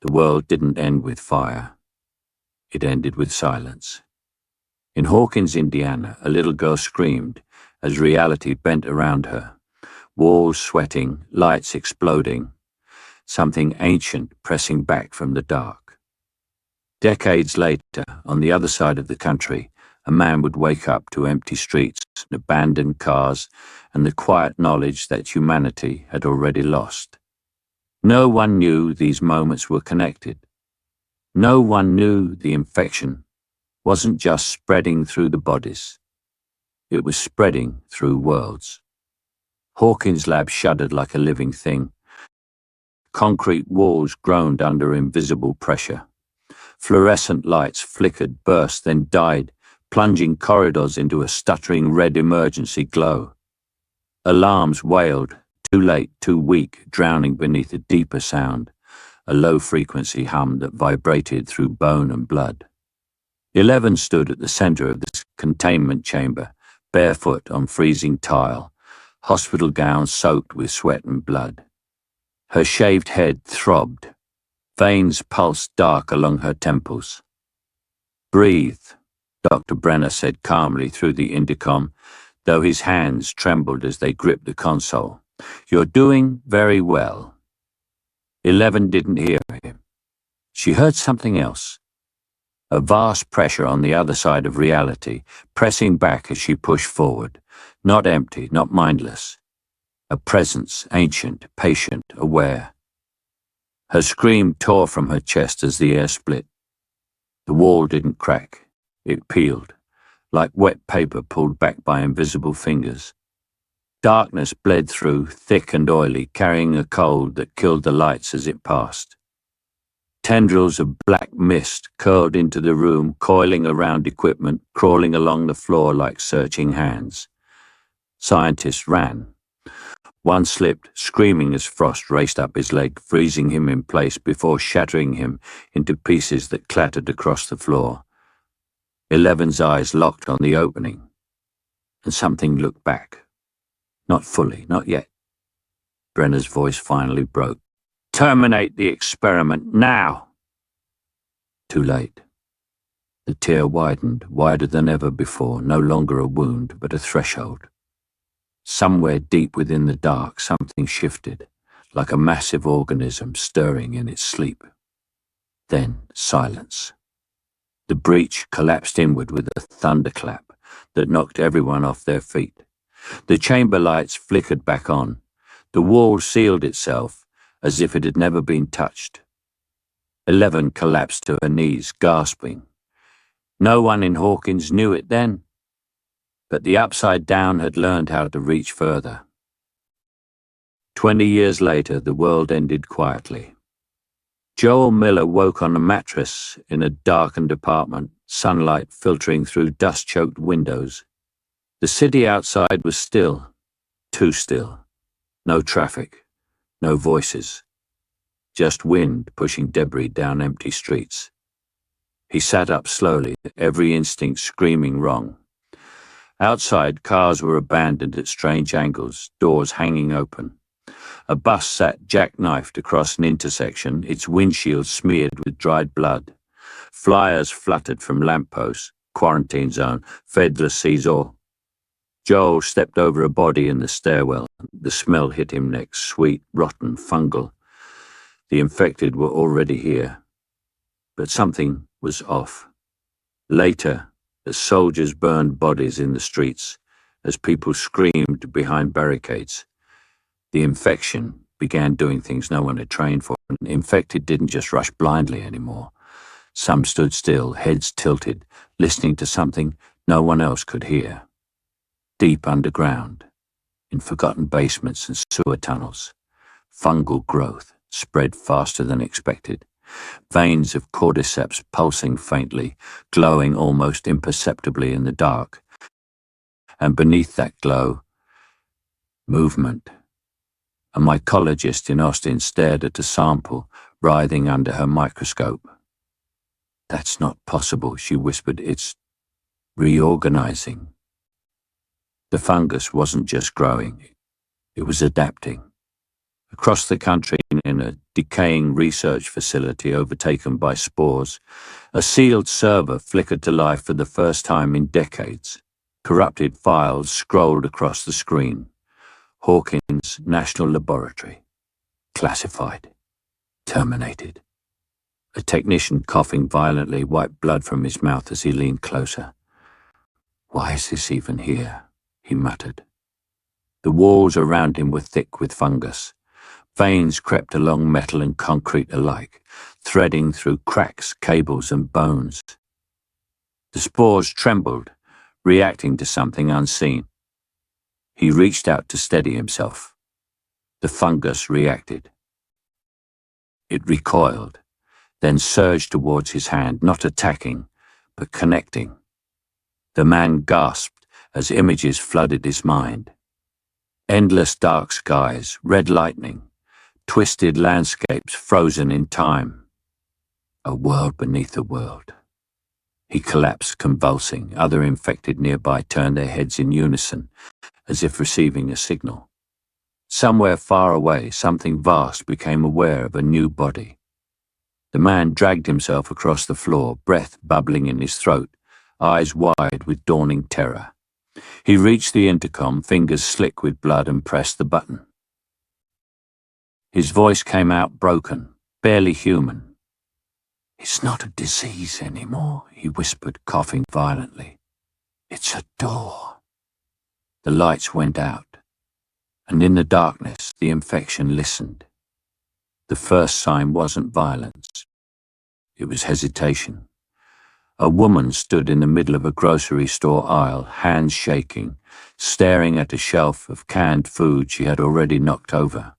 The world didn't end with fire. It ended with silence. In Hawkins, Indiana, a little girl screamed as reality bent around her. Walls sweating, lights exploding, something ancient pressing back from the dark. Decades later, on the other side of the country, a man would wake up to empty streets, abandoned cars, and the quiet knowledge that humanity had already lost. No one knew these moments were connected. No one knew the infection wasn't just spreading through the bodies. It was spreading through worlds. Hawkins' lab shuddered like a living thing. Concrete walls groaned under invisible pressure. Fluorescent lights flickered, burst, then died, plunging corridors into a stuttering red emergency glow. Alarms wailed, too late, too weak, drowning beneath a deeper sound, a low-frequency hum that vibrated through bone and blood. 11 stood at the center of this containment chamber, barefoot on freezing tile, hospital gown soaked with sweat and blood. Her shaved head throbbed. Veins pulsed dark along her temples. "Breathe," Dr. Brenner said calmly through the intercom, though his hands trembled as they gripped the console. "You're doing very well." 11 didn't hear him. She heard something else. A vast pressure on the other side of reality, pressing back as she pushed forward. Not empty, not mindless. A presence, ancient, patient, aware. Her scream tore from her chest as the air split. The wall didn't crack. It peeled, like wet paper pulled back by invisible fingers. Darkness bled through, thick and oily, carrying a cold that killed the lights as it passed. Tendrils of black mist curled into the room, coiling around equipment, crawling along the floor like searching hands. Scientists ran. One slipped, screaming as frost raced up his leg, freezing him in place before shattering him into pieces that clattered across the floor. 11's eyes locked on the opening, and something looked back. Not fully, not yet. Brenner's voice finally broke. "Terminate the experiment, now!" Too late. The tear widened, wider than ever before, no longer a wound, but a threshold. Somewhere deep within the dark, something shifted, like a massive organism stirring in its sleep. Then silence. The breach collapsed inward with a thunderclap that knocked everyone off their feet. The chamber lights flickered back on. The wall sealed itself as if it had never been touched. 11 collapsed to her knees, gasping. No one in Hawkins knew it then, but the Upside Down had learned how to reach further. 20 years later, the world ended quietly. Joel Miller woke on a mattress in a darkened apartment, sunlight filtering through dust-choked windows. The city outside was still, too still. No traffic, no voices, just wind pushing debris down empty streets. He sat up slowly, every instinct screaming wrong. Outside, cars were abandoned at strange angles, doors hanging open. A bus sat jackknifed across an intersection, its windshield smeared with dried blood. Flyers fluttered from lampposts, quarantine zone, Fedler sees all. Joel stepped over a body in the stairwell. The smell hit him next, sweet, rotten, fungal. The infected were already here. But something was off. Later, as soldiers burned bodies in the streets, as people screamed behind barricades, the infection began doing things no one had trained for. And infected didn't just rush blindly anymore. Some stood still, heads tilted, listening to something no one else could hear. Deep underground, in forgotten basements and sewer tunnels, fungal growth spread faster than expected. Veins of Cordyceps pulsing faintly, glowing almost imperceptibly in the dark. And beneath that glow, movement. A mycologist in Austin stared at a sample, writhing under her microscope. "That's not possible," she whispered. "It's reorganizing." The fungus wasn't just growing, it was adapting. Across the country, in a decaying research facility overtaken by spores, a sealed server flickered to life for the first time in decades. Corrupted files scrolled across the screen. Hawkins National Laboratory. Classified. Terminated. A technician coughing violently wiped blood from his mouth as he leaned closer. "Why is this even here?" he muttered. The walls around him were thick with fungus. Veins crept along metal and concrete alike, threading through cracks, cables, and bones. The spores trembled, reacting to something unseen. He reached out to steady himself. The fungus reacted. It recoiled, then surged towards his hand, not attacking, but connecting. The man gasped as images flooded his mind. Endless dark skies, red lightning, twisted landscapes frozen in time. A world beneath a world. He collapsed, convulsing. Other infected nearby turned their heads in unison, as if receiving a signal. Somewhere far away, something vast became aware of a new body. The man dragged himself across the floor, breath bubbling in his throat, eyes wide with dawning terror. He reached the intercom, fingers slick with blood, and pressed the button. His voice came out broken, barely human. "It's not a disease anymore," he whispered, coughing violently. "It's a door." The lights went out, and in the darkness the infection listened. The first sign wasn't violence. It was hesitation. A woman stood in the middle of a grocery store aisle, hands shaking, staring at a shelf of canned food she had already knocked over.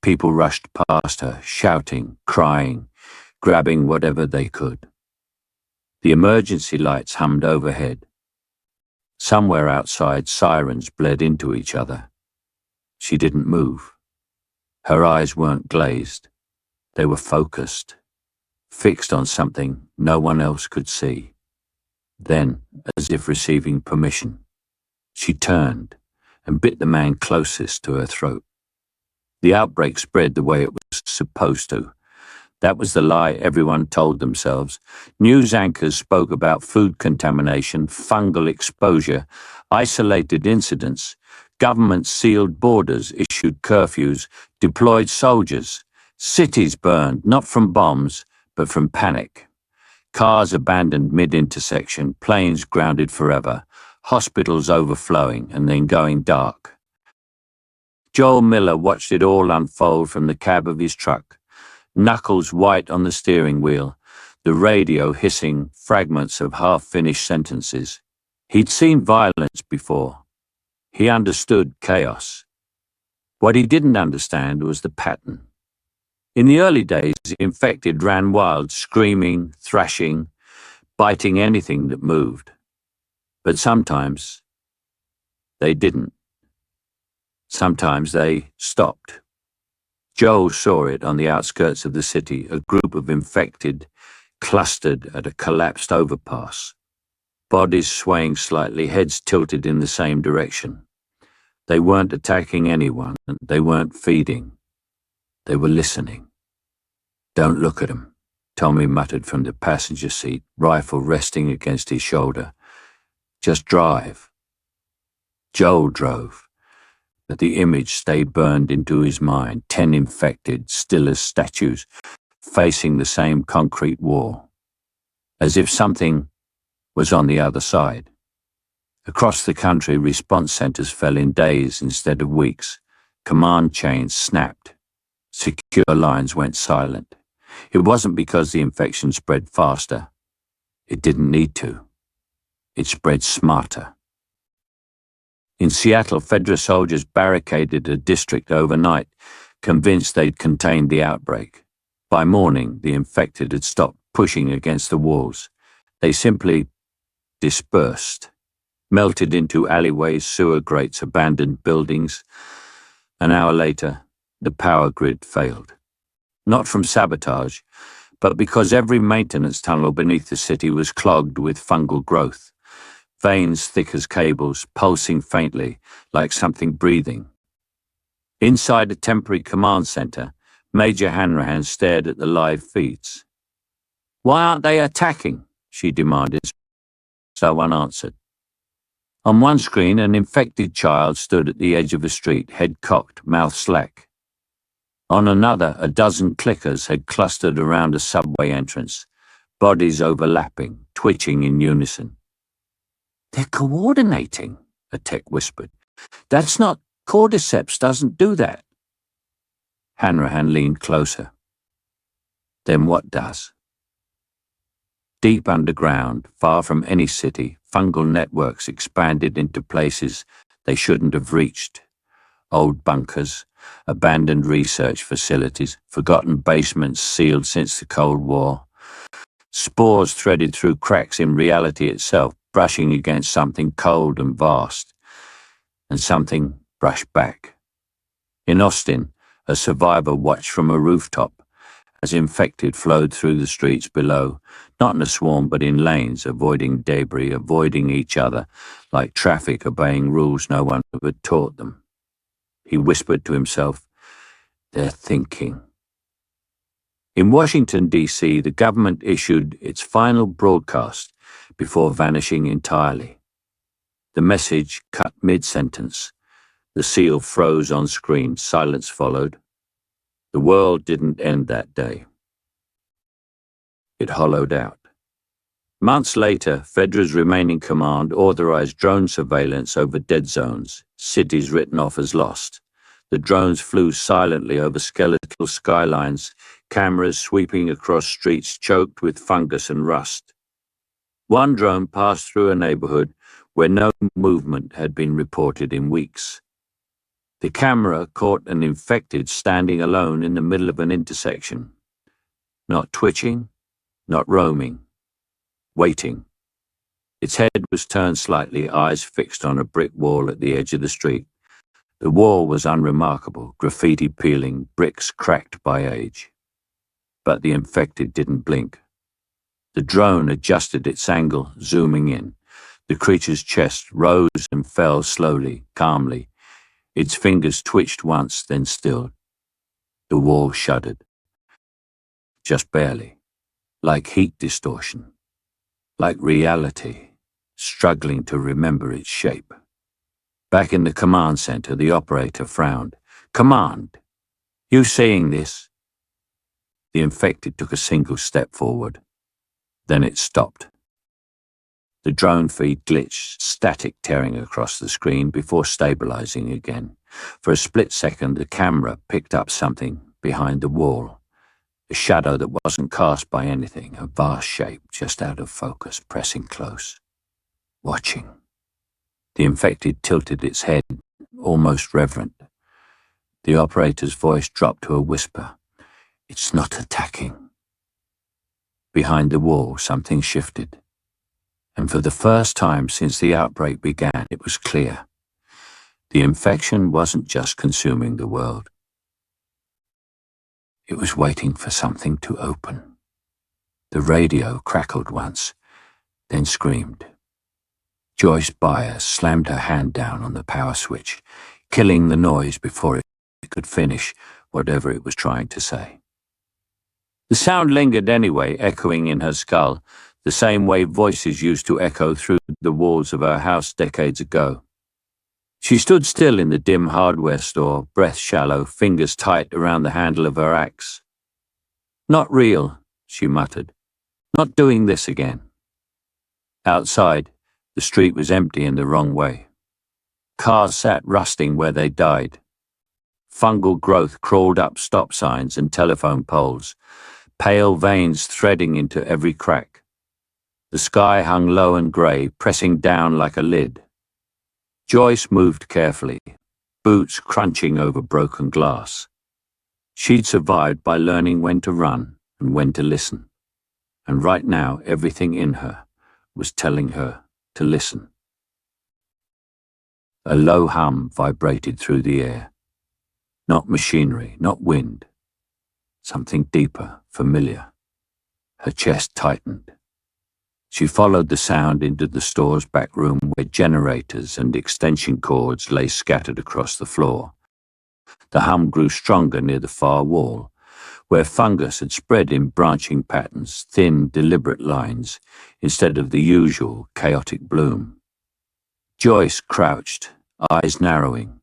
People rushed past her, shouting, crying, grabbing whatever they could. The emergency lights hummed overhead. Somewhere outside, sirens bled into each other. She didn't move. Her eyes weren't glazed. They were focused, fixed on something no one else could see. Then, as if receiving permission, she turned and bit the man closest to her throat. The outbreak spread the way it was supposed to. That was the lie everyone told themselves. News anchors spoke about food contamination, fungal exposure, isolated incidents. Governments sealed borders, issued curfews, deployed soldiers. Cities burned, not from bombs, but from panic. Cars abandoned mid-intersection, planes grounded forever, hospitals overflowing and then going dark. Joel Miller watched it all unfold from the cab of his truck, knuckles white on the steering wheel, the radio hissing fragments of half-finished sentences. He'd seen violence before. He understood chaos. What he didn't understand was the pattern. In the early days, the infected ran wild, screaming, thrashing, biting anything that moved. But sometimes they didn't. Sometimes they stopped. Joel saw it on the outskirts of the city, a group of infected clustered at a collapsed overpass, bodies swaying slightly, heads tilted in the same direction. They weren't attacking anyone, they weren't feeding. They were listening. "Don't look at him," Tommy muttered from the passenger seat, rifle resting against his shoulder. "Just drive." Joel drove, but the image stayed burned into his mind, 10 infected, still as statues, facing the same concrete wall, as if something was on the other side. Across the country, response centers fell in days instead of weeks. Command chains snapped. Secure lines went silent. It wasn't because the infection spread faster. It didn't need to. It spread smarter. In Seattle, federal soldiers barricaded a district overnight, convinced they'd contained the outbreak. By morning, the infected had stopped pushing against the walls. They simply dispersed, melted into alleyways, sewer grates, abandoned buildings. An hour later, the power grid failed. Not from sabotage, but because every maintenance tunnel beneath the city was clogged with fungal growth, veins thick as cables, pulsing faintly like something breathing. Inside a temporary command center, Major Hanrahan stared at the live feeds. "Why aren't they attacking?" she demanded. So one answered. On one screen, an infected child stood at the edge of a street, head cocked, mouth slack. On another, a dozen clickers had clustered around a subway entrance, bodies overlapping, twitching in unison. "They're coordinating," a tech whispered. "That's not... Cordyceps doesn't do that." Hanrahan leaned closer. "Then what does?" Deep underground, far from any city, fungal networks expanded into places they shouldn't have reached. Old bunkers, abandoned research facilities, forgotten basements sealed since the Cold War. Spores threaded through cracks in reality itself, brushing against something cold and vast. And something brushed back. In Austin, a survivor watched from a rooftop as infected flowed through the streets below, not in a swarm but in lanes, avoiding debris, avoiding each other, like traffic obeying rules no one had taught them. He whispered to himself, "They're thinking." In Washington, D.C., the government issued its final broadcast before vanishing entirely. The message cut mid-sentence. The seal froze on screen. Silence followed. The world didn't end that day. It hollowed out. Months later, Fedra's remaining command authorized drone surveillance over dead zones, cities written off as lost. The drones flew silently over skeletal skylines, cameras sweeping across streets choked with fungus and rust. One drone passed through a neighborhood where no movement had been reported in weeks. The camera caught an infected standing alone in the middle of an intersection. Not twitching, not roaming, waiting. Its head was turned slightly, eyes fixed on a brick wall at the edge of the street. The wall was unremarkable, graffiti peeling, bricks cracked by age. But the infected didn't blink. The drone adjusted its angle, zooming in. The creature's chest rose and fell slowly, calmly. Its fingers twitched once, then stilled. The wall shuddered. Just barely. Like heat distortion. Like reality, struggling to remember its shape. Back in the command center, the operator frowned. "Command, you seeing this?" The infected took a single step forward. Then it stopped. The drone feed glitched, static tearing across the screen before stabilizing again. For a split second, the camera picked up something behind the wall. A shadow that wasn't cast by anything, a vast shape just out of focus, pressing close. Watching. The infected tilted its head, almost reverent. The operator's voice dropped to a whisper. "It's not attacking." Behind the wall, something shifted. And for the first time since the outbreak began, it was clear. The infection wasn't just consuming the world. It was waiting for something to open. The radio crackled once, then screamed. Joyce Byers slammed her hand down on the power switch, killing the noise before it could finish whatever it was trying to say. The sound lingered anyway, echoing in her skull, the same way voices used to echo through the walls of her house decades ago. She stood still in the dim hardware store, breath shallow, fingers tight around the handle of her axe. "Not real," she muttered. "Not doing this again." Outside, the street was empty in the wrong way. Cars sat rusting where they died. Fungal growth crawled up stop signs and telephone poles, pale veins threading into every crack. The sky hung low and grey, pressing down like a lid. Joyce moved carefully, boots crunching over broken glass. She'd survived by learning when to run and when to listen. And right now, everything in her was telling her to listen. A low hum vibrated through the air. Not machinery, not wind. Something deeper, familiar. Her chest tightened. She followed the sound into the store's back room where generators and extension cords lay scattered across the floor. The hum grew stronger near the far wall, where fungus had spread in branching patterns, thin, deliberate lines, instead of the usual chaotic bloom. Joyce crouched, eyes narrowing.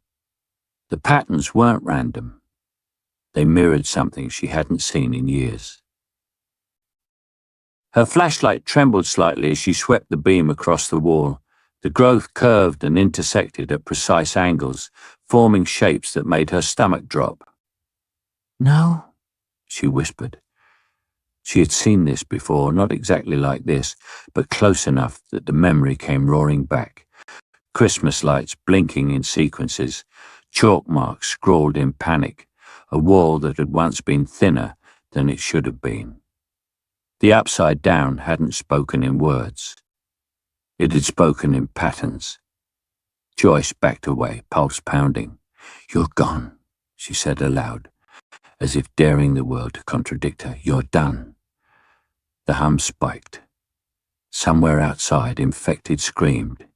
The patterns weren't random. They mirrored something she hadn't seen in years. Her flashlight trembled slightly as she swept the beam across the wall. The growth curved and intersected at precise angles, forming shapes that made her stomach drop. "No," she whispered. She had seen this before, not exactly like this, but close enough that the memory came roaring back. Christmas lights blinking in sequences, chalk marks scrawled in panic, a wall that had once been thinner than it should have been. The Upside Down hadn't spoken in words. It had spoken in patterns. Joyce backed away, pulse pounding. "You're gone," she said aloud, as if daring the world to contradict her. "You're done." The hum spiked. Somewhere outside, infected screamed,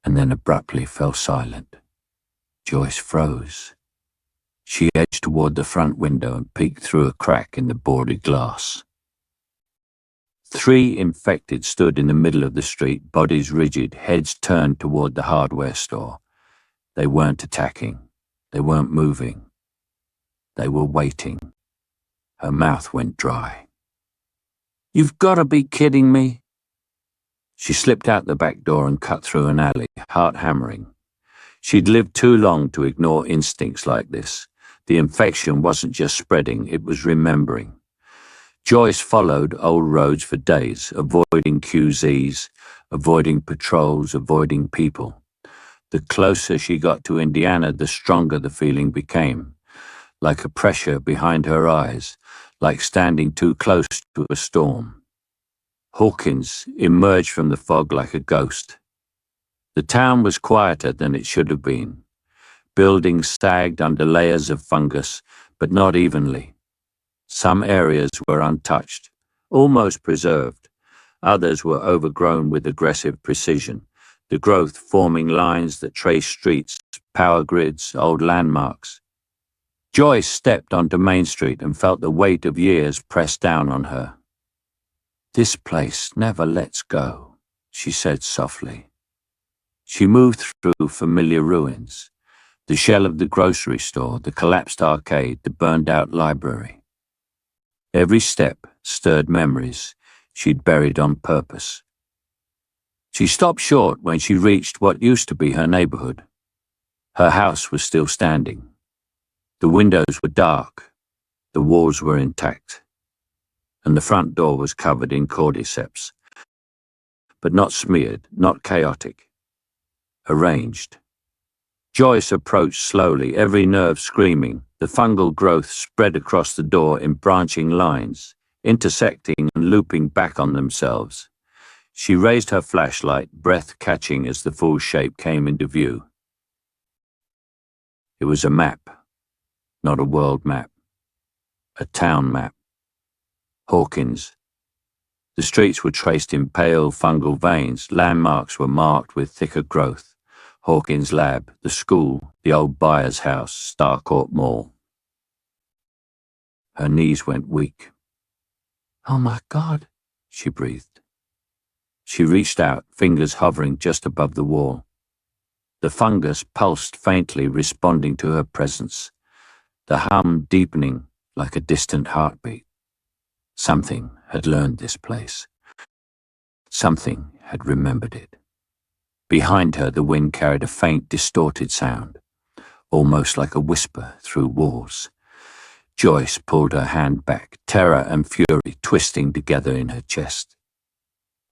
and then abruptly fell silent. Joyce froze. She edged toward the front window and peeked through a crack in the boarded glass. 3 infected stood in the middle of the street, bodies rigid, heads turned toward the hardware store. They weren't attacking. They weren't moving. They were waiting. Her mouth went dry. "You've got to be kidding me." She slipped out the back door and cut through an alley, heart hammering. She'd lived too long to ignore instincts like this. The infection wasn't just spreading, it was remembering. Joyce followed old roads for days, avoiding QZs, avoiding patrols, avoiding people. The closer she got to Indiana, the stronger the feeling became, like a pressure behind her eyes, like standing too close to a storm. Hawkins emerged from the fog like a ghost. The town was quieter than it should have been. Buildings sagged under layers of fungus, but not evenly. Some areas were untouched, almost preserved. Others were overgrown with aggressive precision, the growth forming lines that traced streets, power grids, old landmarks. Joyce stepped onto Main Street and felt the weight of years press down on her. "This place never lets go," she said softly. She moved through familiar ruins, the shell of the grocery store, the collapsed arcade, the burned-out library. Every step stirred memories she'd buried on purpose. She stopped short when she reached what used to be her neighborhood. Her house was still standing. The windows were dark, the walls were intact, and the front door was covered in cordyceps, but not smeared, not chaotic, arranged. Joyce approached slowly, every nerve screaming. The fungal growth spread across the door in branching lines, intersecting and looping back on themselves. She raised her flashlight, breath catching as the full shape came into view. It was a map, not a world map, a town map. Hawkins. The streets were traced in pale fungal veins, landmarks were marked with thicker growth. Hawkins' lab, the school, the old buyer's house, Starcourt Mall. Her knees went weak. "Oh my God," she breathed. She reached out, fingers hovering just above the wall. The fungus pulsed faintly, responding to her presence, the hum deepening like a distant heartbeat. Something had learned this place. Something had remembered it. Behind her, the wind carried a faint, distorted sound, almost like a whisper through walls. Joyce pulled her hand back, terror and fury twisting together in her chest.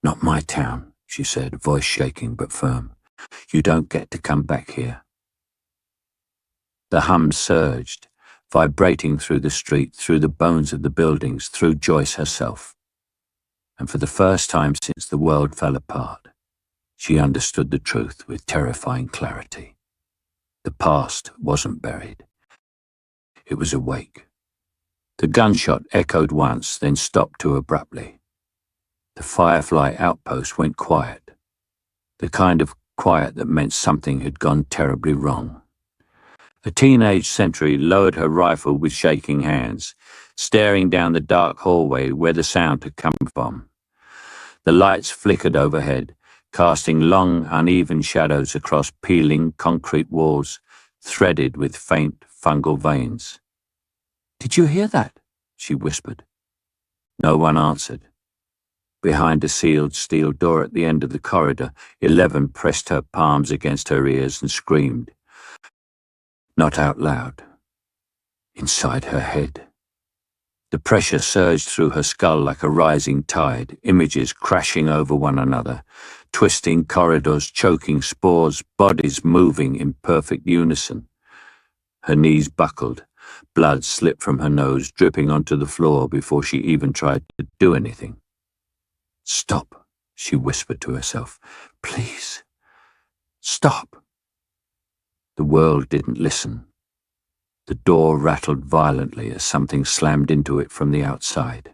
"Not my town," she said, voice shaking but firm. "You don't get to come back here." The hum surged, vibrating through the street, through the bones of the buildings, through Joyce herself. And for the first time since the world fell apart, she understood the truth with terrifying clarity. The past wasn't buried. It was awake. The gunshot echoed once, then stopped too abruptly. The Firefly outpost went quiet, the kind of quiet that meant something had gone terribly wrong. A teenage sentry lowered her rifle with shaking hands, staring down the dark hallway where the sound had come from. The lights flickered overhead, casting long, uneven shadows across peeling concrete walls, threaded with faint fungal veins. "Did you hear that?" she whispered. No one answered. Behind a sealed steel door at the end of the corridor, 11 pressed her palms against her ears and screamed. Not out loud. Inside her head. The pressure surged through her skull like a rising tide, images crashing over one another, twisting corridors, choking spores, bodies moving in perfect unison. Her knees buckled, blood slipped from her nose, dripping onto the floor before she even tried to do anything. "Stop," she whispered to herself. "Please, stop." The world didn't listen. The door rattled violently as something slammed into it from the outside.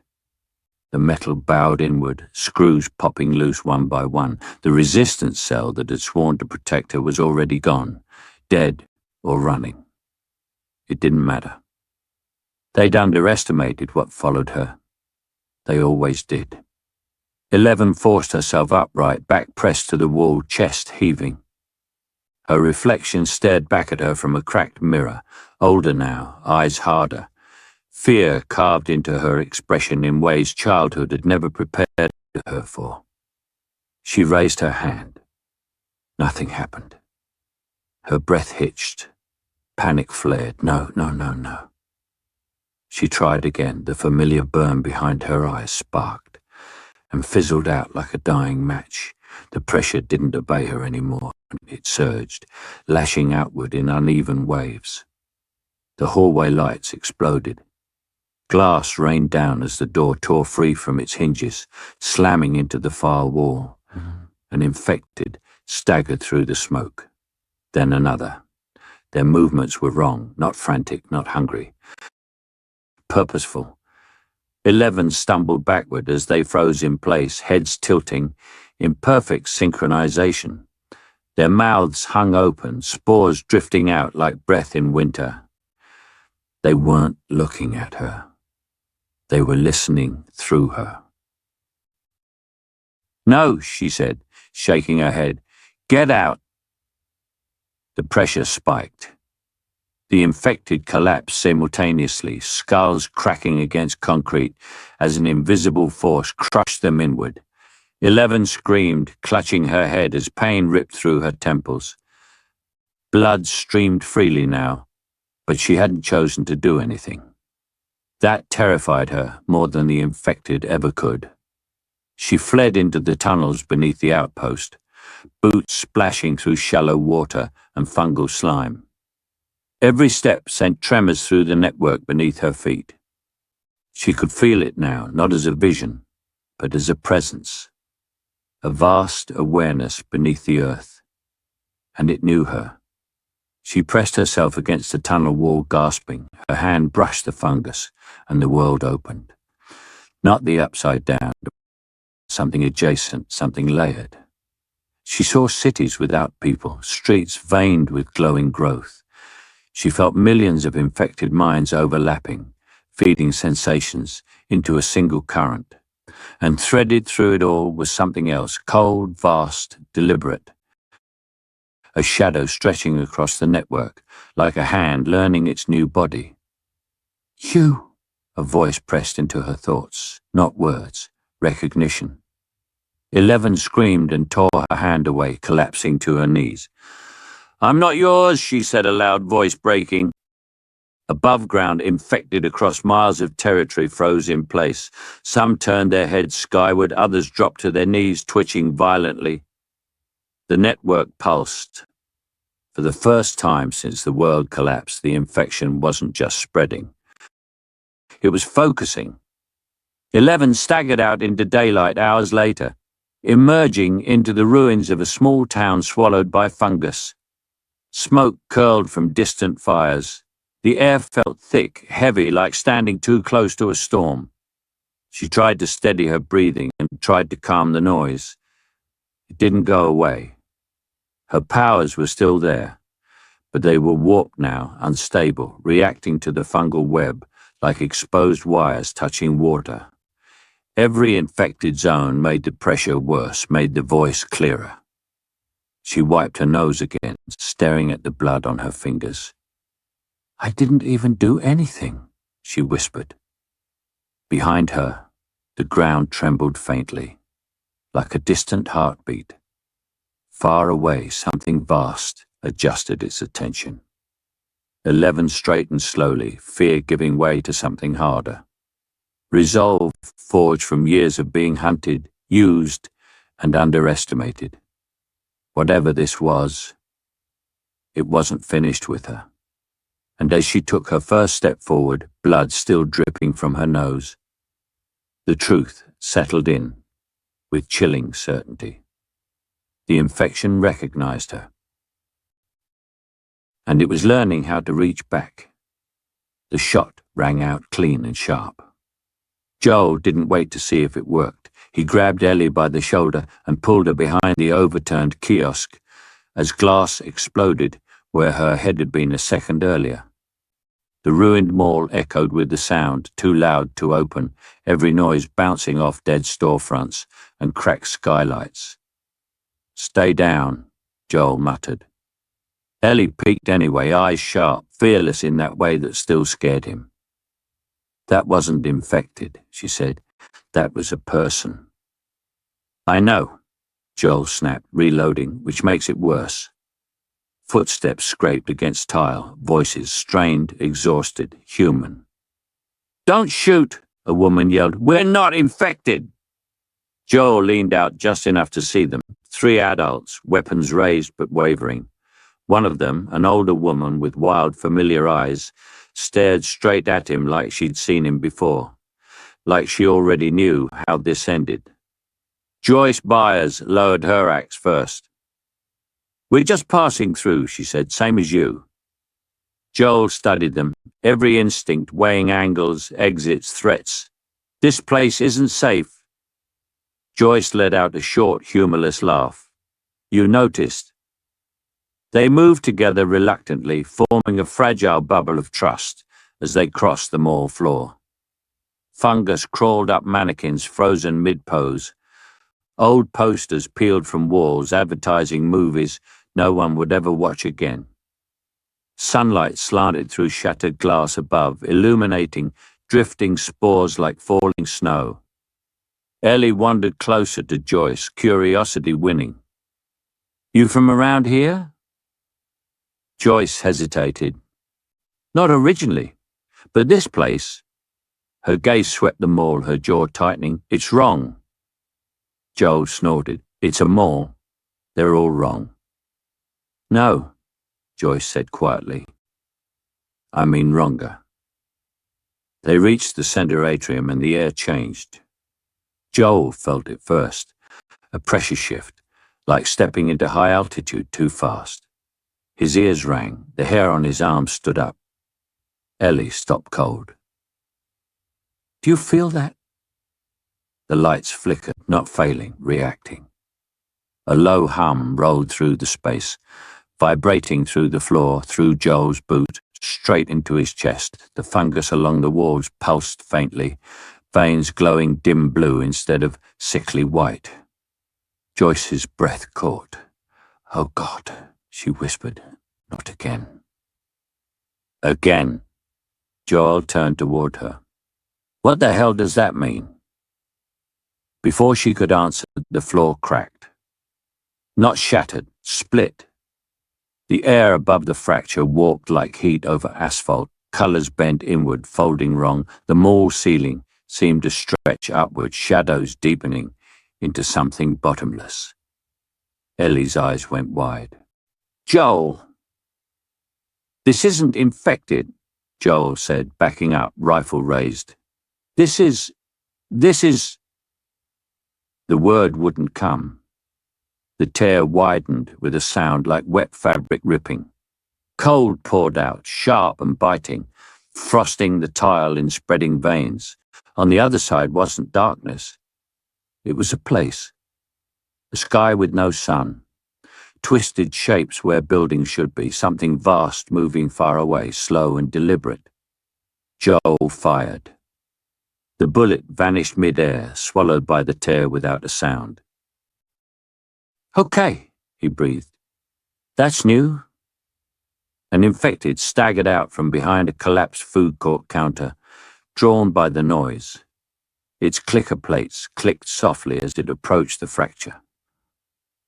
The metal bowed inward, screws popping loose one by one. The resistance cell that had sworn to protect her was already gone, dead or running. It didn't matter. They'd underestimated what followed her. They always did. 11 forced herself upright, back pressed to the wall, chest heaving. Her reflection stared back at her from a cracked mirror, older now, eyes harder. Fear carved into her expression in ways childhood had never prepared her for. She raised her hand. Nothing happened. Her breath hitched. Panic flared. No. She tried again. The familiar burn behind her eyes sparked and fizzled out like a dying match. The pressure didn't obey her anymore. It surged, lashing outward in uneven waves. The hallway lights exploded. Glass rained down as the door tore free from its hinges, slamming into the far wall. An infected staggered through the smoke. Then another. Their movements were wrong, not frantic, not hungry. Purposeful. 11 stumbled backward as they froze in place, heads tilting, in perfect synchronization. Their mouths hung open, spores drifting out like breath in winter. They weren't looking at her. They were listening through her. "No," she said, shaking her head. "Get out." The pressure spiked. The infected collapsed simultaneously, skulls cracking against concrete as an invisible force crushed them inward. 11 screamed, clutching her head as pain ripped through her temples. Blood streamed freely now, but she hadn't chosen to do anything. That terrified her more than the infected ever could. She fled into the tunnels beneath the outpost, boots splashing through shallow water and fungal slime. Every step sent tremors through the network beneath her feet. She could feel it now, not as a vision, but as a presence. A vast awareness beneath the earth. And it knew her. She pressed herself against the tunnel wall, gasping. Her hand brushed the fungus, and the world opened. Not the upside down, something adjacent, something layered. She saw cities without people, streets veined with glowing growth. She felt millions of infected minds overlapping, feeding sensations into a single current. And threaded through it all was something else, cold, vast, deliberate. A shadow stretching across the network, like a hand learning its new body. "You!" A voice pressed into her thoughts, not words, recognition. 11 screamed and tore her hand away, collapsing to her knees. "I'm not yours," she said, a loud voice breaking. Above ground, infected across miles of territory, froze in place. Some turned their heads skyward, others dropped to their knees, twitching violently. The network pulsed. For the first time since the world collapsed, the infection wasn't just spreading. It was focusing. 11 staggered out into daylight hours later, emerging into the ruins of a small town swallowed by fungus. Smoke curled from distant fires. The air felt thick, heavy, like standing too close to a storm. She tried to steady her breathing and tried to calm the noise. It didn't go away. Her powers were still there, but they were warped now, unstable, reacting to the fungal web like exposed wires touching water. Every infected zone made the pressure worse, made the voice clearer. She wiped her nose again, staring at the blood on her fingers. "I didn't even do anything," she whispered. Behind her, the ground trembled faintly, like a distant heartbeat. Far away, something vast adjusted its attention. 11 straightened slowly, fear giving way to something harder. Resolve forged from years of being hunted, used, and underestimated. Whatever this was, it wasn't finished with her. And as she took her first step forward, blood still dripping from her nose, the truth settled in with chilling certainty. The infection recognized her. And it was learning how to reach back. The shot rang out clean and sharp. Joel didn't wait to see if it worked. He grabbed Ellie by the shoulder and pulled her behind the overturned kiosk as glass exploded where her head had been a second earlier. The ruined mall echoed with the sound, too loud to open, every noise bouncing off dead storefronts and cracked skylights. "Stay down," Joel muttered. Ellie peeked anyway, eyes sharp, fearless in that way that still scared him. "That wasn't infected," she said. "That was a person." "I know," Joel snapped, reloading, which makes it worse. Footsteps scraped against tile, voices strained, exhausted, human. "Don't shoot," a woman yelled. "We're not infected." Joel leaned out just enough to see them. 3 adults, weapons raised but wavering. One of them, an older woman with wild, familiar eyes, stared straight at him like she'd seen him before, like she already knew how this ended. Joyce Byers lowered her axe first. "We're just passing through," she said, "same as you." Joel studied them, every instinct weighing angles, exits, threats. "This place isn't safe." Joyce let out a short, humorless laugh. "You noticed." They moved together reluctantly, forming a fragile bubble of trust as they crossed the mall floor. Fungus crawled up mannequins frozen mid-pose. Old posters peeled from walls advertising movies no one would ever watch again. Sunlight slanted through shattered glass above, illuminating drifting spores like falling snow. Ellie wandered closer to Joyce, curiosity winning. "You from around here?" Joyce hesitated. "Not originally, but this place..." Her gaze swept the mall, her jaw tightening. "It's wrong." Joel snorted. "It's a mall. They're all wrong." "No," Joyce said quietly. "I mean wronger." They reached the center atrium and the air changed. Joel felt it first, a pressure shift, like stepping into high altitude too fast. His ears rang, the hair on his arms stood up. Ellie stopped cold. "Do you feel that?" The lights flickered, not failing, reacting. A low hum rolled through the space, vibrating through the floor, through Joel's boot, straight into his chest. The fungus along the walls pulsed faintly, veins glowing dim blue instead of sickly white. Joyce's breath caught. "Oh God," she whispered. "Not again." "Again." Joel turned toward her. "What the hell does that mean?" Before she could answer, the floor cracked. Not shattered, split. The air above the fracture warped like heat over asphalt, colors bent inward, folding wrong. The mall ceiling seemed to stretch upward, shadows deepening into something bottomless. Ellie's eyes went wide. "Joel!" "This isn't infected," Joel said, backing up, rifle raised. This is... The word wouldn't come. The tear widened with a sound like wet fabric ripping. Cold poured out, sharp and biting, frosting the tile in spreading veins. On the other side wasn't darkness. It was a place. A sky with no sun. twisted shapes where buildings should be, something vast moving far away, slow and deliberate. Joel fired. The bullet vanished mid-air, swallowed by the tear without a sound. "Okay," he breathed. "That's new." An infected staggered out from behind a collapsed food court counter, drawn by the noise. Its clicker plates clicked softly as it approached the fracture.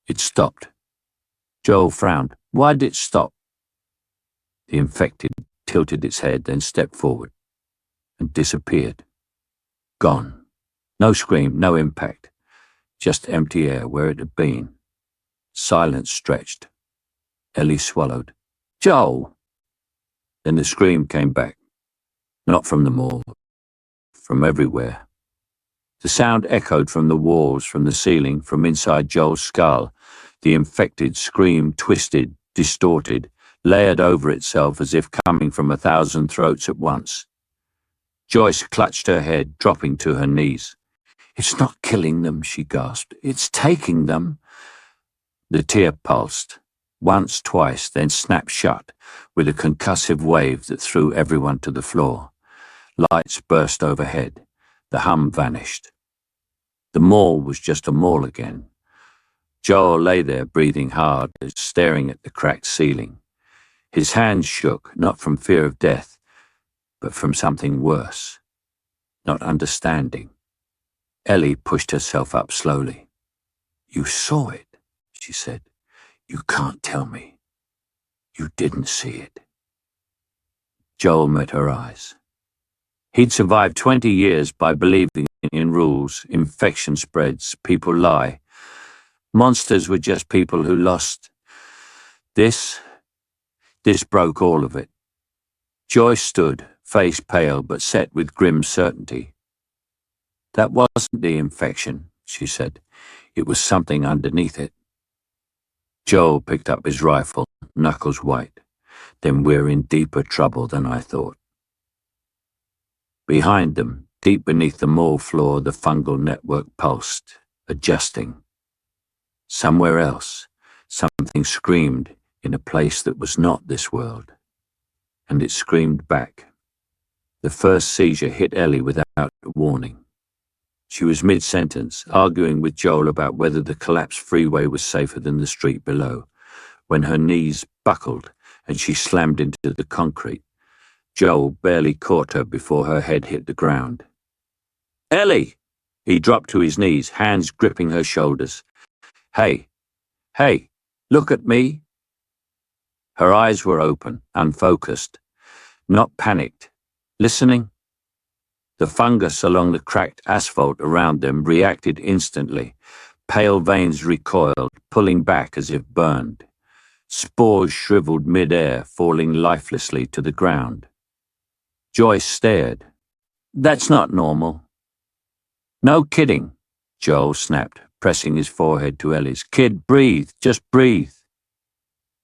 It stopped. Joel frowned. Why did it stop? The infected tilted its head, then stepped forward and disappeared. Gone. No scream, no impact. Just empty air where it had been. Silence stretched. Ellie swallowed. "Joel!" Then the scream came back. Not from the mall. From everywhere. The sound echoed from the walls, from the ceiling, from inside Joel's skull. The infected scream twisted, distorted, layered over itself as if coming from 1,000 throats at once. Joyce clutched her head, dropping to her knees. "It's not killing them," she gasped. "It's taking them." The tear pulsed, once, twice, then snapped shut, with a concussive wave that threw everyone to the floor. Lights burst overhead. The hum vanished. The mall was just a mall again. Joel lay there, breathing hard, staring at the cracked ceiling. His hands shook, not from fear of death, but from something worse. Not understanding. Ellie pushed herself up slowly. "You saw it," she said. "You can't tell me. You didn't see it." Joel met her eyes. He'd survived 20 years by believing in rules, infection spreads, people lie. Monsters were just people who lost. This broke all of it. Joyce stood, face pale but set with grim certainty. "That wasn't the infection," she said. "It was something underneath it." Joel picked up his rifle, knuckles white. "Then we're in deeper trouble than I thought." Behind them, deep beneath the mall floor, the fungal network pulsed, adjusting. Somewhere else, something screamed in a place that was not this world. And it screamed back. The first seizure hit Ellie without warning. She was mid-sentence, arguing with Joel about whether the collapsed freeway was safer than the street below, when her knees buckled and she slammed into the concrete. Joel barely caught her before her head hit the ground. "Ellie!" He dropped to his knees, hands gripping her shoulders. Hey, look at me." Her eyes were open, unfocused, not panicked. Listening? The fungus along the cracked asphalt around them reacted instantly. Pale veins recoiled, pulling back as if burned. Spores shriveled mid-air, falling lifelessly to the ground. Joyce stared. "That's not normal." "No kidding," Joel snapped, pressing his forehead to Ellie's. "Kid, breathe, just breathe."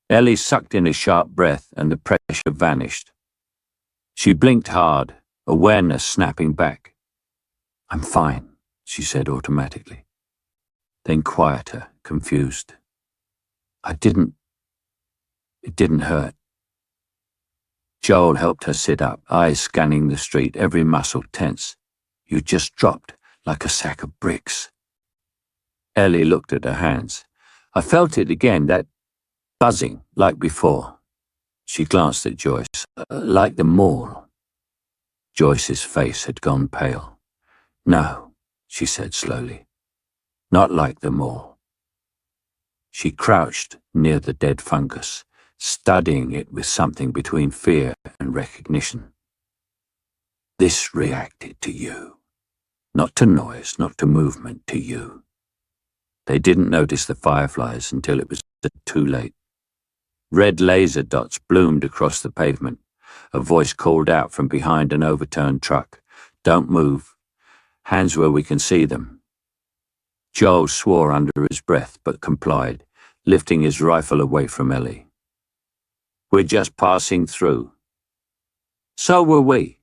Ellie sucked in a sharp breath and the pressure vanished. She blinked hard, awareness snapping back. "I'm fine," she said automatically. Then quieter, confused. It didn't hurt." Joel helped her sit up, eyes scanning the street, every muscle tense. "You just dropped like a sack of bricks." Ellie looked at her hands. "I felt it again, that buzzing, like before." She glanced at Joyce. "Like the mall." Joyce's face had gone pale. "No," she said slowly. "Not like the mall." She crouched near the dead fungus, studying it with something between fear and recognition. "This reacted to you. Not to noise, not to movement, to you." They didn't notice the fireflies until it was too late. Red laser dots bloomed across the pavement. A voice called out from behind an overturned truck. "Don't move. Hands where we can see them." Joel swore under his breath, but complied, lifting his rifle away from Ellie. "We're just passing through." "So were we,"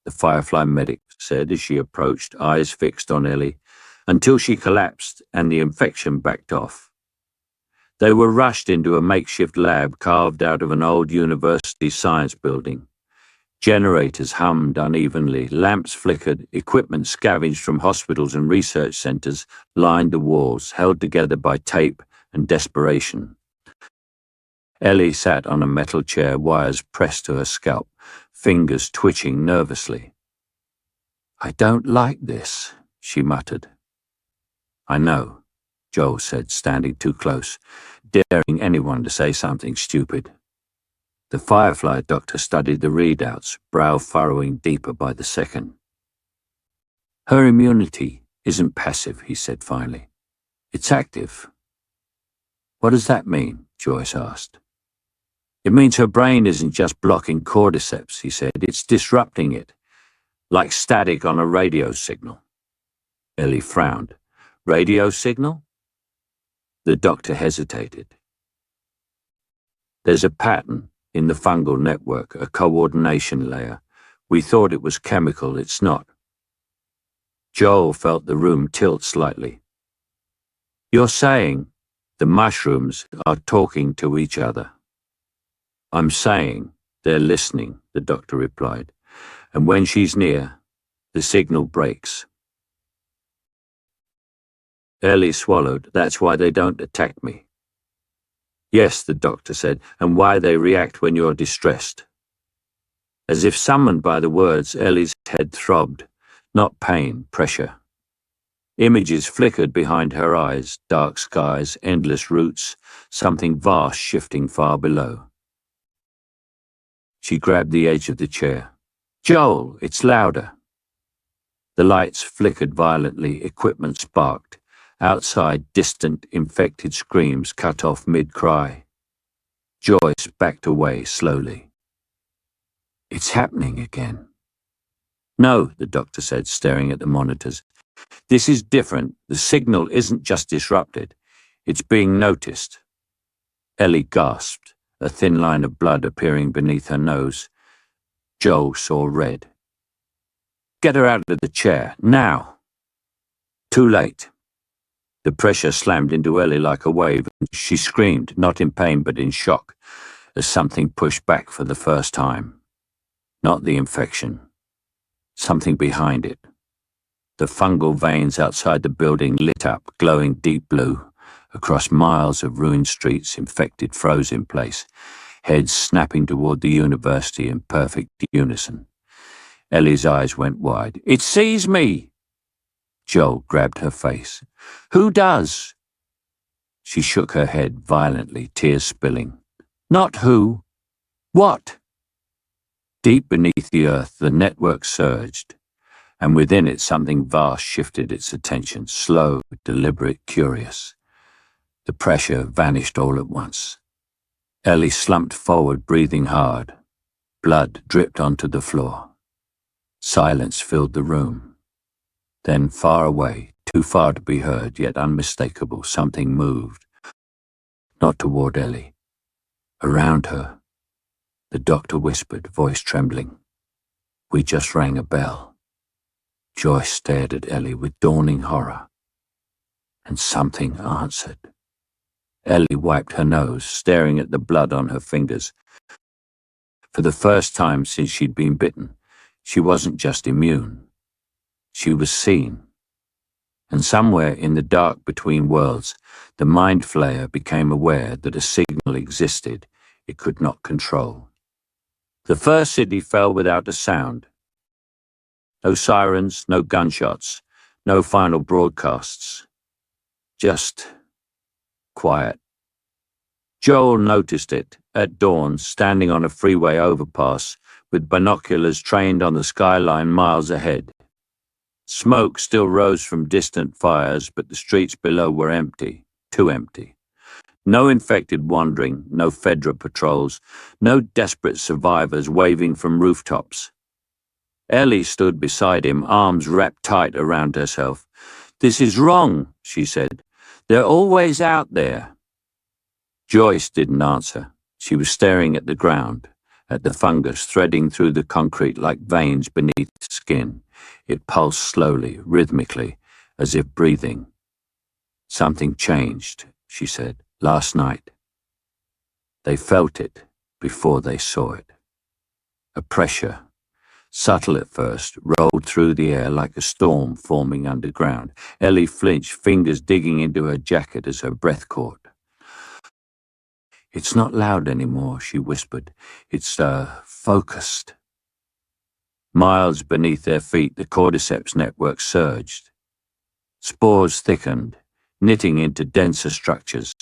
the Firefly medic said as she approached, eyes fixed on Ellie, until she collapsed and the infection backed off. They were rushed into a makeshift lab carved out of an old university science building. Generators hummed unevenly, lamps flickered, equipment scavenged from hospitals and research centers lined the walls, held together by tape and desperation. Ellie sat on a metal chair, wires pressed to her scalp, fingers twitching nervously. "I don't like this," she muttered. "I know," Joel said, standing too close, daring anyone to say something stupid. The Firefly doctor studied the readouts, brow furrowing deeper by the second. "Her immunity isn't passive," he said finally. "It's active." "What does that mean?" Joyce asked. "It means her brain isn't just blocking cordyceps," he said. "It's disrupting it, like static on a radio signal." Ellie frowned. "Radio signal?" The doctor hesitated. "There's a pattern in the fungal network, a coordination layer. We thought it was chemical, it's not." Joel felt the room tilt slightly. "You're saying the mushrooms are talking to each other?" "I'm saying they're listening," the doctor replied. "And when she's near, the signal breaks." Ellie swallowed. "That's why they don't attack me." "Yes," the doctor said, "and why they react when you're distressed." As if summoned by the words, Ellie's head throbbed. Not pain, pressure. Images flickered behind her eyes, dark skies, endless roots, something vast shifting far below. She grabbed the edge of the chair. "Joel, it's louder." The lights flickered violently, equipment sparked. Outside, distant, infected screams cut off mid-cry. Joyce backed away slowly. "It's happening again." "No," the doctor said, staring at the monitors. "This is different. The signal isn't just disrupted. It's being noticed." Ellie gasped, a thin line of blood appearing beneath her nose. Joel saw red. "Get her out of the chair, now." Too late. The pressure slammed into Ellie like a wave, and she screamed, not in pain but in shock, as something pushed back for the first time. Not the infection. Something behind it. The fungal veins outside the building lit up, glowing deep blue, across miles of ruined streets, infected froze in place, heads snapping toward the university in perfect unison. Ellie's eyes went wide. "It sees me!" Joel grabbed her face. "Who does?" She shook her head violently, tears spilling. "Not who. What?" Deep beneath the earth, the network surged, and within it something vast shifted its attention, slow, deliberate, curious. The pressure vanished all at once. Ellie slumped forward, breathing hard. Blood dripped onto the floor. Silence filled the room. Then, far away, too far to be heard, yet unmistakable, something moved. Not toward Ellie. Around her. The doctor whispered, voice trembling. "We just rang a bell." Joyce stared at Ellie with dawning horror. And something answered. Ellie wiped her nose, staring at the blood on her fingers. For the first time since she'd been bitten, she wasn't just immune. She was seen. And somewhere in the dark between worlds, the Mind Flayer became aware that a signal existed it could not control. The first city fell without a sound. No sirens, no gunshots, no final broadcasts. Just quiet. Joel noticed it at dawn, standing on a freeway overpass with binoculars trained on the skyline miles ahead. Smoke still rose from distant fires, but the streets below were empty, too empty. No infected wandering, no Fedra patrols, no desperate survivors waving from rooftops. Ellie stood beside him, arms wrapped tight around herself. "This is wrong," she said. "They're always out there." Joyce didn't answer. She was staring at the ground, at the fungus threading through the concrete like veins beneath skin. It pulsed slowly, rhythmically, as if breathing. "Something changed," she said. Last night. They felt it before they saw it. A pressure, subtle at first, rolled through the air like a storm forming underground. Ellie flinched, fingers digging into her jacket as her breath caught. "It's not loud anymore," she whispered. "It's, focused." Miles beneath their feet, the cordyceps network surged. Spores thickened, knitting into denser structures.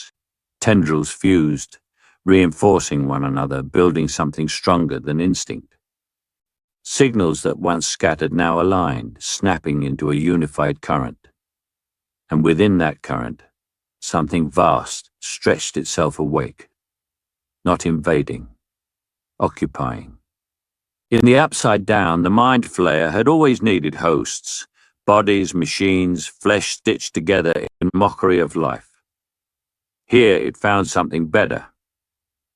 Tendrils fused, reinforcing one another, building something stronger than instinct. Signals that once scattered now aligned, snapping into a unified current. And within that current, something vast stretched itself awake, not invading, occupying. In the Upside Down, the Mind Flayer had always needed hosts, bodies, machines, flesh stitched together in mockery of life. Here it found something better,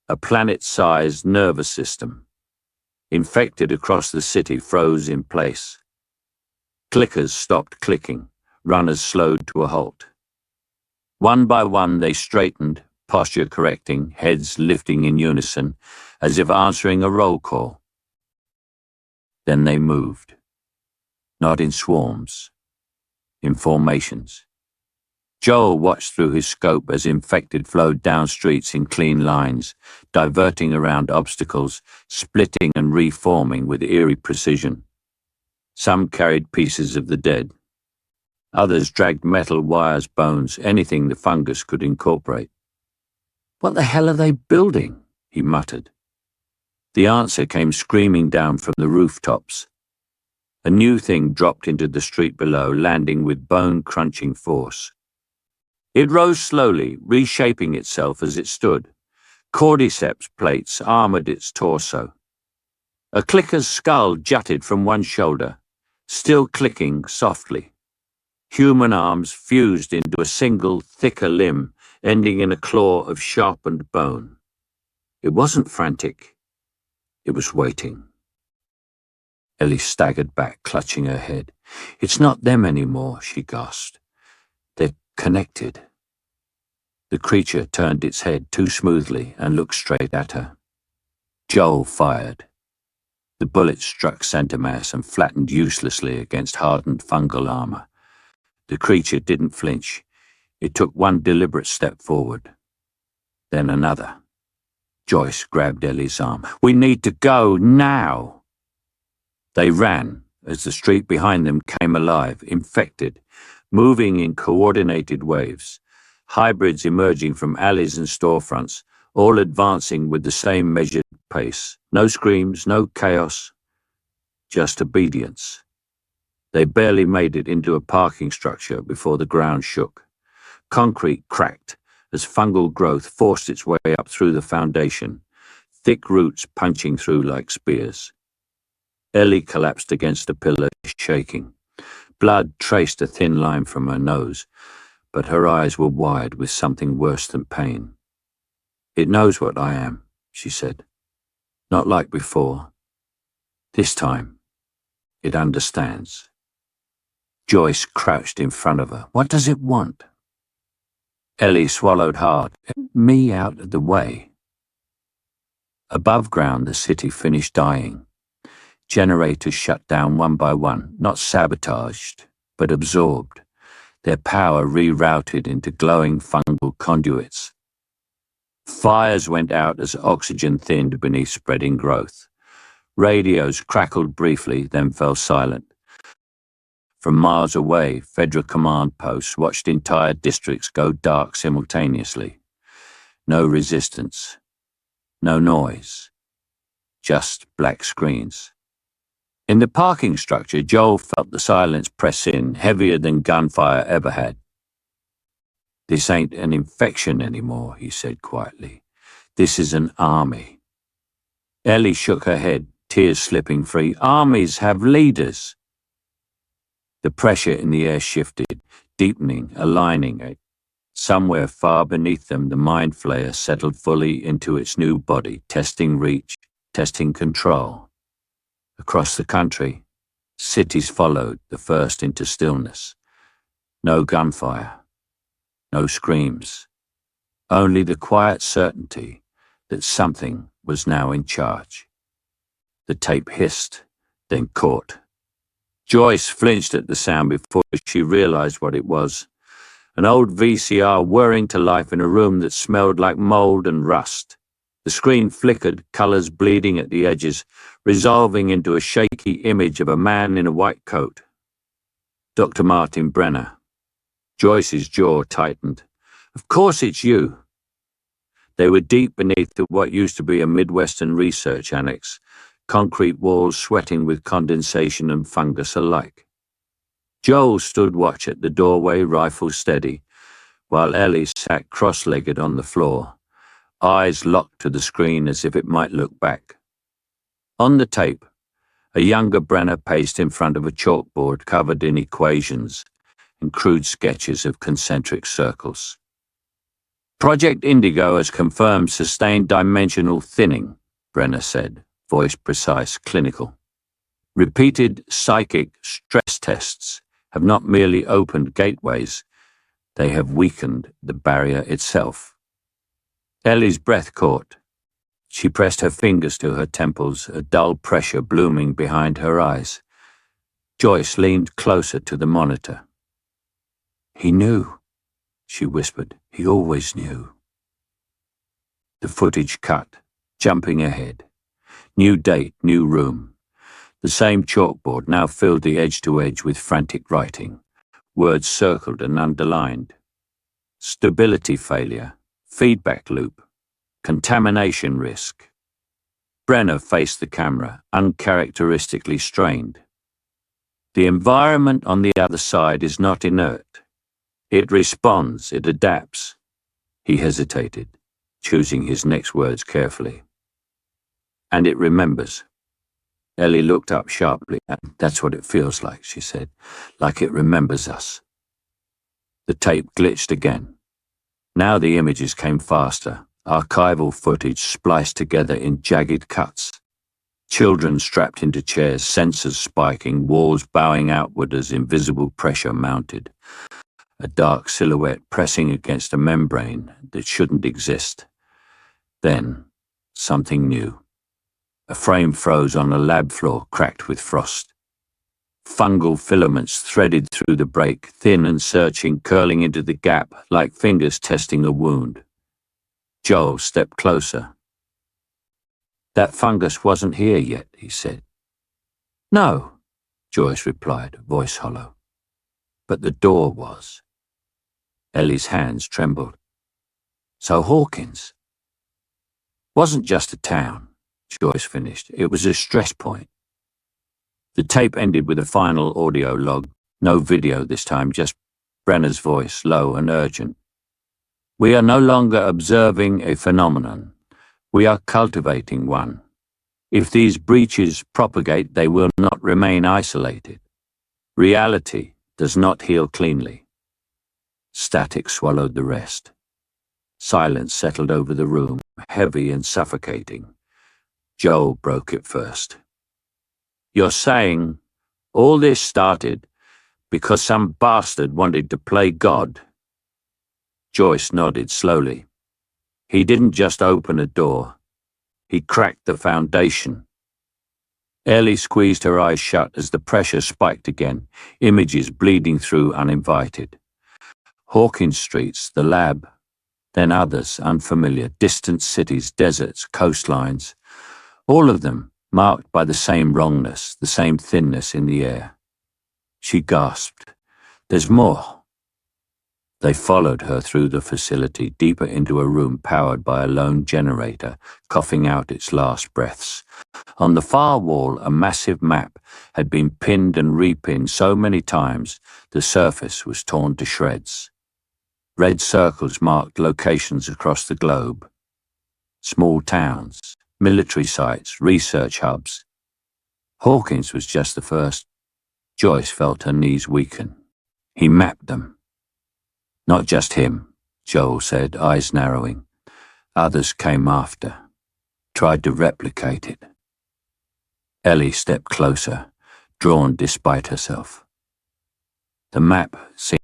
a planet-sized nervous system. Infected across the city froze in place. Clickers stopped clicking, runners slowed to a halt. One by one they straightened, posture correcting, heads lifting in unison, as if answering a roll call. Then they moved. Not in swarms, in formations. Joel watched through his scope as infected flowed down streets in clean lines, diverting around obstacles, splitting and reforming with eerie precision. Some carried pieces of the dead. Others dragged metal, wires, bones, anything the fungus could incorporate. "What the hell are they building?" he muttered. The answer came screaming down from the rooftops. A new thing dropped into the street below, landing with bone-crunching force. It rose slowly, reshaping itself as it stood. Cordyceps plates armored its torso. A clicker's skull jutted from one shoulder, still clicking softly. Human arms fused into a single, thicker limb, ending in a claw of sharpened bone. It wasn't frantic. It was waiting. Ellie staggered back, clutching her head. "It's not them anymore," she gasped. "They're connected." The creature turned its head too smoothly and looked straight at her. Joel fired. The bullet struck center mass and flattened uselessly against hardened fungal armor. The creature didn't flinch. It took one deliberate step forward. Then another. Joyce grabbed Ellie's arm. "We need to go now." They ran as the street behind them came alive, infected, moving in coordinated waves. Hybrids emerging from alleys and storefronts, all advancing with the same measured pace. No screams, no chaos, just obedience. They barely made it into a parking structure before the ground shook. Concrete cracked as fungal growth forced its way up through the foundation, thick roots punching through like spears. Ellie collapsed against a pillar, shaking. Blood traced a thin line from her nose, but her eyes were wide with something worse than pain. "It knows what I am," she said. "Not like before. This time, it understands." Joyce crouched in front of her. "What does it want?" Ellie swallowed hard. "Me out of the way." Above ground, the city finished dying. Generators shut down one by one, not sabotaged, but absorbed. Their power rerouted into glowing fungal conduits. Fires went out as oxygen thinned beneath spreading growth. Radios crackled briefly, then fell silent. From miles away, federal command posts watched entire districts go dark simultaneously. No resistance, no noise, just black screens. In the parking structure, Joel felt the silence press in, heavier than gunfire ever had. "This ain't an infection anymore," he said quietly. "This is an army." Ellie shook her head, tears slipping free. "Armies have leaders." The pressure in the air shifted, deepening, aligning it. Somewhere far beneath them, the Mind Flayer settled fully into its new body, testing reach, testing control. Across the country, cities followed, the first into stillness. No gunfire, no screams, only the quiet certainty that something was now in charge. The tape hissed, then caught. Joyce flinched at the sound before she realized what it was. An old VCR whirring to life in a room that smelled like mold and rust. The screen flickered, colors bleeding at the edges, resolving into a shaky image of a man in a white coat. Dr. Martin Brenner. Joyce's jaw tightened. Of course it's you. They were deep beneath what used to be a Midwestern research annex, concrete walls sweating with condensation and fungus alike. Joel stood watch at the doorway, rifle steady, while Ellie sat cross-legged on the floor, eyes locked to the screen as if it might look back. On the tape, a younger Brenner paced in front of a chalkboard covered in equations and crude sketches of concentric circles. Project Indigo has confirmed sustained dimensional thinning, Brenner said, voice precise, clinical. Repeated psychic stress tests have not merely opened gateways, they have weakened the barrier itself. Ellie's breath caught. She pressed her fingers to her temples, a dull pressure blooming behind her eyes. Joyce leaned closer to the monitor. He knew, she whispered. He always knew. The footage cut, jumping ahead. New date, new room. The same chalkboard now filled the edge to edge with frantic writing, words circled and underlined. Stability failure, feedback loop, contamination risk. Brenner faced the camera, uncharacteristically strained. The environment on the other side is not inert. It responds, it adapts. He hesitated, choosing his next words carefully. And it remembers. Ellie looked up sharply. That's what it feels like, she said, like it remembers us. The tape glitched again. Now the images came faster, archival footage spliced together in jagged cuts. Children strapped into chairs, sensors spiking, walls bowing outward as invisible pressure mounted. A dark silhouette pressing against a membrane that shouldn't exist. Then, something new. A frame froze on a lab floor cracked with frost. Fungal filaments threaded through the break, thin and searching, curling into the gap like fingers testing a wound. Joel stepped closer. That fungus wasn't here yet, he said. No, Joyce replied, voice hollow. But the door was. Ellie's hands trembled. So Hawkins wasn't just a town. Joyce finished. It was a stress point. The tape ended with a final audio log. No video this time, just Brenner's voice, low and urgent. We are no longer observing a phenomenon. We are cultivating one. If these breaches propagate, they will not remain isolated. Reality does not heal cleanly. Static swallowed the rest. Silence settled over the room, heavy and suffocating. Joel broke it first. You're saying all this started because some bastard wanted to play God? Joyce nodded slowly. He didn't just open a door. He cracked the foundation. Ellie squeezed her eyes shut as the pressure spiked again, images bleeding through uninvited. Hawkins streets, the lab, then others unfamiliar, distant cities, deserts, coastlines. All of them marked by the same wrongness, the same thinness in the air. She gasped. There's more. They followed her through the facility, deeper into a room powered by a lone generator, coughing out its last breaths. On the far wall, a massive map had been pinned and repinned so many times the surface was torn to shreds. Red circles marked locations across the globe. Small towns, military sites, research hubs. Hawkins was just the first. Joyce felt her knees weaken. He mapped them. Not just him, Joel said, eyes narrowing. Others came after, tried to replicate it. Ellie stepped closer, drawn despite herself. The map seemed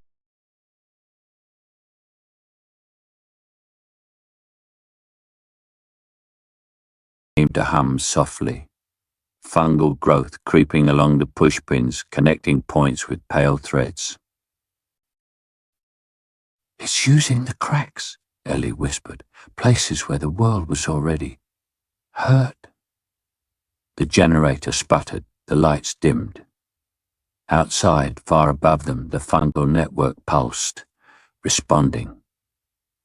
to hum softly. Fungal growth creeping along the pushpins, connecting points with pale threads. "It's using the cracks," Ellie whispered, "places where the world was already hurt." The generator sputtered, the lights dimmed. Outside, far above them, the fungal network pulsed, responding.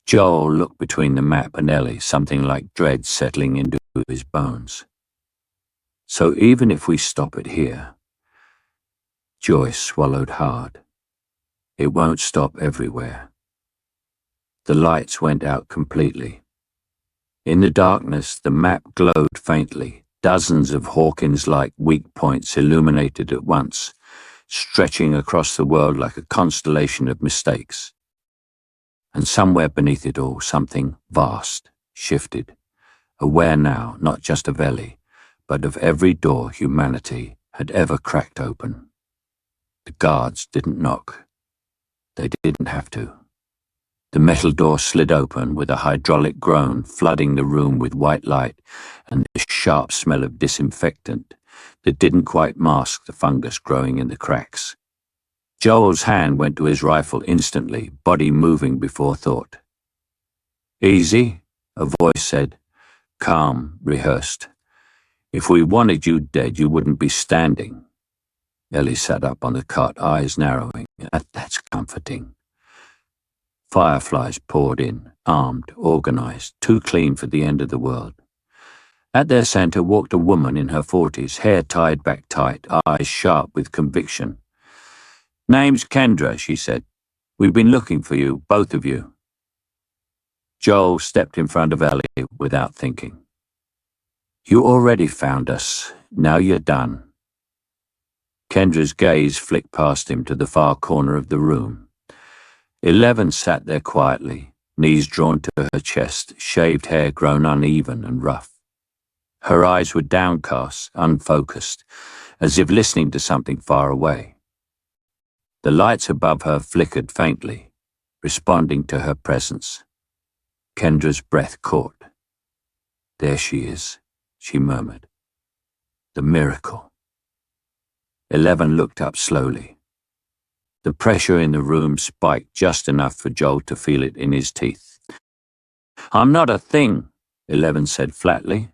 Joel looked between the map and Ellie, something like dread settling into his bones. "So even if we stop it here," Joyce swallowed hard, "it won't stop everywhere." The lights went out completely. In the darkness, the map glowed faintly, dozens of Hawkins-like weak points illuminated at once, stretching across the world like a constellation of mistakes. And somewhere beneath it all, something vast shifted, aware now not just of Ellie, but of every door humanity had ever cracked open. The guards didn't knock. They didn't have to. The metal door slid open with a hydraulic groan, flooding the room with white light and the sharp smell of disinfectant that didn't quite mask the fungus growing in the cracks. Joel's hand went to his rifle instantly, body moving before thought. "Easy," a voice said, calm, rehearsed. "If we wanted you dead, you wouldn't be standing." Ellie sat up on the cot, eyes narrowing. That's comforting. Fireflies poured in, armed, organized, too clean for the end of the world. At their center walked a woman in her 40s, hair tied back tight, eyes sharp with conviction. "Name's Kendra," she said. "We've been looking for you, both of you." Joel stepped in front of Ellie without thinking. "You already found us. Now you're done." Kendra's gaze flicked past him to the far corner of the room. 11 sat there quietly, knees drawn to her chest, shaved hair grown uneven and rough. Her eyes were downcast, unfocused, as if listening to something far away. The lights above her flickered faintly, responding to her presence. Kendra's breath caught. "There she is," she murmured. "The miracle." 11 looked up slowly. The pressure in the room spiked just enough for Joel to feel it in his teeth. "I'm not a thing," 11 said flatly.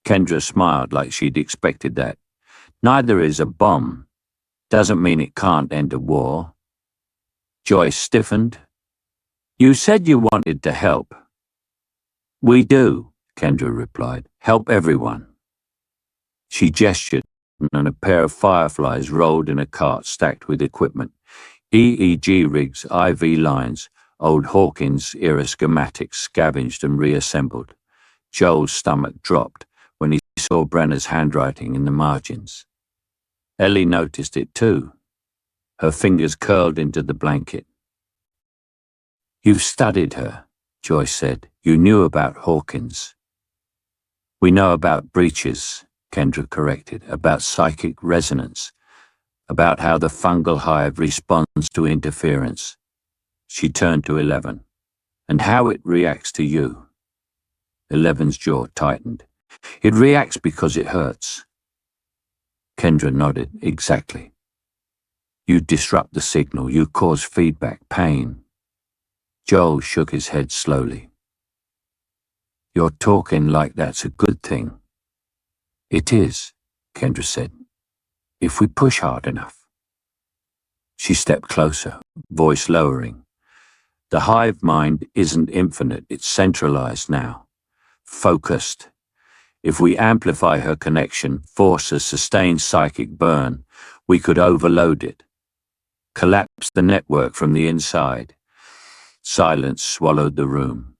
Kendra smiled like she'd expected that. "Neither is a bomb. Doesn't mean it can't end a war." Joyce stiffened. "You said you wanted to help." "We do," Kendra replied. "Help everyone." She gestured, and a pair of fireflies rolled in a cart stacked with equipment. EEG rigs, IV lines, old Hawkins-era schematics scavenged and reassembled. Joel's stomach dropped when he saw Brenner's handwriting in the margins. Ellie noticed it too. Her fingers curled into the blanket. "You've studied her," Joyce said. "You knew about Hawkins." "We know about breaches," Kendra corrected, "about psychic resonance, about how the fungal hive responds to interference." She turned to 11. "And how it reacts to you." 11's jaw tightened. "It reacts because it hurts." Kendra nodded. "Exactly. You disrupt the signal, you cause feedback, pain." Joel shook his head slowly. "You're talking like that's a good thing." "It is," Kendra said, "if we push hard enough." She stepped closer, voice lowering. "The hive mind isn't infinite, it's centralized now. Focused. If we amplify her connection, force a sustained psychic burn, we could overload it. Collapse the network from the inside." Silence swallowed the room.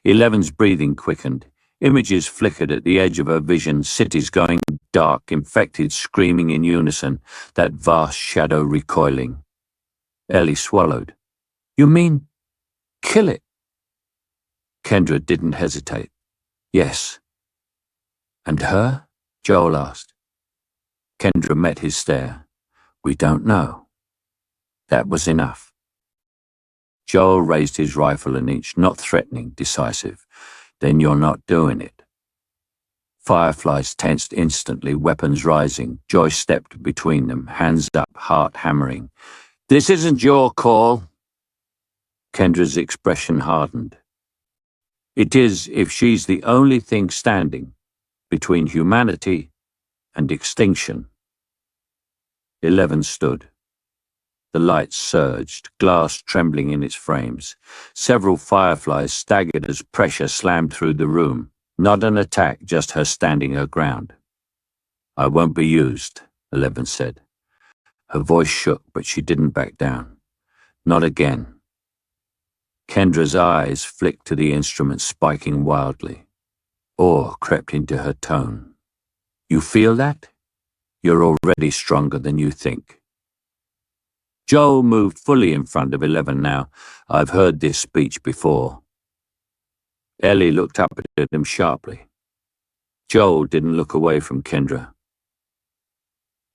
11's breathing quickened. Images flickered at the edge of her vision, cities going dark, infected screaming in unison, that vast shadow recoiling. Ellie swallowed. "You mean kill it?" Kendra didn't hesitate. "Yes." "And her?" Joel asked. Kendra met his stare. "We don't know." That was enough. Joel raised his rifle an inch, not threatening, decisive. "Then you're not doing it." Fireflies tensed instantly, weapons rising. Joyce stepped between them, hands up, heart hammering. "This isn't your call." Kendra's expression hardened. "It is if she's the only thing standing between humanity and extinction." 11 stood. The lights surged, glass trembling in its frames. Several fireflies staggered as pressure slammed through the room. Not an attack, just her standing her ground. "I won't be used," 11 said. Her voice shook, but she didn't back down. "Not again." Kendra's eyes flicked to the instrument, spiking wildly. Awe crept into her tone. "You feel that? You're already stronger than you think." Joel moved fully in front of 11 now. "I've heard this speech before." Ellie looked up at him sharply. Joel didn't look away from Kendra.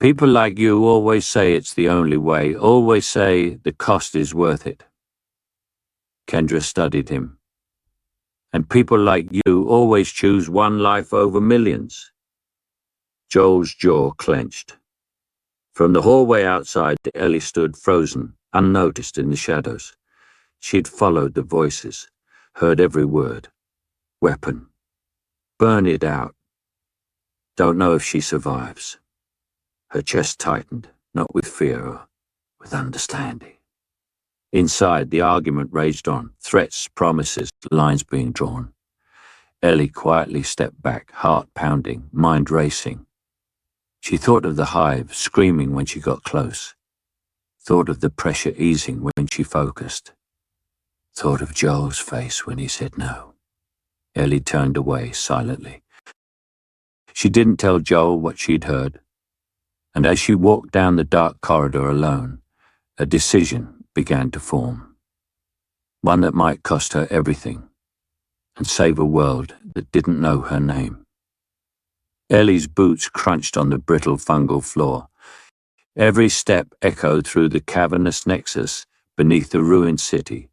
"People like you always say it's the only way, always say the cost is worth it." Kendra studied him. "And people like you always choose one life over millions." Joel's jaw clenched. From the hallway outside, Ellie stood frozen, unnoticed in the shadows. She'd followed the voices, heard every word. Weapon. Burn it out. Don't know if she survives. Her chest tightened, not with fear, or with understanding. Inside, the argument raged on, threats, promises, lines being drawn. Ellie quietly stepped back, heart pounding, mind racing. She thought of the hive, screaming when she got close. Thought of the pressure easing when she focused. Thought of Joel's face when he said no. Ellie turned away silently. She didn't tell Joel what she'd heard. And as she walked down the dark corridor alone, a decision began to form. One that might cost her everything and save a world that didn't know her name. Ellie's boots crunched on the brittle fungal floor. Every step echoed through the cavernous nexus beneath the ruined city,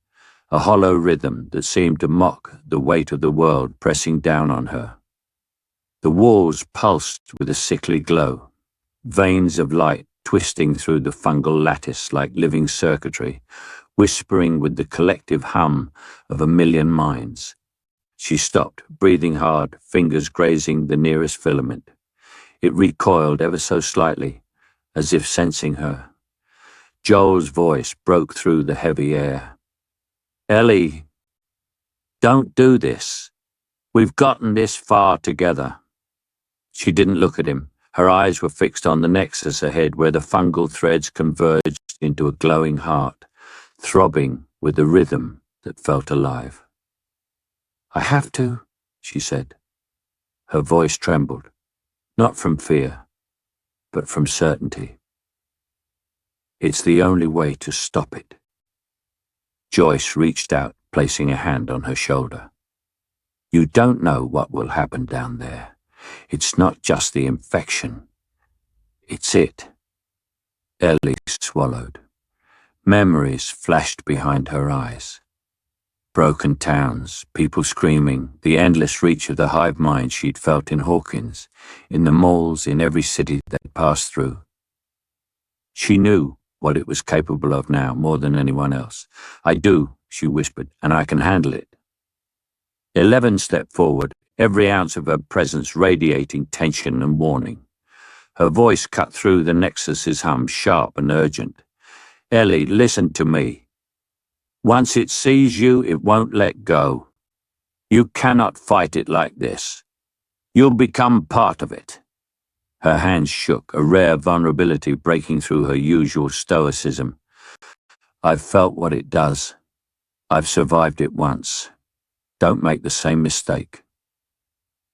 a hollow rhythm that seemed to mock the weight of the world pressing down on her. The walls pulsed with a sickly glow, veins of light twisting through the fungal lattice like living circuitry, whispering with the collective hum of a million minds. She stopped, breathing hard, fingers grazing the nearest filament. It recoiled ever so slightly, as if sensing her. Joel's voice broke through the heavy air. "Ellie, don't do this. We've gotten this far together." She didn't look at him. Her eyes were fixed on the nexus ahead where the fungal threads converged into a glowing heart, throbbing with a rhythm that felt alive. "I have to," she said. Her voice trembled, not from fear, but from certainty. "It's the only way to stop it." Joyce reached out, placing a hand on her shoulder. "You don't know what will happen down there. It's not just the infection. It's it." Ellie swallowed. Memories flashed behind her eyes. Broken towns, people screaming, the endless reach of the hive-mind she'd felt in Hawkins, in the malls in every city they'd passed through. She knew what it was capable of now more than anyone else. "I do," she whispered, "and I can handle it." 11 stepped forward, every ounce of her presence radiating tension and warning. Her voice cut through the nexus's hum, sharp and urgent. "Ellie, listen to me. Once it sees you, it won't let go. You cannot fight it like this. You'll become part of it." Her hands shook, a rare vulnerability breaking through her usual stoicism. "I've felt what it does. I've survived it once. Don't make the same mistake."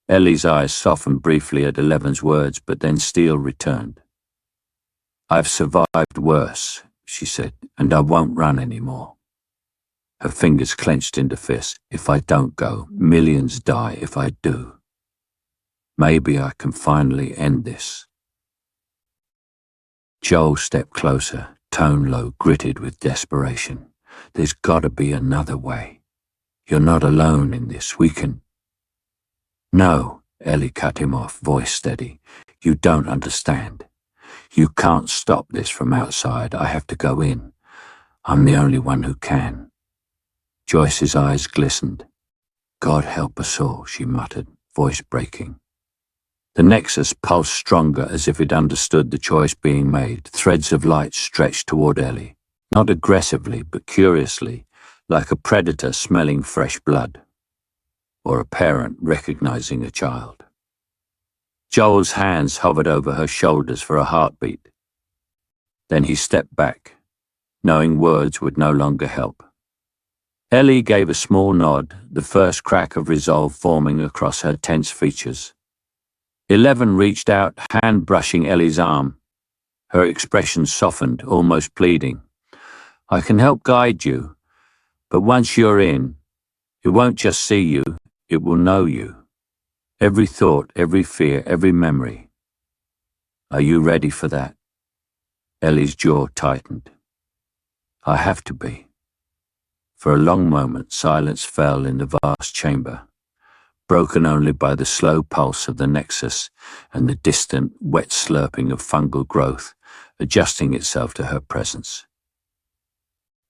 Ellie's eyes softened briefly at 11's words, but then steel returned. "I've survived worse," she said, "and I won't run anymore." Her fingers clenched into fists. "If I don't go, millions die if I do. Maybe I can finally end this." Joel stepped closer, tone low, gritted with desperation. "There's gotta be another way. You're not alone in this. We can—" "No," Ellie cut him off, voice steady. You don't understand. You can't stop this from outside. I have to go in. I'm the only one who can. Joyce's eyes glistened. God help us all, she muttered, voice breaking. The nexus pulsed stronger as if it understood the choice being made. Threads of light stretched toward Ellie, not aggressively but curiously, like a predator smelling fresh blood, or a parent recognizing a child. Joel's hands hovered over her shoulders for a heartbeat. Then he stepped back, knowing words would no longer help. Ellie gave a small nod, the first crack of resolve forming across her tense features. 11 reached out, hand brushing Ellie's arm. Her expression softened, almost pleading. I can help guide you, but once you're in, it won't just see you, it will know you. Every thought, every fear, every memory. Are you ready for that? Ellie's jaw tightened. I have to be. For a long moment, silence fell in the vast chamber, broken only by the slow pulse of the nexus and the distant, wet slurping of fungal growth, adjusting itself to her presence.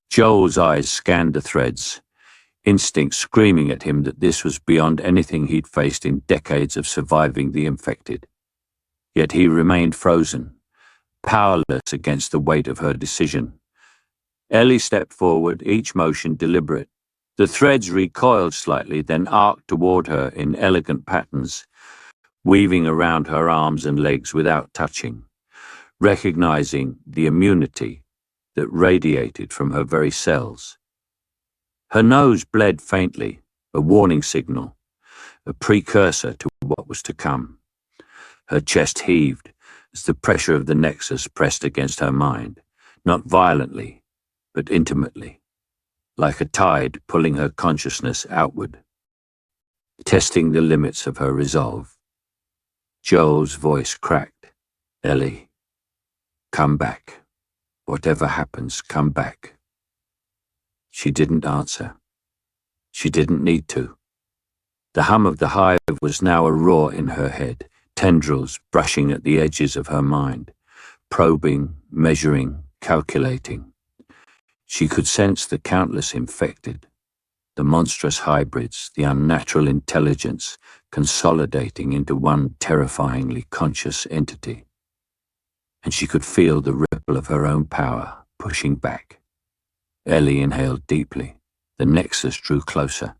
Joel's eyes scanned the threads, instinct screaming at him that this was beyond anything he'd faced in decades of surviving the infected. Yet he remained frozen, powerless against the weight of her decision. Ellie stepped forward, each motion deliberate. The threads recoiled slightly, then arced toward her in elegant patterns, weaving around her arms and legs without touching, recognizing the immunity that radiated from her very cells. Her nose bled faintly, a warning signal, a precursor to what was to come. Her chest heaved as the pressure of the nexus pressed against her mind, not violently, but intimately, like a tide pulling her consciousness outward, testing the limits of her resolve. Joel's voice cracked. Ellie, come back. Whatever happens, come back. She didn't answer. She didn't need to. The hum of the hive was now a roar in her head, tendrils brushing at the edges of her mind, probing, measuring, calculating. She could sense the countless infected, the monstrous hybrids, the unnatural intelligence consolidating into one terrifyingly conscious entity. And she could feel the ripple of her own power pushing back. Ellie inhaled deeply. The nexus drew closer,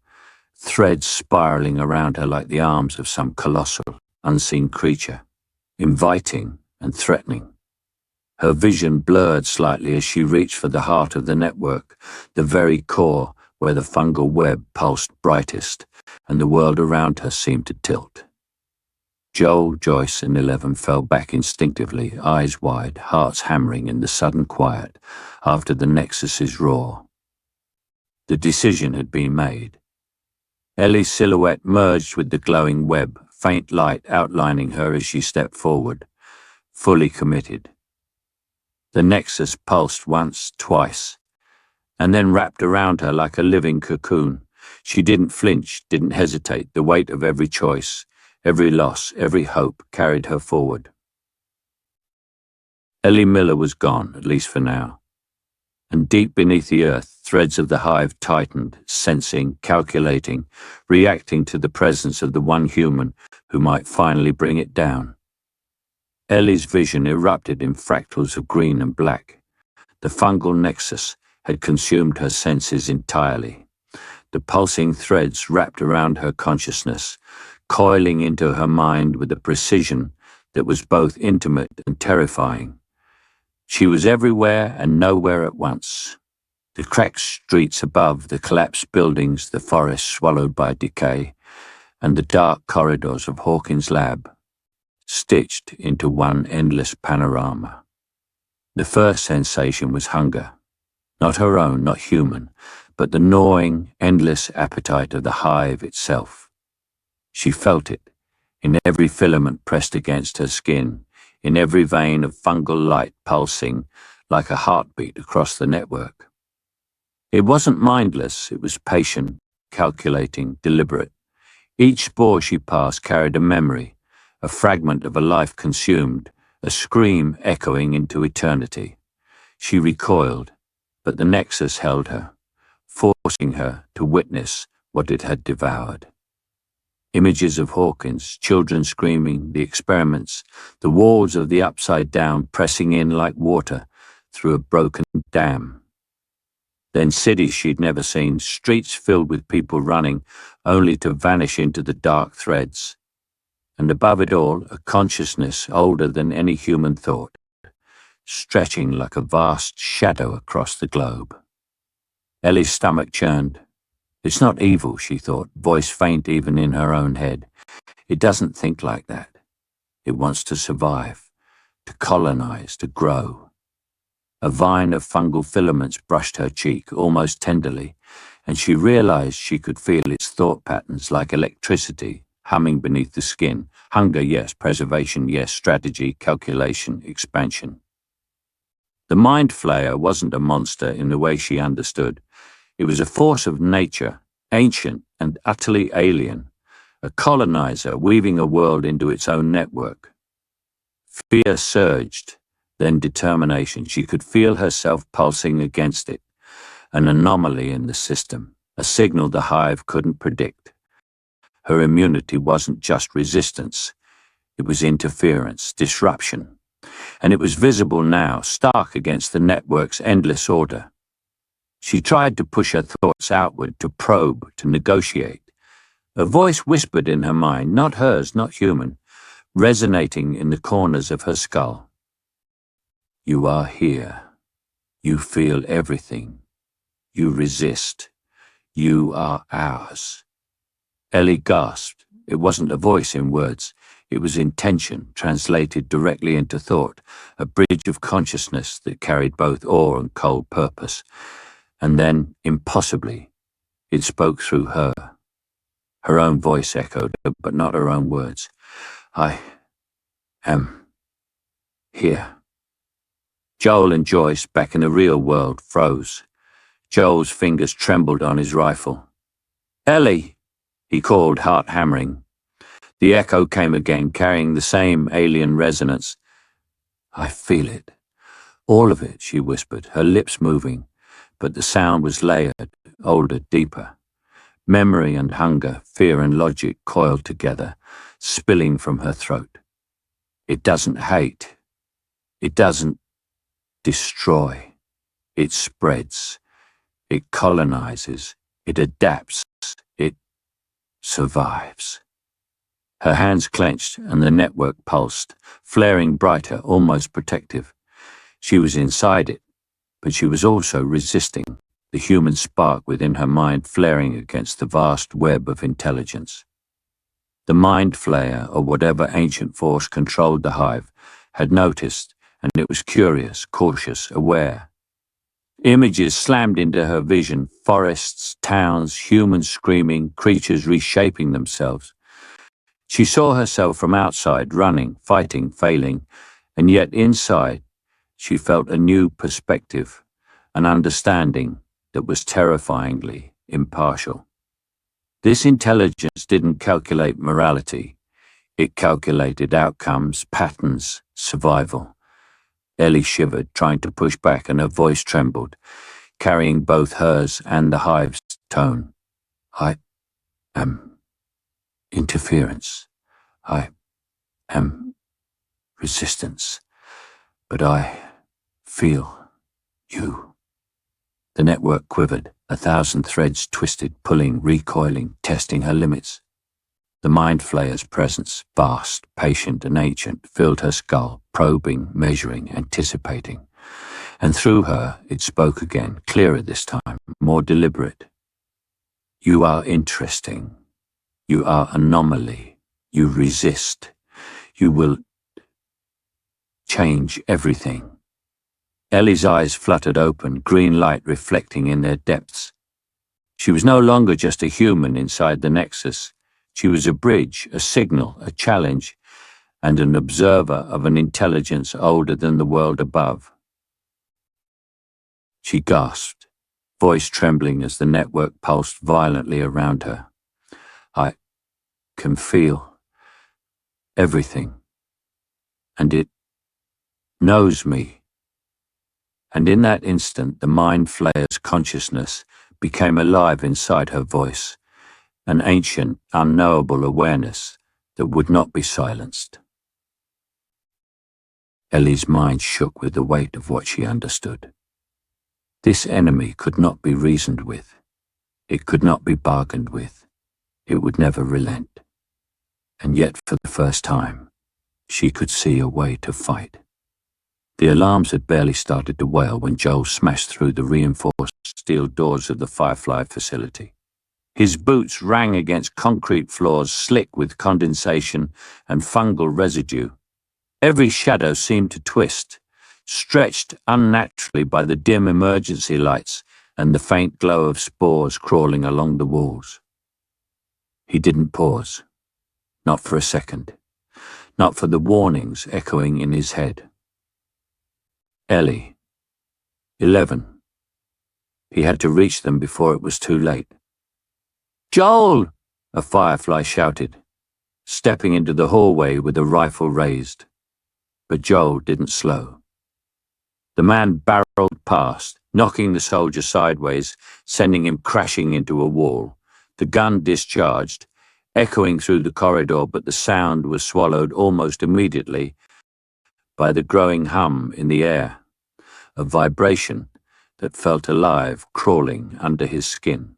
threads spiraling around her like the arms of some colossal, unseen creature, inviting and threatening. Her vision blurred slightly as she reached for the heart of the network, the very core where the fungal web pulsed brightest, and the world around her seemed to tilt. Joel, Joyce, and 11 fell back instinctively, eyes wide, hearts hammering in the sudden quiet after the nexus's roar. The decision had been made. Ellie's silhouette merged with the glowing web, faint light outlining her as she stepped forward, fully committed. The nexus pulsed once, twice, and then wrapped around her like a living cocoon. She didn't flinch, didn't hesitate. The weight of every choice, every loss, every hope carried her forward. Ellie Miller was gone, at least for now. And deep beneath the earth, threads of the hive tightened, sensing, calculating, reacting to the presence of the one human who might finally bring it down. Ellie's vision erupted in fractals of green and black. The fungal nexus had consumed her senses entirely. The pulsing threads wrapped around her consciousness, coiling into her mind with a precision that was both intimate and terrifying. She was everywhere and nowhere at once. The cracked streets above, the collapsed buildings, the forest swallowed by decay, and the dark corridors of Hawkins' lab, stitched into one endless panorama. The first sensation was hunger, not her own, not human, but the gnawing, endless appetite of the hive itself. She felt it, in every filament pressed against her skin, in every vein of fungal light pulsing like a heartbeat across the network. It wasn't mindless, it was patient, calculating, deliberate. Each spore she passed carried a memory, a fragment of a life consumed, a scream echoing into eternity. She recoiled, but the nexus held her, forcing her to witness what it had devoured. Images of Hawkins, children screaming, the experiments, the walls of the Upside Down pressing in like water through a broken dam. Then cities she'd never seen, streets filled with people running, only to vanish into the dark threads. And above it all, a consciousness older than any human thought, stretching like a vast shadow across the globe. Ellie's stomach churned. It's not evil, she thought, voice faint even in her own head. It doesn't think like that. It wants to survive, to colonize, to grow. A vine of fungal filaments brushed her cheek, almost tenderly, and she realized she could feel its thought patterns like electricity humming beneath the skin. Hunger, yes. Preservation, yes. Strategy, calculation, expansion. The Mind Flayer wasn't a monster in the way she understood. It was a force of nature, ancient and utterly alien, a colonizer weaving a world into its own network. Fear surged, then determination. She could feel herself pulsing against it, an anomaly in the system, a signal the hive couldn't predict. Her immunity wasn't just resistance, it was interference, disruption, and it was visible now, stark against the network's endless order. She tried to push her thoughts outward, to probe, to negotiate. A voice whispered in her mind, not hers, not human, resonating in the corners of her skull. You are here. You feel everything. You resist. You are ours. Ellie gasped. It wasn't a voice in words. It was intention, translated directly into thought, a bridge of consciousness that carried both awe and cold purpose. And then, impossibly, it spoke through her. Her own voice echoed, but not her own words. I am here. Joel and Joyce, back in the real world, froze. Joel's fingers trembled on his rifle. Ellie, he called, heart hammering. The echo came again, carrying the same alien resonance. I feel it. All of it, she whispered, her lips moving, but the sound was layered, older, deeper. Memory and hunger, fear and logic coiled together, spilling from her throat. It doesn't hate. It doesn't destroy. It spreads. It colonizes. It adapts. It survives. Her hands clenched and the network pulsed, flaring brighter, almost protective. She was inside it, but she was also resisting, the human spark within her mind flaring against the vast web of intelligence. The Mind Flayer, or whatever ancient force controlled the hive, had noticed, and it was curious, cautious, aware. Images slammed into her vision, forests, towns, humans screaming, creatures reshaping themselves. She saw herself from outside, running, fighting, failing, and yet inside, she felt a new perspective, an understanding that was terrifyingly impartial. This intelligence didn't calculate morality. It calculated outcomes, patterns, survival. Ellie shivered, trying to push back, and her voice trembled, carrying both hers and the hive's tone. I am interference. I am resistance. But I feel you. The network quivered, 1,000 threads twisted, pulling, recoiling, testing her limits. The Mind Flayer's presence, vast, patient and ancient, filled her skull, probing, measuring, anticipating. And through her it spoke again, clearer this time, more deliberate. You are interesting. You are anomaly. You resist. You will change everything. Ellie's eyes fluttered open, green light reflecting in their depths. She was no longer just a human inside the nexus. She was a bridge, a signal, a challenge, and an observer of an intelligence older than the world above. She gasped, voice trembling as the network pulsed violently around her. can feel everything, and it knows me. And in that instant, the Mind Flayer's consciousness became alive inside her voice, an ancient, unknowable awareness that would not be silenced. Ellie's mind shook with the weight of what she understood. This enemy could not be reasoned with. It could not be bargained with. It would never relent. And yet, for the first time, she could see a way to fight. The alarms had barely started to wail when Joel smashed through the reinforced steel doors of the Firefly facility. His boots rang against concrete floors slick with condensation and fungal residue. Every shadow seemed to twist, stretched unnaturally by the dim emergency lights and the faint glow of spores crawling along the walls. He didn't pause, not for a second, not for the warnings echoing in his head. Ellie, 11. He had to reach them before it was too late. "Joel!" a Firefly shouted, stepping into the hallway with a rifle raised. But Joel didn't slow. The man barreled past, knocking the soldier sideways, sending him crashing into a wall. The gun discharged, echoing through the corridor, but the sound was swallowed almost immediately by the growing hum in the air, a vibration that felt alive, crawling under his skin.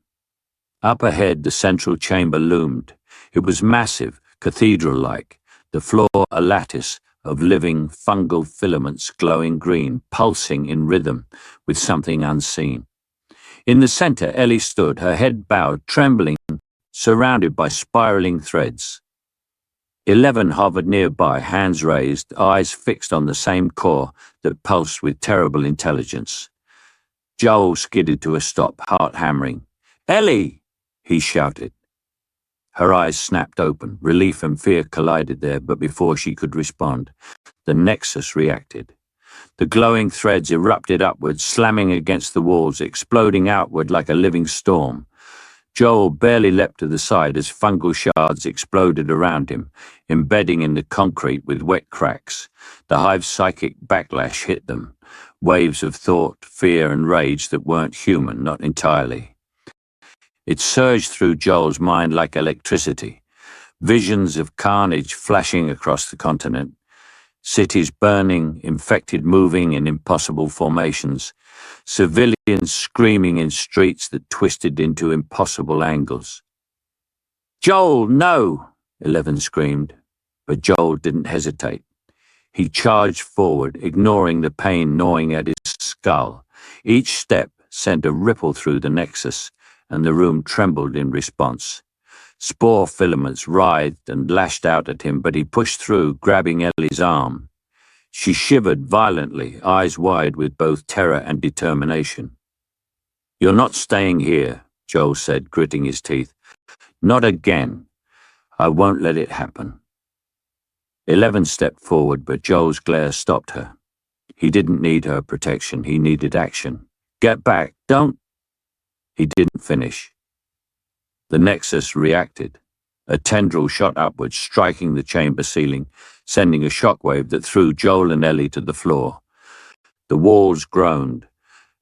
Up ahead, the central chamber loomed. It was massive, cathedral-like, the floor a lattice of living fungal filaments glowing green, pulsing in rhythm with something unseen. In the center, Ellie stood, her head bowed, trembling, surrounded by spiraling threads. 11 hovered nearby, hands raised, eyes fixed on the same core that pulsed with terrible intelligence. Joel skidded to a stop, heart hammering. "Ellie!" he shouted. Her eyes snapped open. Relief and fear collided there, but before she could respond, the Nexus reacted. The glowing threads erupted upward, slamming against the walls, exploding outward like a living storm. Joel barely leapt to the side as fungal shards exploded around him, embedding in the concrete with wet cracks. The hive's psychic backlash hit them, waves of thought, fear, and rage that weren't human, not entirely. It surged through Joel's mind like electricity, visions of carnage flashing across the continent, cities burning, infected moving in impossible formations, civilians screaming in streets that twisted into impossible angles. "Joel, no!" 11 screamed, but Joel didn't hesitate. He charged forward, ignoring the pain gnawing at his skull. Each step sent a ripple through the Nexus, and the room trembled in response. Spore filaments writhed and lashed out at him, but he pushed through, grabbing Ellie's arm. She shivered violently, eyes wide with both terror and determination. "You're not staying here," Joel said, gritting his teeth. "Not again. I won't let it happen." 11 stepped forward, but Joel's glare stopped her. He didn't need her protection, he needed action. "Get back, don't—" He didn't finish. The Nexus reacted. A tendril shot upwards, striking the chamber ceiling, sending a shockwave that threw Joel and Ellie to the floor. The walls groaned,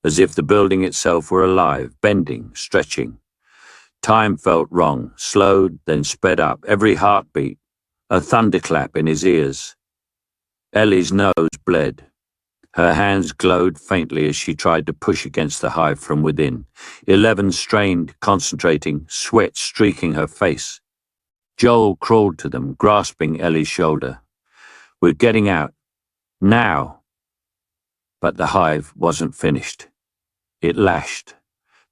as if the building itself were alive, bending, stretching. Time felt wrong, slowed, then sped up, every heartbeat, a thunderclap in his ears. Ellie's nose bled. Her hands glowed faintly as she tried to push against the hive from within. 11 strained, concentrating, sweat streaking her face. Joel crawled to them, grasping Ellie's shoulder. "We're getting out. Now." But the hive wasn't finished. It lashed.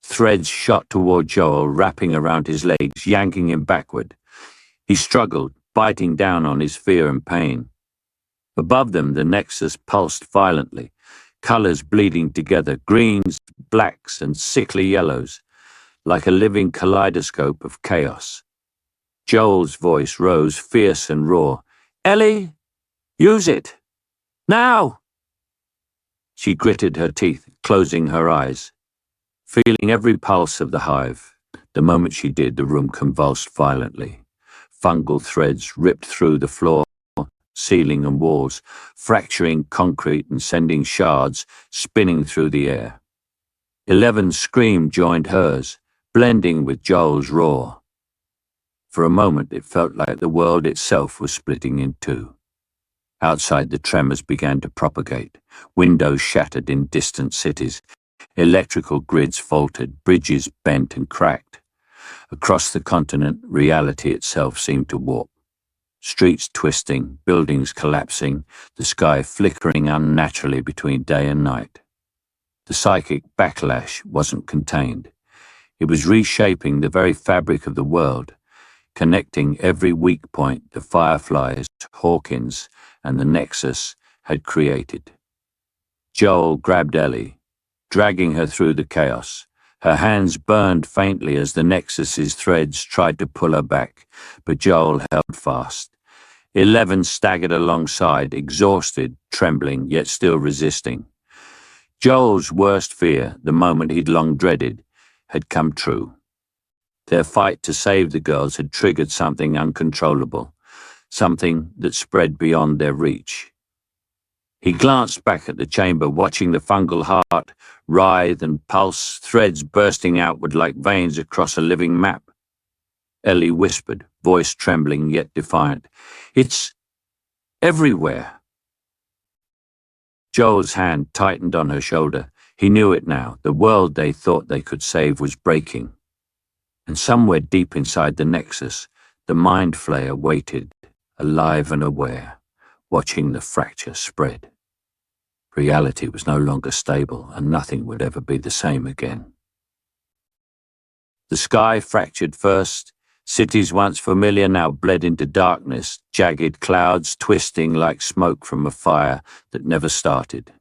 Threads shot toward Joel, wrapping around his legs, yanking him backward. He struggled, biting down on his fear and pain. Above them, the Nexus pulsed violently, colors bleeding together, greens, blacks, and sickly yellows, like a living kaleidoscope of chaos. Joel's voice rose, fierce and raw. "Ellie, use it! Now!" She gritted her teeth, closing her eyes, feeling every pulse of the hive. The moment she did, the room convulsed violently. Fungal threads ripped through the floor, ceiling and walls, fracturing concrete and sending shards spinning through the air. 11's scream joined hers, blending with Joel's roar. For a moment it felt like the world itself was splitting in two. Outside, the tremors began to propagate. Windows shattered in distant cities. Electrical grids faltered, bridges bent and cracked. Across the continent, reality itself seemed to warp. Streets twisting, buildings collapsing, the sky flickering unnaturally between day and night. The psychic backlash wasn't contained. It was reshaping the very fabric of the world, connecting every weak point the Fireflies, Hawkins, and the Nexus had created. Joel grabbed Ellie, dragging her through the chaos. Her hands burned faintly as the Nexus's threads tried to pull her back, but Joel held fast. 11 staggered alongside, exhausted, trembling, yet still resisting. Joel's worst fear, the moment he'd long dreaded, had come true. Their fight to save the girls had triggered something uncontrollable, something that spread beyond their reach. He glanced back at the chamber, watching the fungal heart writhe and pulse, threads bursting outward like veins across a living map. Ellie whispered, voice trembling yet defiant, "It's everywhere." Joel's hand tightened on her shoulder. He knew it now. The world they thought they could save was breaking. And somewhere deep inside the Nexus, the Mind Flayer waited, alive and aware, watching the fracture spread. Reality was no longer stable, and nothing would ever be the same again. The sky fractured first. Cities once familiar now bled into darkness, jagged clouds twisting like smoke from a fire that never started.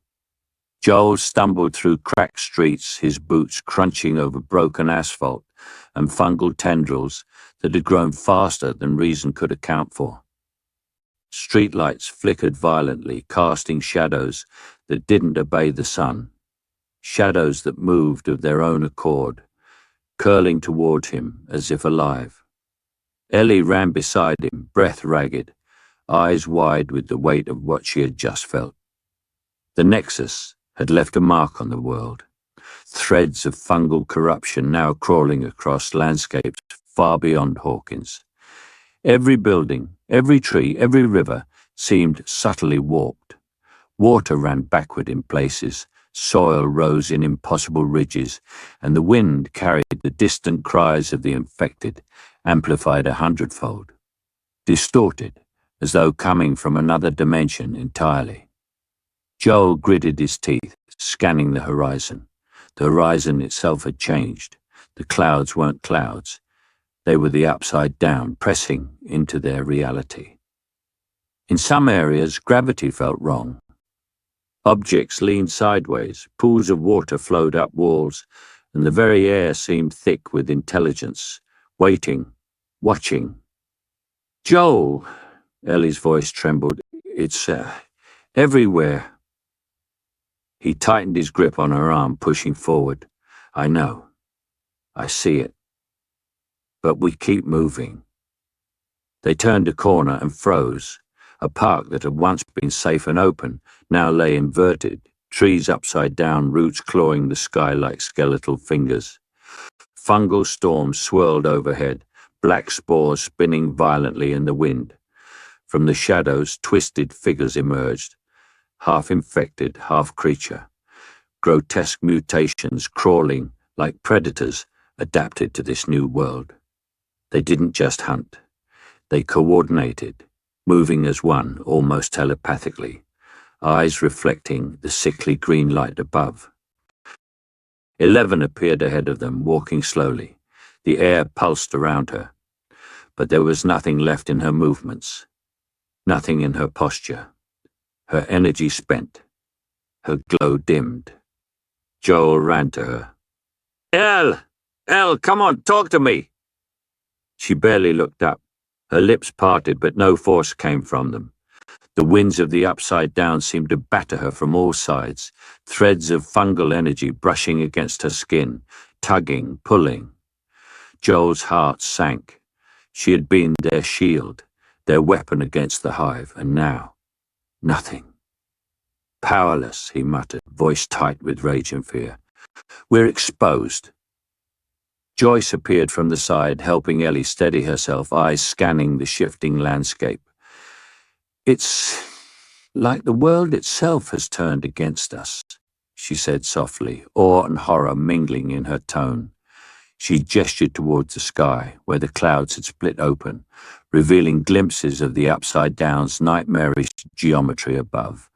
Joel stumbled through cracked streets, his boots crunching over broken asphalt and fungal tendrils that had grown faster than reason could account for. Streetlights flickered violently, casting shadows that didn't obey the sun, shadows that moved of their own accord, curling toward him as if alive. Ellie ran beside him, breath ragged, eyes wide with the weight of what she had just felt. The Nexus had left a mark on the world, threads of fungal corruption now crawling across landscapes far beyond Hawkins. Every building, every tree, every river seemed subtly warped. Water ran backward in places, soil rose in impossible ridges, and the wind carried the distant cries of the infected, amplified 100-fold, distorted as though coming from another dimension entirely. Joel gritted his teeth, scanning the horizon. The horizon itself had changed. The clouds weren't clouds. They were the upside down, pressing into their reality. In some areas, gravity felt wrong. Objects leaned sideways, pools of water flowed up walls, and the very air seemed thick with intelligence, waiting, watching. "Joel," Ellie's voice trembled, "it's everywhere." He tightened his grip on her arm, pushing forward. "I know. I see it. But we keep moving." They turned a corner and froze. A park that had once been safe and open now lay inverted, trees upside down, roots clawing the sky like skeletal fingers. Fungal storms swirled overhead, black spores spinning violently in the wind. From the shadows, twisted figures emerged, half infected, half creature. Grotesque mutations crawling like predators adapted to this new world. They didn't just hunt. They coordinated, moving as one, almost telepathically, eyes reflecting the sickly green light above. 11 appeared ahead of them, walking slowly. The air pulsed around her, but there was nothing left in her movements, nothing in her posture. Her energy spent, her glow dimmed. Joel ran to her. Elle, come on, talk to me." She barely looked up. Her lips parted, but no force came from them. The winds of the Upside Down seemed to batter her from all sides, threads of fungal energy brushing against her skin, tugging, pulling. Joel's heart sank. She had been their shield, their weapon against the hive, and now, nothing. Powerless, he muttered, voice tight with rage and fear. We're exposed. Joyce appeared from the side, helping Ellie steady herself, eyes scanning the shifting landscape. It's like the world itself has turned against us, she said softly, awe and horror mingling in her tone. She gestured towards the sky, where the clouds had split open, revealing glimpses of the Upside Down's nightmarish geometry above,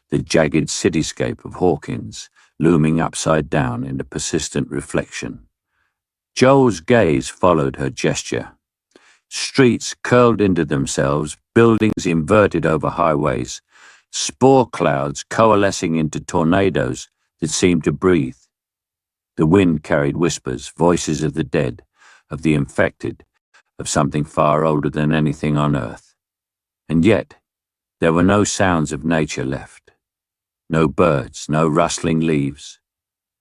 the jagged cityscape of Hawkins, looming upside down in a persistent reflection. Joel's gaze followed her gesture. Streets curled into themselves, buildings inverted over highways, spore clouds coalescing into tornadoes that seemed to breathe. The wind carried whispers, voices of the dead, of the infected, of something far older than anything on earth. And yet, there were no sounds of nature left. No birds, no rustling leaves.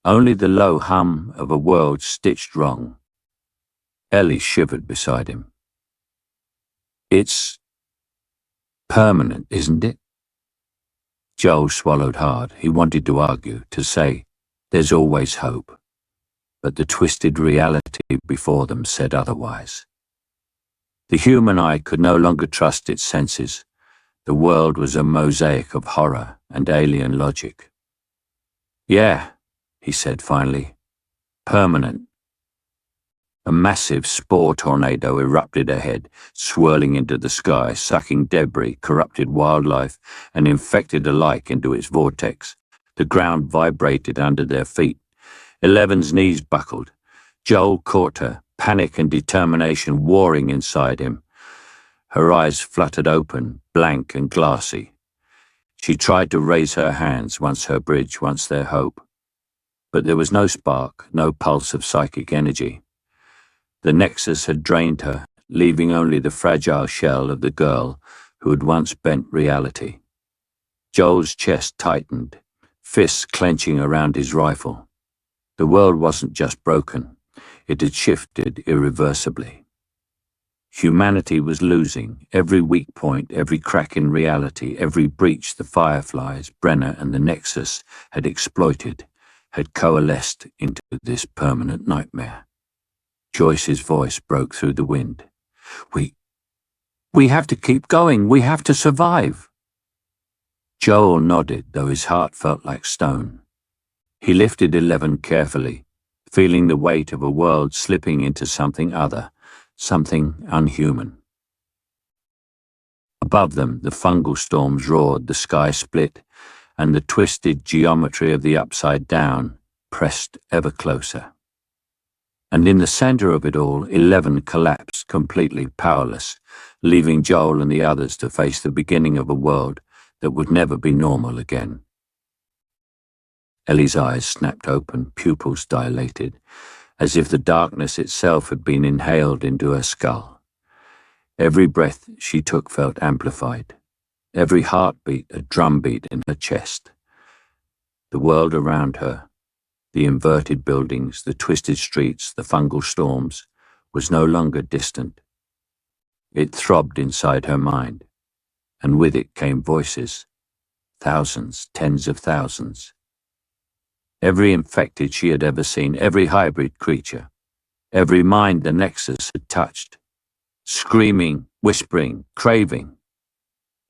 Only the low hum of a world stitched wrong. Ellie shivered beside him. It's permanent, isn't it? Joel swallowed hard. He wanted to argue, to say, there's always hope. But the twisted reality before them said otherwise. The human eye could no longer trust its senses. The world was a mosaic of horror and alien logic. Yeah, he said finally. Permanent. A massive spore tornado erupted ahead, swirling into the sky, sucking debris, corrupted wildlife, and infected alike into its vortex. The ground vibrated under their feet. Eleven's knees buckled. Joel caught her, panic and determination warring inside him. Her eyes fluttered open, blank and glassy. She tried to raise her hands, once her bridge, once their hope. But there was no spark, no pulse of psychic energy. The nexus had drained her, leaving only the fragile shell of the girl who had once bent reality. Joel's chest tightened, fists clenching around his rifle. The world wasn't just broken, it had shifted irreversibly. Humanity was losing. Every weak point, every crack in reality, every breach the Fireflies, Brenner and the Nexus had exploited, had coalesced into this permanent nightmare. Joyce's voice broke through the wind. We have to keep going. We have to survive. Joel nodded, though his heart felt like stone. He lifted 11 carefully, feeling the weight of a world slipping into something other, something unhuman. Above them, the fungal storms roared, the sky split, and the twisted geometry of the Upside Down pressed ever closer. And in the center of it all, 11 collapsed, completely powerless, leaving Joel and the others to face the beginning of a world that would never be normal again. Ellie's eyes snapped open, pupils dilated, as if the darkness itself had been inhaled into her skull. Every breath she took felt amplified, every heartbeat a drumbeat in her chest. The world around her, the inverted buildings, the twisted streets, the fungal storms, was no longer distant. It throbbed inside her mind, and with it came voices, thousands, tens of thousands. Every infected she had ever seen, every hybrid creature, every mind the Nexus had touched, screaming, whispering, craving.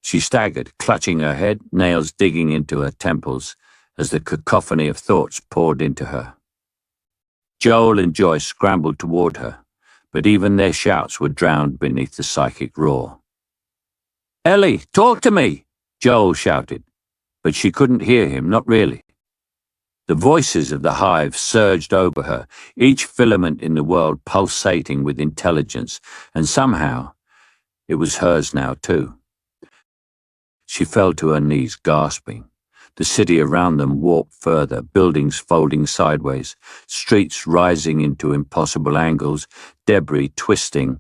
She staggered, clutching her head, nails digging into her temples as the cacophony of thoughts poured into her. Joel and Joyce scrambled toward her, but even their shouts were drowned beneath the psychic roar. "Ellie, talk to me!" Joel shouted, but she couldn't hear him, not really. The voices of the hive surged over her, each filament in the world pulsating with intelligence, and somehow it was hers now too. She fell to her knees, gasping. The city around them warped further, buildings folding sideways, streets rising into impossible angles, debris twisting,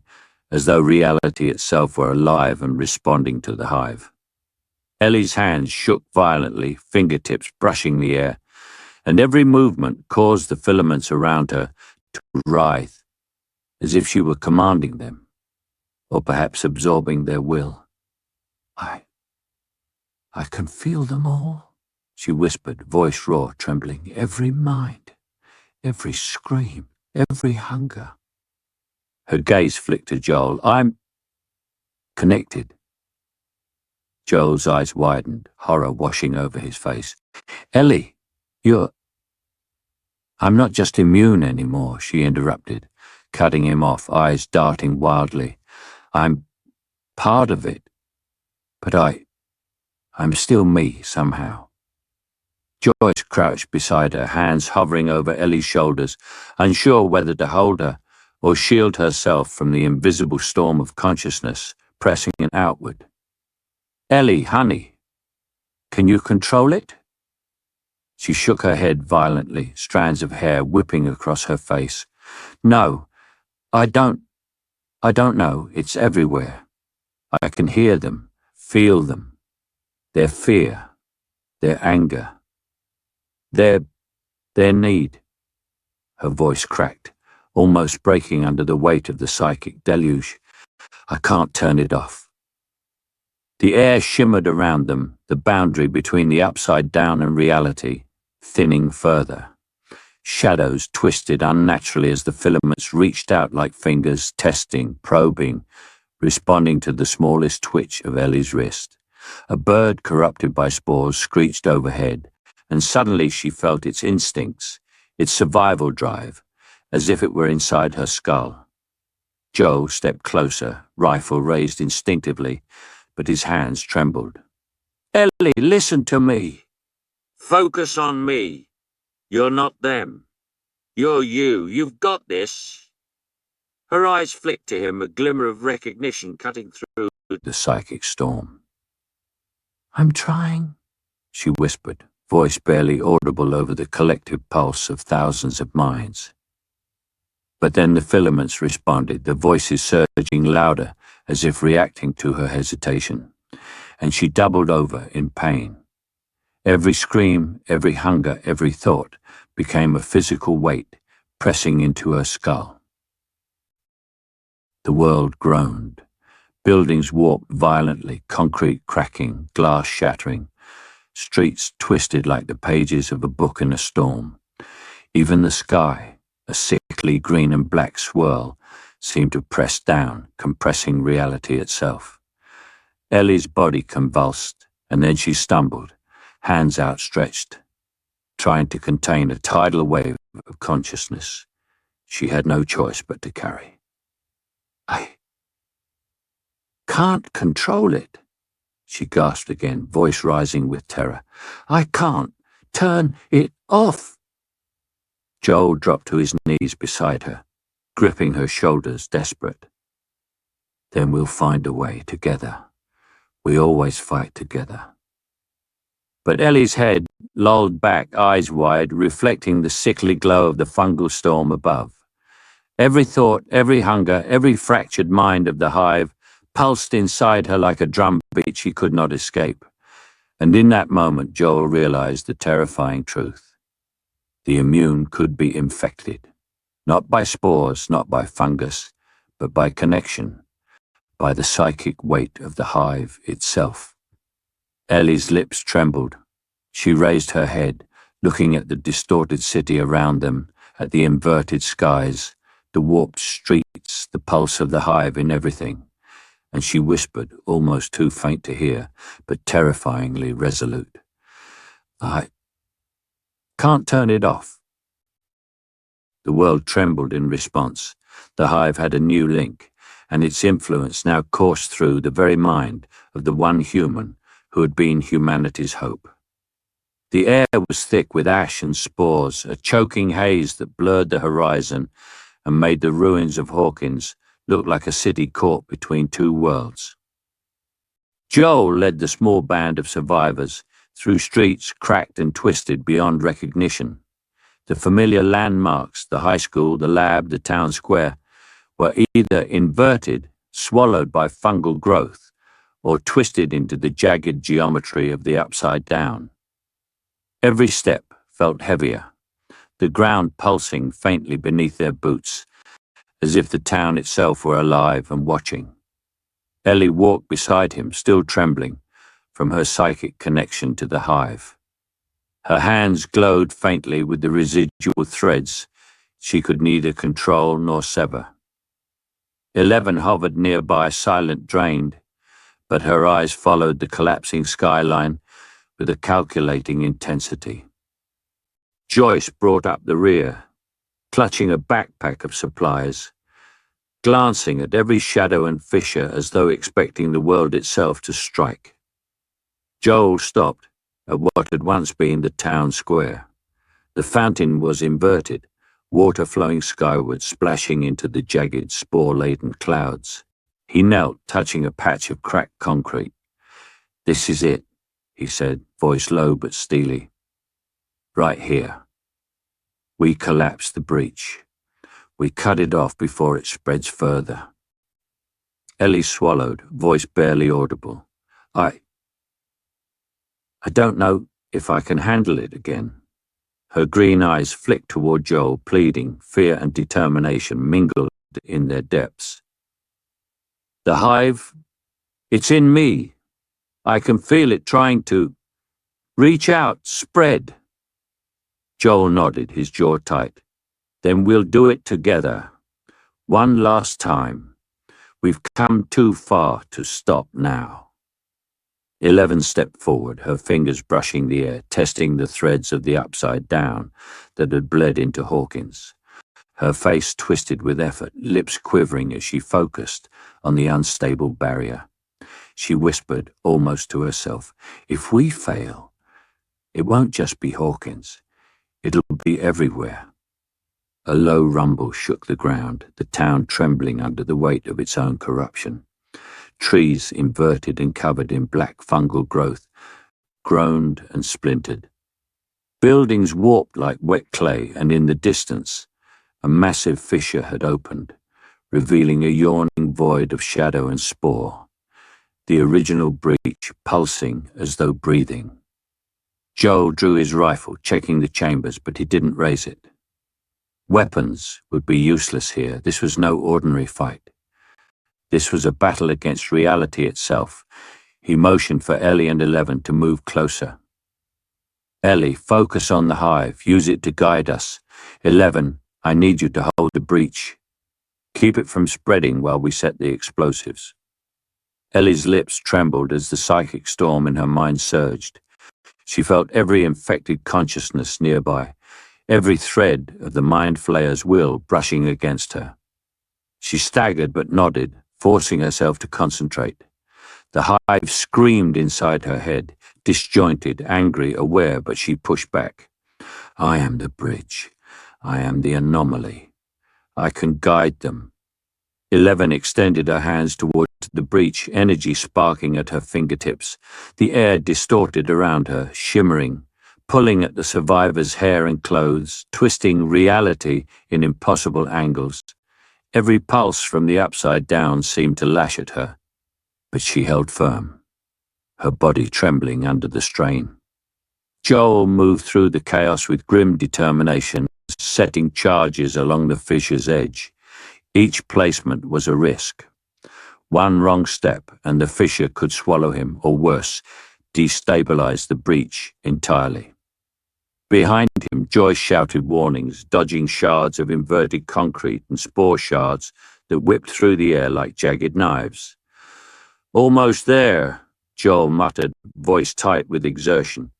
as though reality itself were alive and responding to the hive. Ellie's hands shook violently, fingertips brushing the air, and every movement caused the filaments around her to writhe, as if she were commanding them. or perhaps absorbing their will. I can feel them all, she whispered, voice raw, trembling. Every mind, every scream, every hunger. Her gaze flicked to Joel. I'm connected. Joel's eyes widened, horror washing over his face. Ellie, I'm not just immune anymore, she interrupted, cutting him off, eyes darting wildly. I'm part of it, but I'm still me somehow. Joyce crouched beside her, hands hovering over Ellie's shoulders, unsure whether to hold her or shield herself from the invisible storm of consciousness pressing outward. Ellie, honey, can you control it? She shook her head violently, strands of hair whipping across her face. No, I don't know. It's everywhere. I can hear them, feel them. Their fear, their anger, their need. Her voice cracked, almost breaking under the weight of the psychic deluge. I can't turn it off. The air shimmered around them, the boundary between the upside down and reality, thinning further. Shadows twisted unnaturally as the filaments reached out like fingers, testing, probing, responding to the smallest twitch of Ellie's wrist. A bird corrupted by spores screeched overhead, and suddenly she felt its instincts, its survival drive, as if it were inside her skull. Joe stepped closer, rifle raised instinctively, but his hands trembled. Ellie, listen to me. Focus on me. You're not them. You're you. You've got this. Her eyes flicked to him, a glimmer of recognition cutting through the psychic storm. I'm trying, she whispered, voice barely audible over the collective pulse of thousands of minds. But then the filaments responded, the voices surging louder as if reacting to her hesitation, and she doubled over in pain. Every scream, every hunger, every thought became a physical weight pressing into her skull. The world groaned. Buildings warped violently, concrete cracking, glass shattering. Streets twisted like the pages of a book in a storm. Even the sky, a sickly green and black swirl, seemed to press down, compressing reality itself. Ellie's body convulsed, and then she stumbled, hands outstretched, trying to contain a tidal wave of consciousness she had no choice but to carry. I can't control it, she gasped again, voice rising with terror. I can't turn it off. Joel dropped to his knees beside her, gripping her shoulders, desperate. Then we'll find a way together. We always fight together. But Ellie's head lolled back, eyes wide, reflecting the sickly glow of the fungal storm above. Every thought, every hunger, every fractured mind of the hive pulsed inside her like a drumbeat she could not escape. And in that moment, Joel realized the terrifying truth. The immune could be infected, not by spores, not by fungus, but by connection, by the psychic weight of the hive itself. Ellie's lips trembled. She raised her head, looking at the distorted city around them, at the inverted skies, the warped streets, the pulse of the hive in everything, and she whispered, almost too faint to hear, but terrifyingly resolute. I can't turn it off. The world trembled in response. The hive had a new link, and its influence now coursed through the very mind of the one human who had been humanity's hope. The air was thick with ash and spores, a choking haze that blurred the horizon and made the ruins of Hawkins look like a city caught between two worlds. Joel led the small band of survivors through streets cracked and twisted beyond recognition. The familiar landmarks, the high school, the lab, the town square, were either inverted, swallowed by fungal growth, or twisted into the jagged geometry of the upside down. Every step felt heavier, the ground pulsing faintly beneath their boots, as if the town itself were alive and watching. Ellie walked beside him, still trembling from her psychic connection to the hive. Her hands glowed faintly with the residual threads she could neither control nor sever. 11 hovered nearby, silent, drained, but her eyes followed the collapsing skyline with a calculating intensity. Joyce brought up the rear, clutching a backpack of supplies, glancing at every shadow and fissure as though expecting the world itself to strike. Joel stopped at what had once been the town square. The fountain was inverted, water flowing skyward, splashing into the jagged, spore-laden clouds. He knelt, touching a patch of cracked concrete. "This is it," he said, voice low but steely. "Right here. We collapse the breach. We cut it off before it spreads further." Ellie swallowed, voice barely audible. I don't know if I can handle it again." Her green eyes flicked toward Joel, pleading, fear and determination mingled in their depths. "The hive, it's in me. I can feel it trying to reach out, spread." Joel nodded, his jaw tight. "Then we'll do it together. One last time. We've come too far to stop now." 11 stepped forward, her fingers brushing the air, testing the threads of the upside down that had bled into Hawkins. Her face twisted with effort, lips quivering as she focused on the unstable barrier. She whispered, almost to herself, "If we fail, it won't just be Hawkins. It'll be everywhere." A low rumble shook the ground, the town trembling under the weight of its own corruption. Trees, inverted and covered in black fungal growth, groaned and splintered. Buildings warped like wet clay, and in the distance, a massive fissure had opened, revealing a yawning void of shadow and spore, the original breach pulsing as though breathing. Joel drew his rifle, checking the chambers, but he didn't raise it. Weapons would be useless here. This was no ordinary fight. This was a battle against reality itself. He motioned for Ellie and 11 to move closer. "Ellie, focus on the hive. Use it to guide us. 11, I need you to hold the breach. Keep it from spreading while we set the explosives." Ellie's lips trembled as the psychic storm in her mind surged. She felt every infected consciousness nearby, every thread of the Mind Flayer's will brushing against her. She staggered but nodded, forcing herself to concentrate. The hive screamed inside her head, disjointed, angry, aware, but she pushed back. "I am the bridge. I am the anomaly. I can guide them." 11 extended her hands towards the breach, energy sparking at her fingertips. The air distorted around her, shimmering, pulling at the survivor's hair and clothes, twisting reality in impossible angles. Every pulse from the upside down seemed to lash at her, but she held firm, her body trembling under the strain. Joel moved through the chaos with grim determination, setting charges along the fissure's edge. Each placement was a risk. One wrong step and the fissure could swallow him, or worse, destabilize the breach entirely. Behind him, Joyce shouted warnings, dodging shards of inverted concrete and spore shards that whipped through the air like jagged knives. "Almost there," Joel muttered, voice tight with exertion.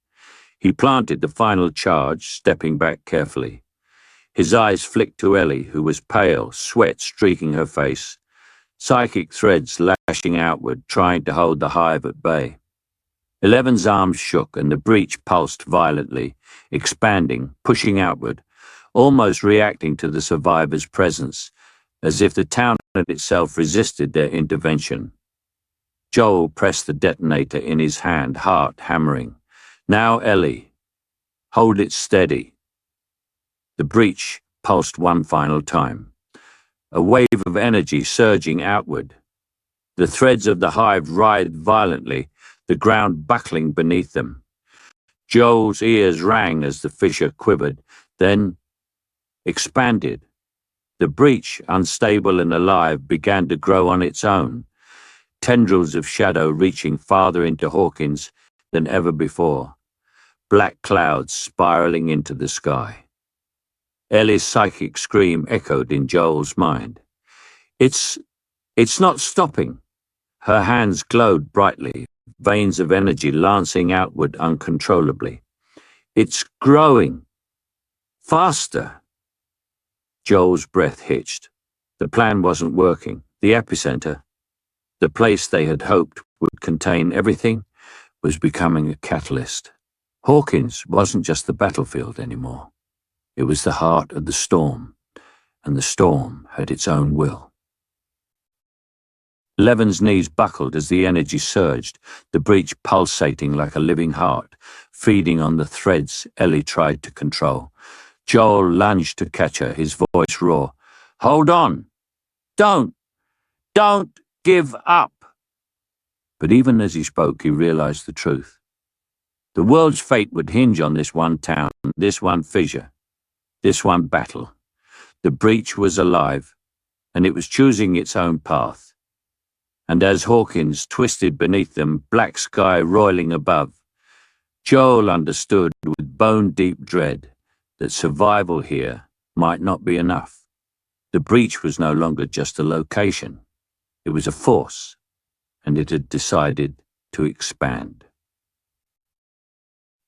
He planted the final charge, stepping back carefully. His eyes flicked to Ellie, who was pale, sweat streaking her face, psychic threads lashing outward, trying to hold the hive at bay. 11's arms shook and the breach pulsed violently, expanding, pushing outward, almost reacting to the survivor's presence, as if the town itself resisted their intervention. Joel pressed the detonator in his hand, heart hammering. "Now, Ellie, hold it steady." The breach pulsed one final time, a wave of energy surging outward. The threads of the hive writhed violently, the ground buckling beneath them. Joel's ears rang as the fissure quivered, then expanded. The breach, unstable and alive, began to grow on its own, tendrils of shadow reaching farther into Hawkins than ever before, black clouds spiraling into the sky. Ellie's psychic scream echoed in Joel's mind. It's not stopping. Her hands glowed brightly, veins of energy lancing outward uncontrollably. It's growing. Faster. Joel's breath hitched. The plan wasn't working. The epicenter, the place they had hoped would contain everything, was becoming a catalyst. Hawkins wasn't just the battlefield anymore. It was the heart of the storm, and the storm had its own will. Levin's knees buckled as the energy surged, the breach pulsating like a living heart, feeding on the threads Ellie tried to control. Joel lunged to catch her, his voice raw. "Hold on! Don't give up!" But even as he spoke, he realized the truth. The world's fate would hinge on this one town, this one fissure, this one battle. The breach was alive, and it was choosing its own path. And as Hawkins twisted beneath them, black sky roiling above, Joel understood with bone-deep dread that survival here might not be enough. The breach was no longer just a location. It was a force, and it had decided to expand.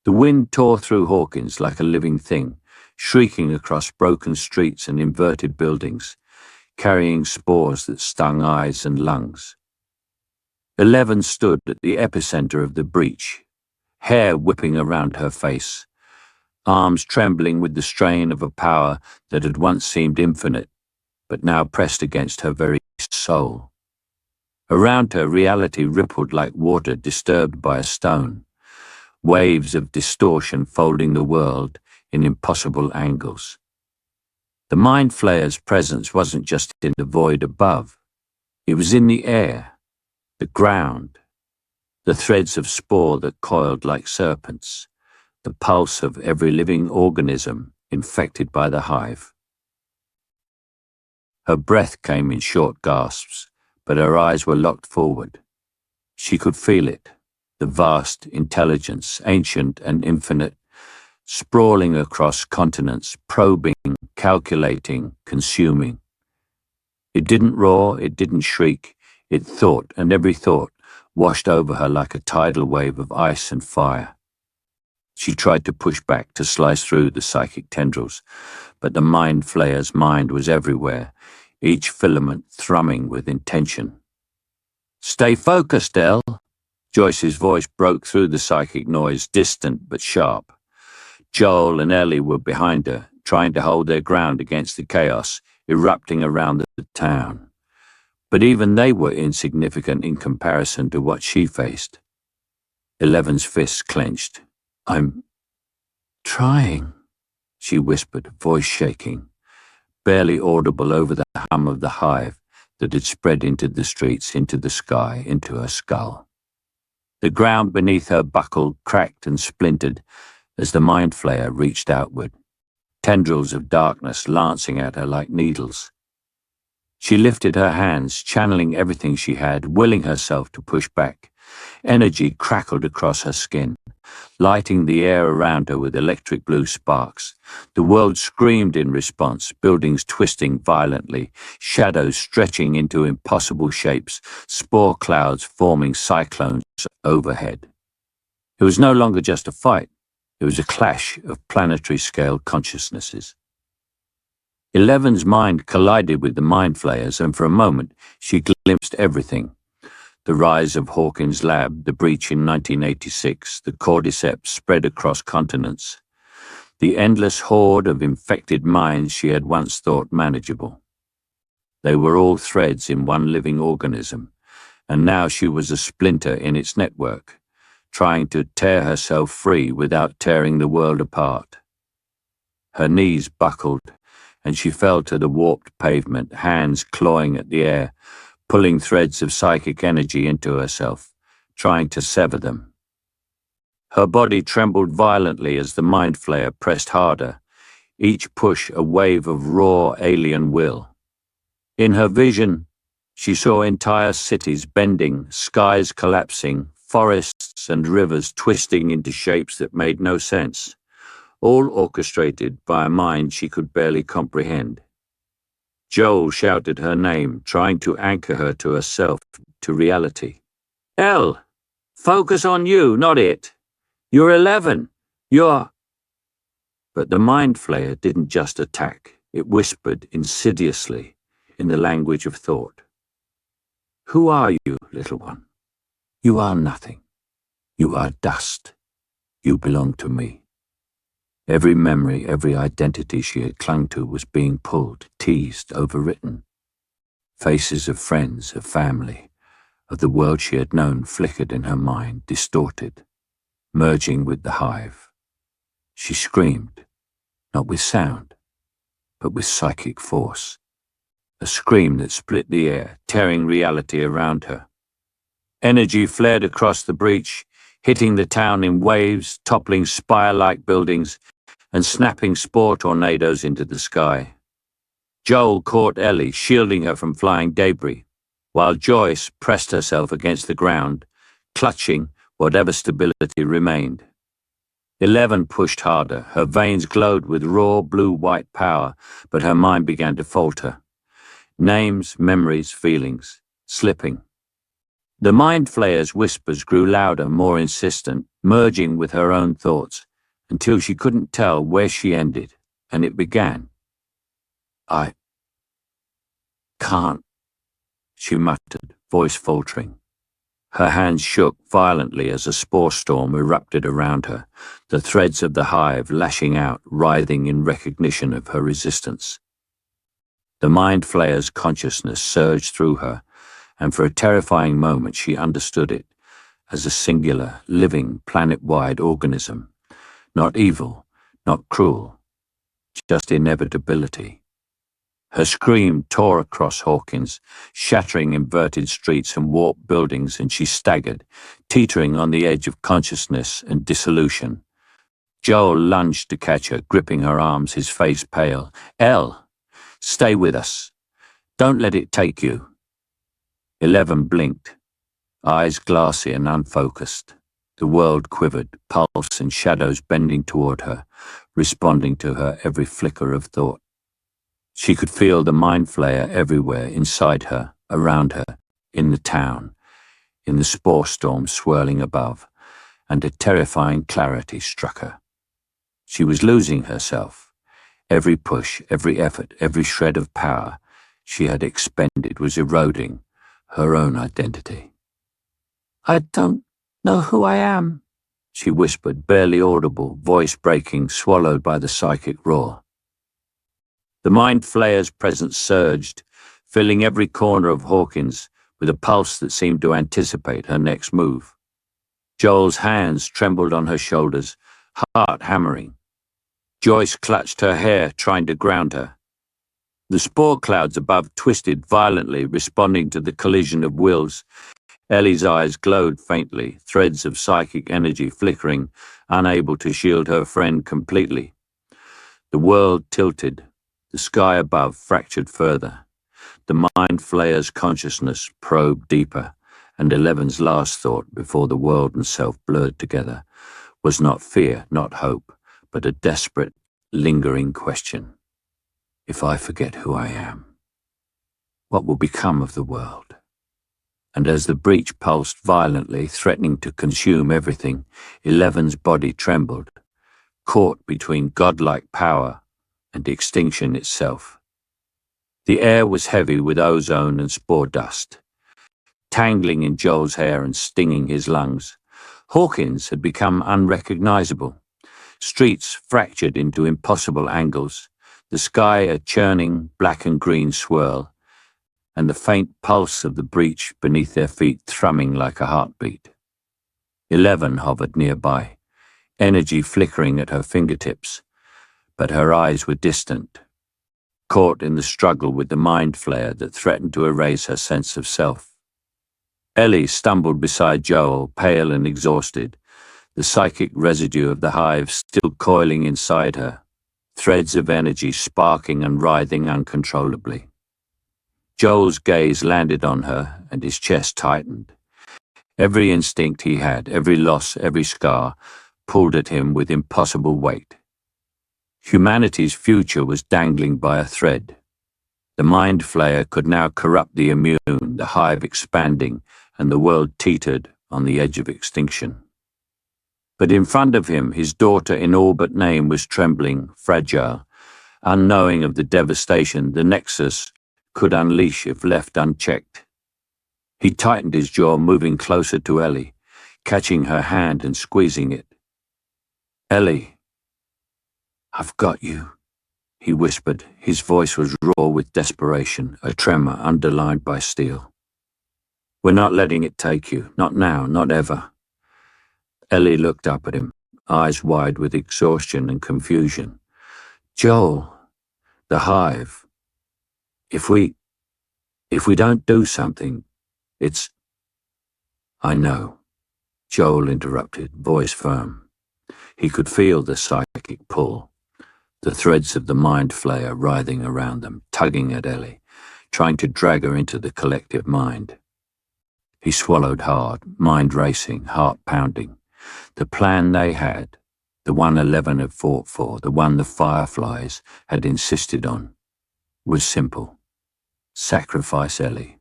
The wind tore through Hawkins like a living thing, shrieking across broken streets and inverted buildings, carrying spores that stung eyes and lungs. 11 stood at the epicenter of the breach, hair whipping around her face, arms trembling with the strain of a power that had once seemed infinite, but now pressed against her very soul. Around her, reality rippled like water disturbed by a stone, waves of distortion folding the world in impossible angles. The Mind Flayer's presence wasn't just in the void above. It was in the air, the ground, the threads of spore that coiled like serpents, the pulse of every living organism infected by the hive. Her breath came in short gasps, but her eyes were locked forward. She could feel it, the vast intelligence, ancient and infinite, sprawling across continents, probing, calculating, consuming. It didn't roar, it didn't shriek, it thought, and every thought washed over her like a tidal wave of ice and fire. She tried to push back, to slice through the psychic tendrils, but the Mind Flayer's mind was everywhere, each filament thrumming with intention. "Stay focused, Elle." Joyce's voice broke through the psychic noise, distant but sharp. Joel and Ellie were behind her, trying to hold their ground against the chaos erupting around the town. But even they were insignificant in comparison to what she faced. 11's fists clenched. "I'm trying," she whispered, voice shaking, barely audible over the hum of the hive that had spread into the streets, into the sky, into her skull. The ground beneath her buckled, cracked and splintered as the Mind Flayer reached outward, tendrils of darkness lancing at her like needles. She lifted her hands, channeling everything she had, willing herself to push back. Energy crackled across her skin, lighting the air around her with electric blue sparks. The world screamed in response, buildings twisting violently, shadows stretching into impossible shapes, spore clouds forming cyclones overhead. It was no longer just a fight. It was a clash of planetary-scale consciousnesses. 11's mind collided with the Mind Flayer's, and for a moment she glimpsed everything. The rise of Hawkins' lab, the breach in 1986, the Cordyceps spread across continents, the endless horde of infected minds she had once thought manageable. They were all threads in one living organism, and now she was a splinter in its network, trying to tear herself free without tearing the world apart. Her knees buckled, and she fell to the warped pavement, hands clawing at the air, pulling threads of psychic energy into herself, trying to sever them. Her body trembled violently as the Mind Flayer pressed harder, each push a wave of raw alien will. In her vision, She saw entire cities bending, skies collapsing, forests and rivers twisting into shapes that made no sense, all orchestrated by a mind she could barely comprehend. Joel shouted her name, trying to anchor her to herself, to reality. Elle, focus on you, not it. You're 11. You're... But the Mind Flayer didn't just attack. It whispered insidiously in the language of thought. Who are you, little one? You are nothing. You are dust. You belong to me. Every memory, every identity she had clung to was being pulled, teased, overwritten. Faces of friends, of family, of the world she had known flickered in her mind, distorted, merging with the hive. She screamed, not with sound, but with psychic force. A scream that split the air, tearing reality around her. Energy flared across the breach, hitting the town in waves, toppling spire-like buildings, and snapping spore tornadoes into the sky. Joel caught Ellie, shielding her from flying debris, while Joyce pressed herself against the ground, clutching whatever stability remained. 11 pushed harder. Her veins glowed with raw blue-white power, but her mind began to falter. Names, memories, feelings, slipping. The Mind Flayer's whispers grew louder, more insistent, merging with her own thoughts, until she couldn't tell where she ended, and it began. I can't, she muttered, voice faltering. Her hands shook violently as a spore storm erupted around her, the threads of the hive lashing out, writhing in recognition of her resistance. The Mind Flayer's consciousness surged through her, and for a terrifying moment she understood it as a singular, living, planet-wide organism. Not evil, not cruel, just inevitability. Her scream tore across Hawkins, shattering inverted streets and warped buildings, and she staggered, teetering on the edge of consciousness and dissolution. Joel lunged to catch her, gripping her arms, his face pale. Elle, stay with us. Don't let it take you. 11 blinked, eyes glassy and unfocused. The world quivered, pulse and shadows bending toward her, responding to her every flicker of thought. She could feel the Mind Flayer everywhere, inside her, around her, in the town, in the spore storm swirling above, and a terrifying clarity struck her. She was losing herself. Every push, every effort, every shred of power she had expended was eroding her own identity. I don't know who I am, she whispered, barely audible, voice breaking, swallowed by the psychic roar. The Mind Flayer's presence surged, filling every corner of Hawkins with a pulse that seemed to anticipate her next move. Joel's hands trembled on her shoulders, heart hammering. Joyce clutched her hair, trying to ground her. The spore clouds above twisted violently, responding to the collision of wills. Ellie's eyes glowed faintly, threads of psychic energy flickering, unable to shield her friend completely. The world tilted, the sky above fractured further. The Mind Flayer's consciousness probed deeper, and 11's last thought before the world and self blurred together was not fear, not hope, but a desperate, lingering question. If I forget who I am, what will become of the world? And as the breach pulsed violently, threatening to consume everything, 11's body trembled, caught between godlike power and extinction itself. The air was heavy with ozone and spore dust, tangling in Joel's hair and stinging his lungs. Hawkins had become unrecognizable. Streets fractured into impossible angles, the sky a churning black and green swirl, and the faint pulse of the breach beneath their feet thrumming like a heartbeat. 11 hovered nearby, energy flickering at her fingertips, but her eyes were distant, caught in the struggle with the Mind Flayer that threatened to erase her sense of self. Ellie stumbled beside Joel, pale and exhausted, the psychic residue of the hive still coiling inside her, threads of energy sparking and writhing uncontrollably. Joel's gaze landed on her, and his chest tightened. Every instinct he had, every loss, every scar, pulled at him with impossible weight. Humanity's future was dangling by a thread. The Mind Flayer could now corrupt the immune, the hive expanding, and the world teetered on the edge of extinction. But in front of him, his daughter in all but name was trembling, fragile, unknowing of the devastation the Nexus could unleash if left unchecked. He tightened his jaw, moving closer to Ellie, catching her hand and squeezing it. "Ellie, I've got you," he whispered. His voice was raw with desperation, a tremor underlined by steel. "We're not letting it take you. Not now, not ever." Ellie looked up at him, eyes wide with exhaustion and confusion. "Joel, the hive. If we don't do something, it's—" "I know," Joel interrupted, voice firm. He could feel the psychic pull, the threads of the Mind Flayer writhing around them, tugging at Ellie, trying to drag her into the collective mind. He swallowed hard, mind racing, heart pounding. The plan they had, the one 11 had fought for, the one the Fireflies had insisted on, was simple. Sacrifice Ellie.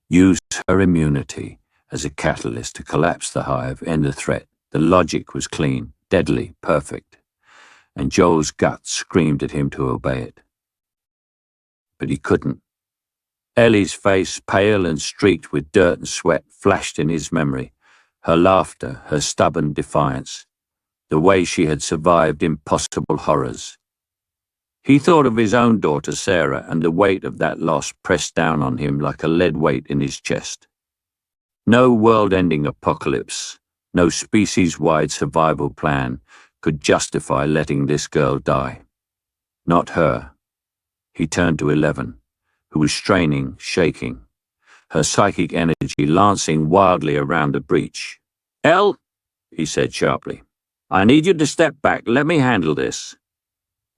Use her immunity as a catalyst to collapse the hive, end the threat. The logic was clean, deadly, perfect. And Joel's gut screamed at him to obey it. But he couldn't. Ellie's face, pale and streaked with dirt and sweat, flashed in his memory. Her laughter, her stubborn defiance, the way she had survived impossible horrors. He thought of his own daughter, Sarah, and the weight of that loss pressed down on him like a lead weight in his chest. No world-ending apocalypse, no species-wide survival plan could justify letting this girl die. Not her. He turned to 11, who was straining, shaking, her psychic energy lancing wildly around the breach. "Elle," he said sharply, "I need you to step back. Let me handle this."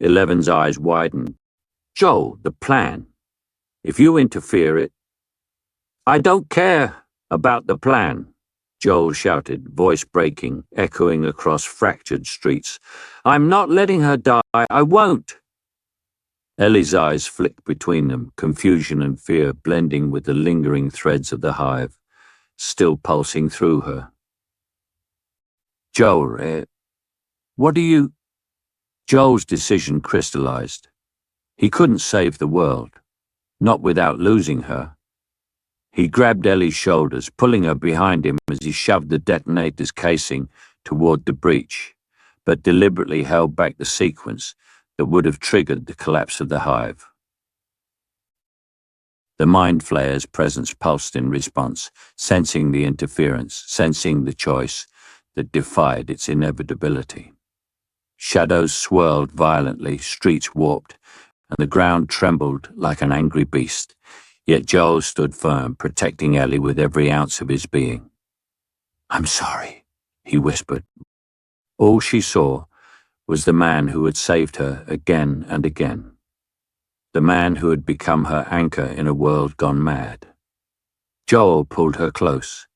11's eyes widened. "Joel, the plan. If you interfere, "I don't care about the plan," Joel shouted, voice breaking, echoing across fractured streets. "I'm not letting her die. I won't." Ellie's eyes flicked between them, confusion and fear blending with the lingering threads of the hive, still pulsing through her. "Joel, what do you—" Joel's decision crystallized. He couldn't save the world, not without losing her. He grabbed Ellie's shoulders, pulling her behind him as he shoved the detonator's casing toward the breach, but deliberately held back the sequence that would have triggered the collapse of the hive. The Mind Flayer's presence pulsed in response, sensing the interference, sensing the choice that defied its inevitability. Shadows swirled violently, streets warped, and the ground trembled like an angry beast. Yet Joel stood firm, protecting Ellie with every ounce of his being. "I'm sorry," he whispered. All she saw was the man who had saved her again and again. The man who had become her anchor in a world gone mad. Joel pulled her close,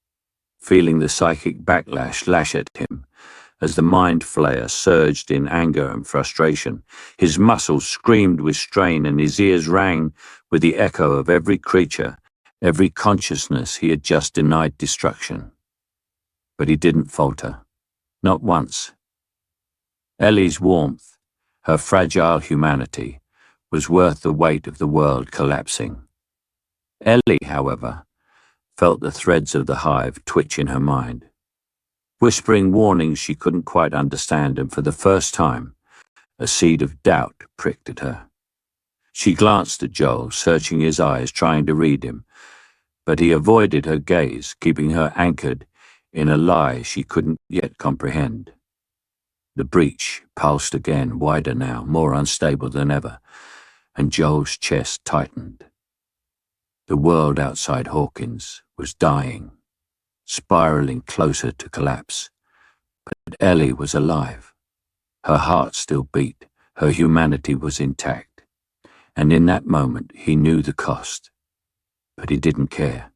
feeling the psychic backlash lash at him as the Mind Flayer surged in anger and frustration. His muscles screamed with strain and his ears rang with the echo of every creature, every consciousness he had just denied destruction. But he didn't falter, not once. Ellie's warmth, her fragile humanity, was worth the weight of the world collapsing. Ellie, however, felt the threads of the hive twitch in her mind, whispering warnings she couldn't quite understand, and for the first time, a seed of doubt pricked at her. She glanced at Joel, searching his eyes, trying to read him, but he avoided her gaze, keeping her anchored in a lie she couldn't yet comprehend. The breach pulsed again, wider now, more unstable than ever, and Joel's chest tightened. The world outside Hawkins was dying, spiraling closer to collapse. But Ellie was alive. Her heart still beat, her humanity was intact. And in that moment he knew the cost. but he didn't care.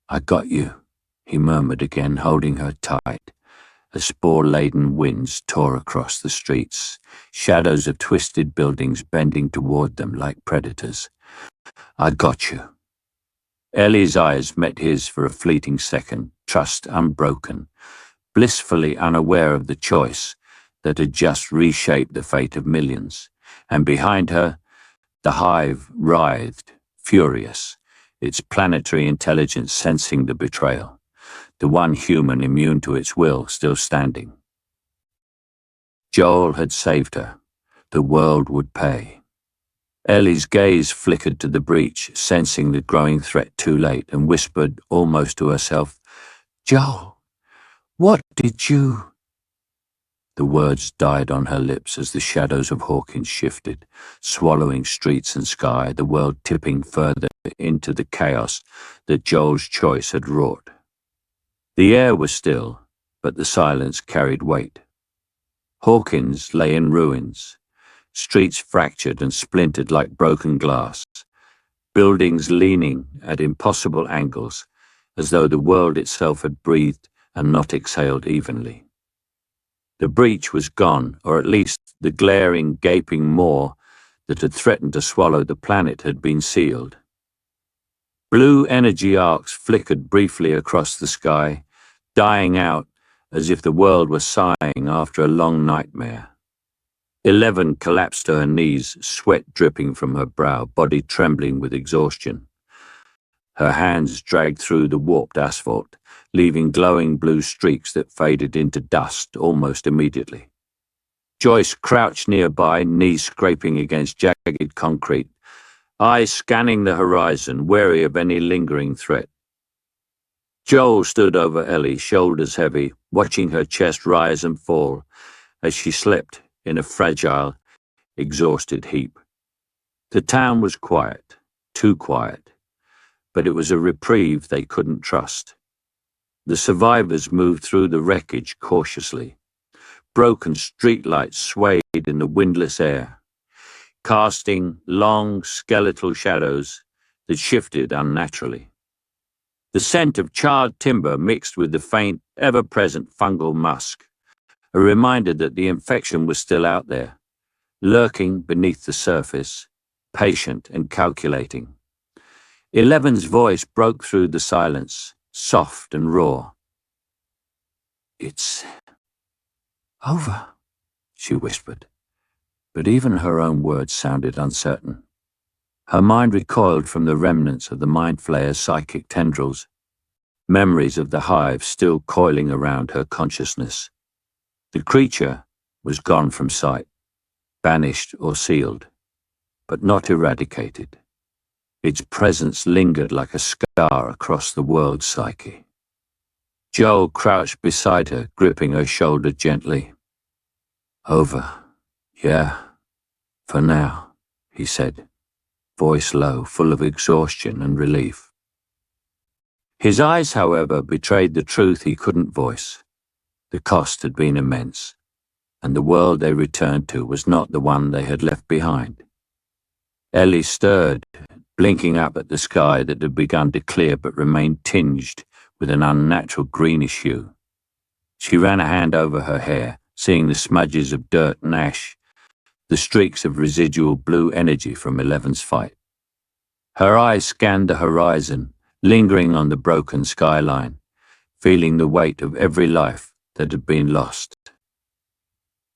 "I got you," he murmured again, holding her tight. As spore-laden winds tore across the streets, shadows of twisted buildings bending toward them like predators. "I got you." Ellie's eyes met his for a fleeting second, trust unbroken, blissfully unaware of the choice that had just reshaped the fate of millions. And behind her, the hive writhed, furious, its planetary intelligence sensing the betrayal, the one human immune to its will still standing. Joel had saved her. The world would pay. Ellie's gaze flickered to the breach, sensing the growing threat too late, and whispered almost to herself, "Joel, what did you—" The words died on her lips as the shadows of Hawkins shifted, swallowing streets and sky, the world tipping further into the chaos that Joel's choice had wrought. The air was still, but the silence carried weight. Hawkins lay in ruins, streets fractured and splintered like broken glass, buildings leaning at impossible angles, as though the world itself had breathed and not exhaled evenly. The breach was gone, or at least the glaring, gaping maw that had threatened to swallow the planet had been sealed. Blue energy arcs flickered briefly across the sky, dying out as if the world were sighing after a long nightmare. 11 collapsed to her knees, sweat dripping from her brow, body trembling with exhaustion. Her hands dragged through the warped asphalt, leaving glowing blue streaks that faded into dust almost immediately. Joyce crouched nearby, knees scraping against jagged concrete, eyes scanning the horizon, wary of any lingering threat. Joel stood over Ellie, shoulders heavy, watching her chest rise and fall as she slept in a fragile, exhausted heap. The town was quiet, too quiet, but it was a reprieve they couldn't trust. The survivors moved through the wreckage cautiously. Broken streetlights swayed in the windless air, casting long, skeletal shadows that shifted unnaturally. The scent of charred timber mixed with the faint, ever-present fungal musk, a reminder that the infection was still out there, lurking beneath the surface, patient and calculating. 11's voice broke through the silence, soft and raw. "It's over," she whispered, but even her own words sounded uncertain. Her mind recoiled from the remnants of the Mind Flayer's psychic tendrils, memories of the hive still coiling around her consciousness. The creature was gone from sight, banished or sealed, but not eradicated. Its presence lingered like a scar across the world's psyche. Joel crouched beside her, gripping her shoulder gently. "Over, yeah, for now," he said, voice low, full of exhaustion and relief. His eyes, however, betrayed the truth he couldn't voice. The cost had been immense, and the world they returned to was not the one they had left behind. Ellie stirred, blinking up at the sky that had begun to clear but remained tinged with an unnatural greenish hue. She ran a hand over her hair, seeing the smudges of dirt and ash, the streaks of residual blue energy from 11's fight. Her eyes scanned the horizon, lingering on the broken skyline, feeling the weight of every life that had been lost.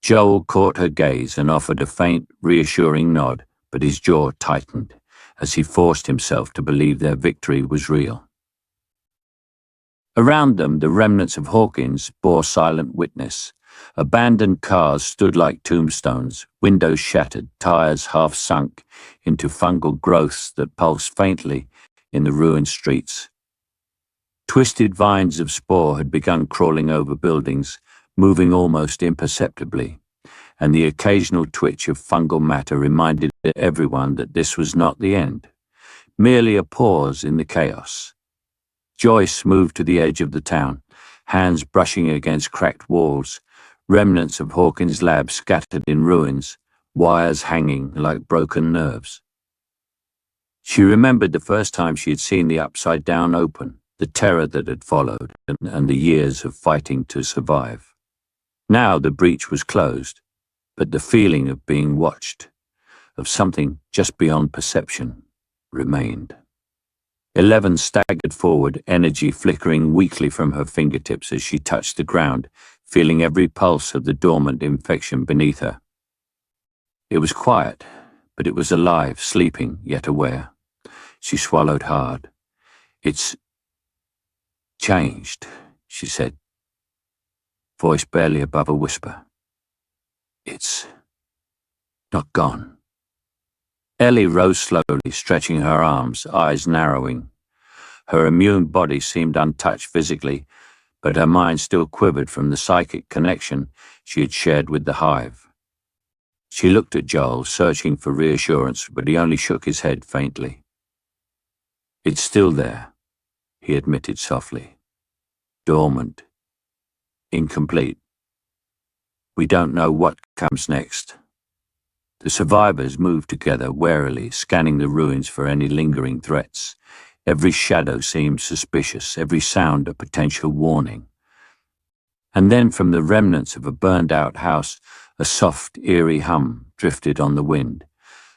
Joel caught her gaze and offered a faint, reassuring nod, but his jaw tightened as he forced himself to believe their victory was real. Around them, the remnants of Hawkins bore silent witness. Abandoned cars stood like tombstones, windows shattered, tires half sunk into fungal growths that pulsed faintly in the ruined streets. Twisted vines of spore had begun crawling over buildings, moving almost imperceptibly, and the occasional twitch of fungal matter reminded everyone that this was not the end, merely a pause in the chaos. Joyce moved to the edge of the town, hands brushing against cracked walls, remnants of Hawkins' lab scattered in ruins, wires hanging like broken nerves. She remembered the first time she had seen the Upside Down open, the terror that had followed, and the years of fighting to survive. Now the breach was closed, but the feeling of being watched, of something just beyond perception, remained. 11 staggered forward, energy flickering weakly from her fingertips as she touched the ground, feeling every pulse of the dormant infection beneath her. It was quiet, but it was alive, sleeping, yet aware. She swallowed hard. "It's changed," she said, voice barely above a whisper. "It's not gone." Ellie rose slowly, stretching her arms, eyes narrowing. Her immune body seemed untouched physically, but her mind still quivered from the psychic connection she had shared with the hive. She looked at Joel, searching for reassurance, but he only shook his head faintly. "It's still there," he admitted softly. "Dormant. Incomplete. We don't know what comes next." The survivors moved together warily, scanning the ruins for any lingering threats. Every shadow seemed suspicious, every sound a potential warning. And then from the remnants of a burned-out house, a soft, eerie hum drifted on the wind,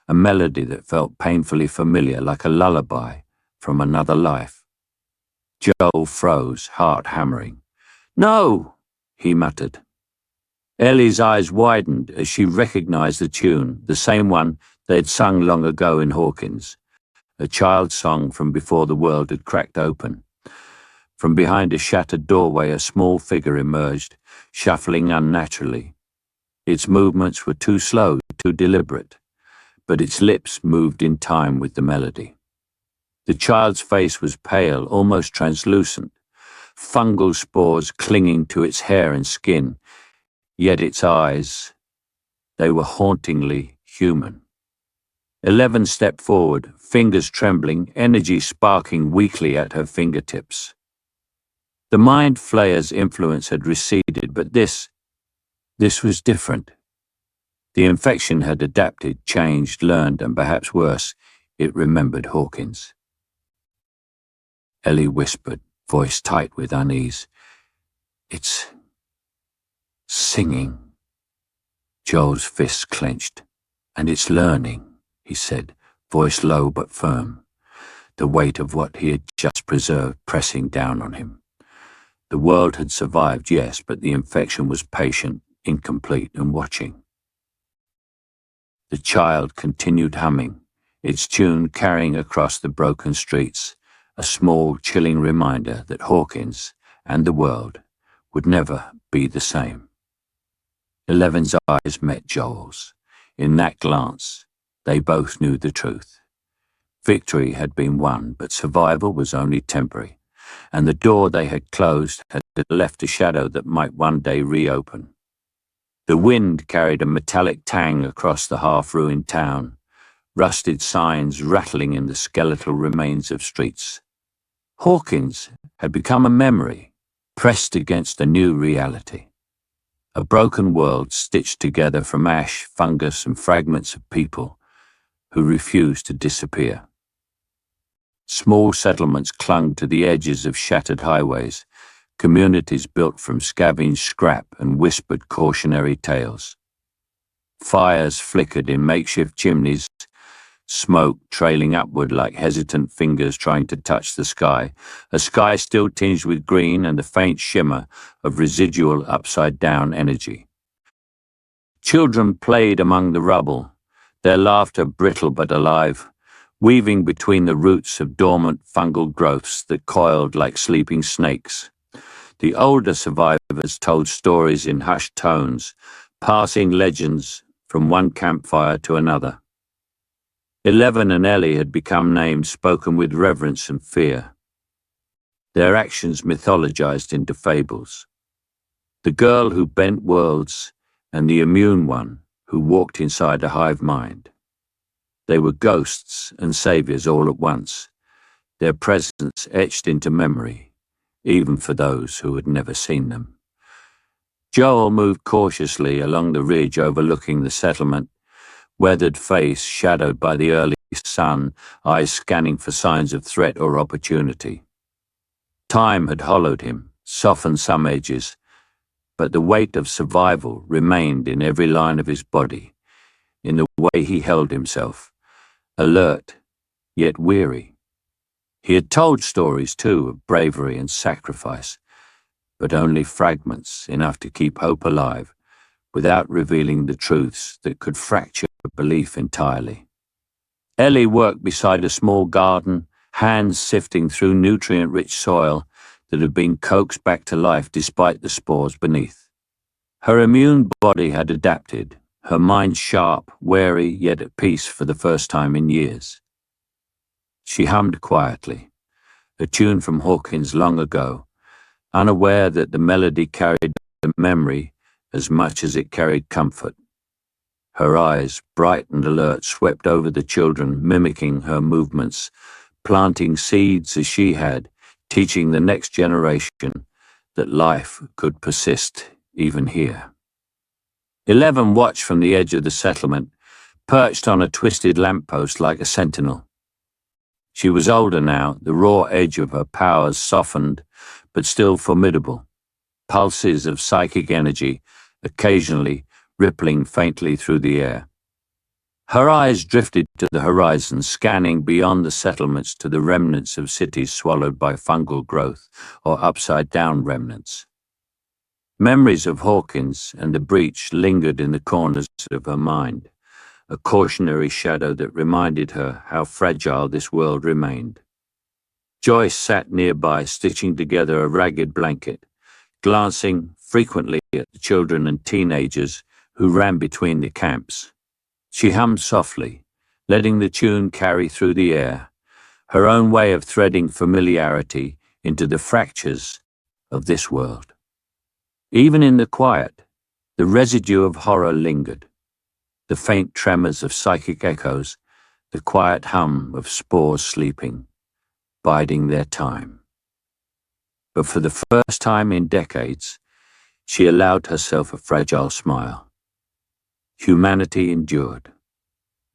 a melody that felt painfully familiar, like a lullaby from another life. Joel froze, heart hammering. "No!" he muttered. Ellie's eyes widened as she recognized the tune, the same one they had sung long ago in Hawkins, a child's song from before the world had cracked open. From behind a shattered doorway, a small figure emerged, shuffling unnaturally. Its movements were too slow, too deliberate, but its lips moved in time with the melody. The child's face was pale, almost translucent, fungal spores clinging to its hair and skin, yet its eyes, they were hauntingly human. 11 stepped forward, fingers trembling, energy sparking weakly at her fingertips. The Mind Flayer's influence had receded, but this was different. The infection had adapted, changed, learned, and perhaps worse, it remembered Hawkins. Ellie whispered, voice tight with unease. "It's singing." Joel's fists clenched. "And it's learning," he said, voice low but firm, the weight of what he had just preserved pressing down on him. The world had survived, yes, but the infection was patient, incomplete, and watching. The child continued humming, its tune carrying across the broken streets, a small, chilling reminder that Hawkins and the world would never be the same. 11's eyes met Joel's. In that glance, they both knew the truth. Victory had been won, but survival was only temporary, and the door they had closed had left a shadow that might one day reopen. The wind carried a metallic tang across the half-ruined town, rusted signs rattling in the skeletal remains of streets. Hawkins had become a memory, pressed against a new reality. A broken world stitched together from ash, fungus, and fragments of people who refused to disappear. Small settlements clung to the edges of shattered highways, communities built from scavenged scrap and whispered cautionary tales. Fires flickered in makeshift chimneys, smoke trailing upward like hesitant fingers trying to touch the sky, a sky still tinged with green and the faint shimmer of residual upside-down energy. Children played among the rubble, their laughter brittle but alive, weaving between the roots of dormant fungal growths that coiled like sleeping snakes. The older survivors told stories in hushed tones, passing legends from one campfire to another. 11 and Ellie had become names spoken with reverence and fear, their actions mythologized into fables. The girl who bent worlds and the immune one who walked inside a hive-mind. They were ghosts and saviors all at once, their presence etched into memory, even for those who had never seen them. Joel moved cautiously along the ridge overlooking the settlement, weathered face shadowed by the early sun, eyes scanning for signs of threat or opportunity. Time had hollowed him, softened some edges, but the weight of survival remained in every line of his body, in the way he held himself, alert, yet weary. He had told stories, too, of bravery and sacrifice, but only fragments, enough to keep hope alive, without revealing the truths that could fracture belief entirely. Ellie worked beside a small garden, hands sifting through nutrient-rich soil that had been coaxed back to life despite the spores beneath. Her immune body had adapted, her mind sharp, wary, yet at peace for the first time in years. She hummed quietly, a tune from Hawkins long ago, unaware that the melody carried a memory as much as it carried comfort. Her eyes, bright and alert, swept over the children, mimicking her movements, planting seeds as she had, teaching the next generation that life could persist even here. 11 watched from the edge of the settlement, perched on a twisted lamppost like a sentinel. She was older now, the raw edge of her powers softened, but still formidable. Pulses of psychic energy, occasionally rippling faintly through the air. Her eyes drifted to the horizon, scanning beyond the settlements to the remnants of cities swallowed by fungal growth or upside-down remnants. Memories of Hawkins and the breach lingered in the corners of her mind, a cautionary shadow that reminded her how fragile this world remained. Joyce sat nearby, stitching together a ragged blanket, glancing frequently at the children and teenagers who ran between the camps. She hummed softly, letting the tune carry through the air, her own way of threading familiarity into the fractures of this world. Even in the quiet, the residue of horror lingered, the faint tremors of psychic echoes, the quiet hum of spores sleeping, biding their time. But for the first time in decades, she allowed herself a fragile smile. Humanity endured.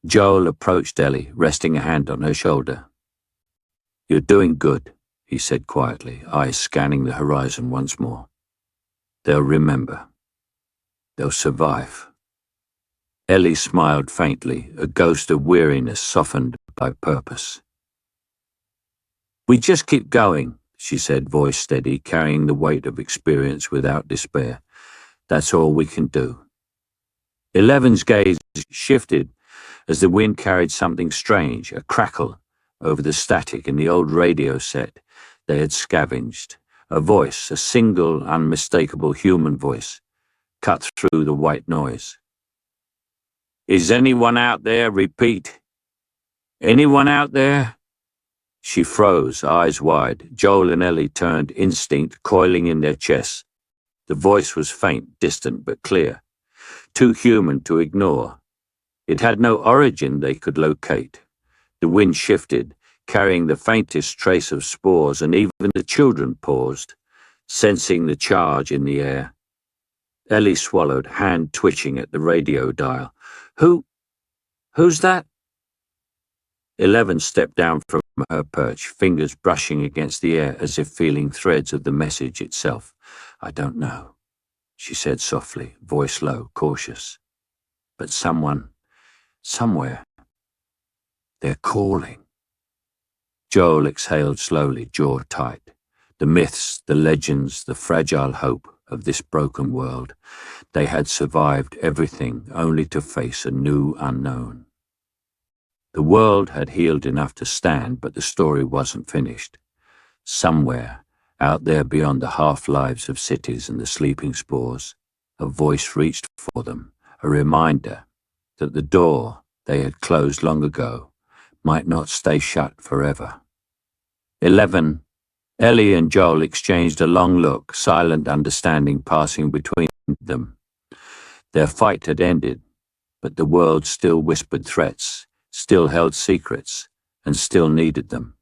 Joel approached Ellie, resting a hand on her shoulder. "You're doing good," he said quietly, eyes scanning the horizon once more. "They'll remember. They'll survive." Ellie smiled faintly, a ghost of weariness softened by purpose. "We just keep going," she said, voice steady, carrying the weight of experience without despair. "That's all we can do." 11's gaze shifted as the wind carried something strange, a crackle, over the static in the old radio set they had scavenged. A voice, a single, unmistakable human voice, cut through the white noise. "Is anyone out there? Repeat. Anyone out there?" She froze, eyes wide. Joel and Ellie turned, instinct coiling in their chests. The voice was faint, distant, but clear. Too human to ignore. It had no origin they could locate. The wind shifted, carrying the faintest trace of spores, and even the children paused, sensing the charge in the air. Ellie swallowed, hand twitching at the radio dial. Who's that?" 11 stepped down from her perch, fingers brushing against the air as if feeling threads of the message itself. "I don't know," she said softly, voice low, cautious. "But someone, somewhere, they're calling." Joel exhaled slowly, jaw tight. The myths, the legends, the fragile hope of this broken world. They had survived everything only to face a new unknown. The world had healed enough to stand, but the story wasn't finished. Somewhere, out there beyond the half-lives of cities and the sleeping spores, a voice reached for them, a reminder that the door they had closed long ago might not stay shut forever. 11. Ellie and Joel exchanged a long look, silent understanding passing between them. Their fight had ended, but the world still whispered threats, still held secrets, and still needed them.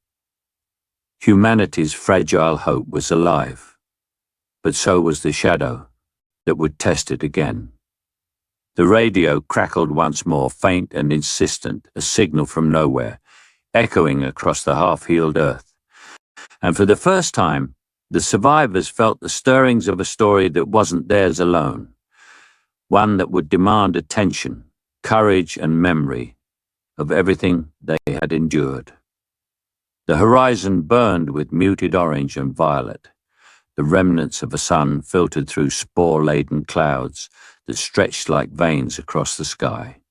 Humanity's fragile hope was alive, but so was the shadow that would test it again. The radio crackled once more, faint and insistent, a signal from nowhere, echoing across the half-healed earth. And for the first time, the survivors felt the stirrings of a story that wasn't theirs alone, one that would demand attention, courage and memory of everything they had endured. The horizon burned with muted orange and violet. The remnants of a sun filtered through spore-laden clouds that stretched like veins across the sky.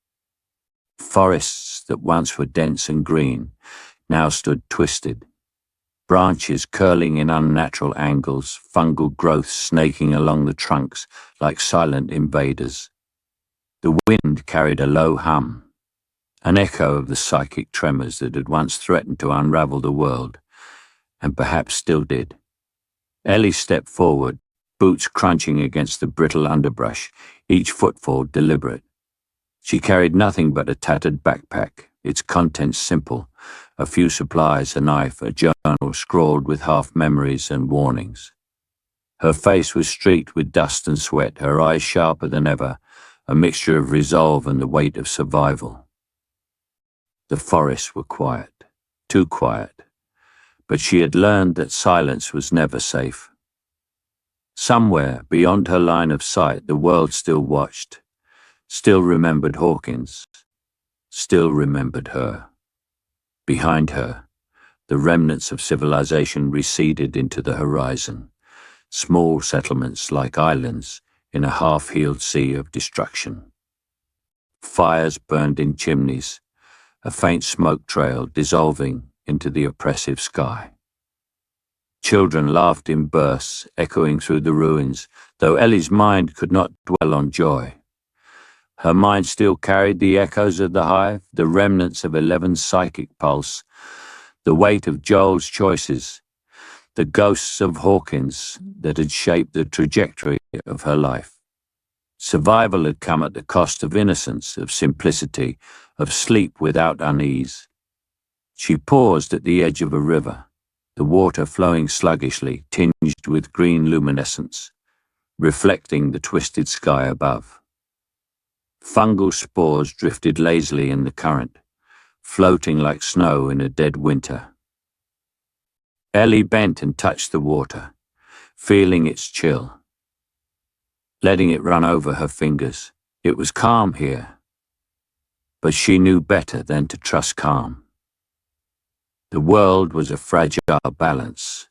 Forests that once were dense and green now stood twisted, branches curling in unnatural angles, fungal growths snaking along the trunks like silent invaders. The wind carried a low hum, an echo of the psychic tremors that had once threatened to unravel the world, and perhaps still did. Ellie stepped forward, boots crunching against the brittle underbrush, each footfall deliberate. She carried nothing but a tattered backpack, its contents simple, a few supplies, a knife, a journal scrawled with half-memories and warnings. Her face was streaked with dust and sweat, her eyes sharper than ever, a mixture of resolve and the weight of survival. The forests were quiet, too quiet, but she had learned that silence was never safe. Somewhere beyond her line of sight, the world still watched, still remembered Hawkins, still remembered her. Behind her, the remnants of civilization receded into the horizon, small settlements like islands in a half-healed sea of destruction. Fires burned in chimneys, a faint smoke trail dissolving into the oppressive sky. Children laughed in bursts, echoing through the ruins, though Ellie's mind could not dwell on joy. Her mind still carried the echoes of the hive, the remnants of 11's psychic pulse, the weight of Joel's choices, the ghosts of Hawkins that had shaped the trajectory of her life. Survival had come at the cost of innocence, of simplicity, of sleep without unease. She paused at the edge of a river, the water flowing sluggishly, tinged with green luminescence, reflecting the twisted sky above. Fungal spores drifted lazily in the current, floating like snow in a dead winter. Ellie bent and touched the water, feeling its chill, letting it run over her fingers. It was calm here, but she knew better than to trust calm. The world was a fragile balance,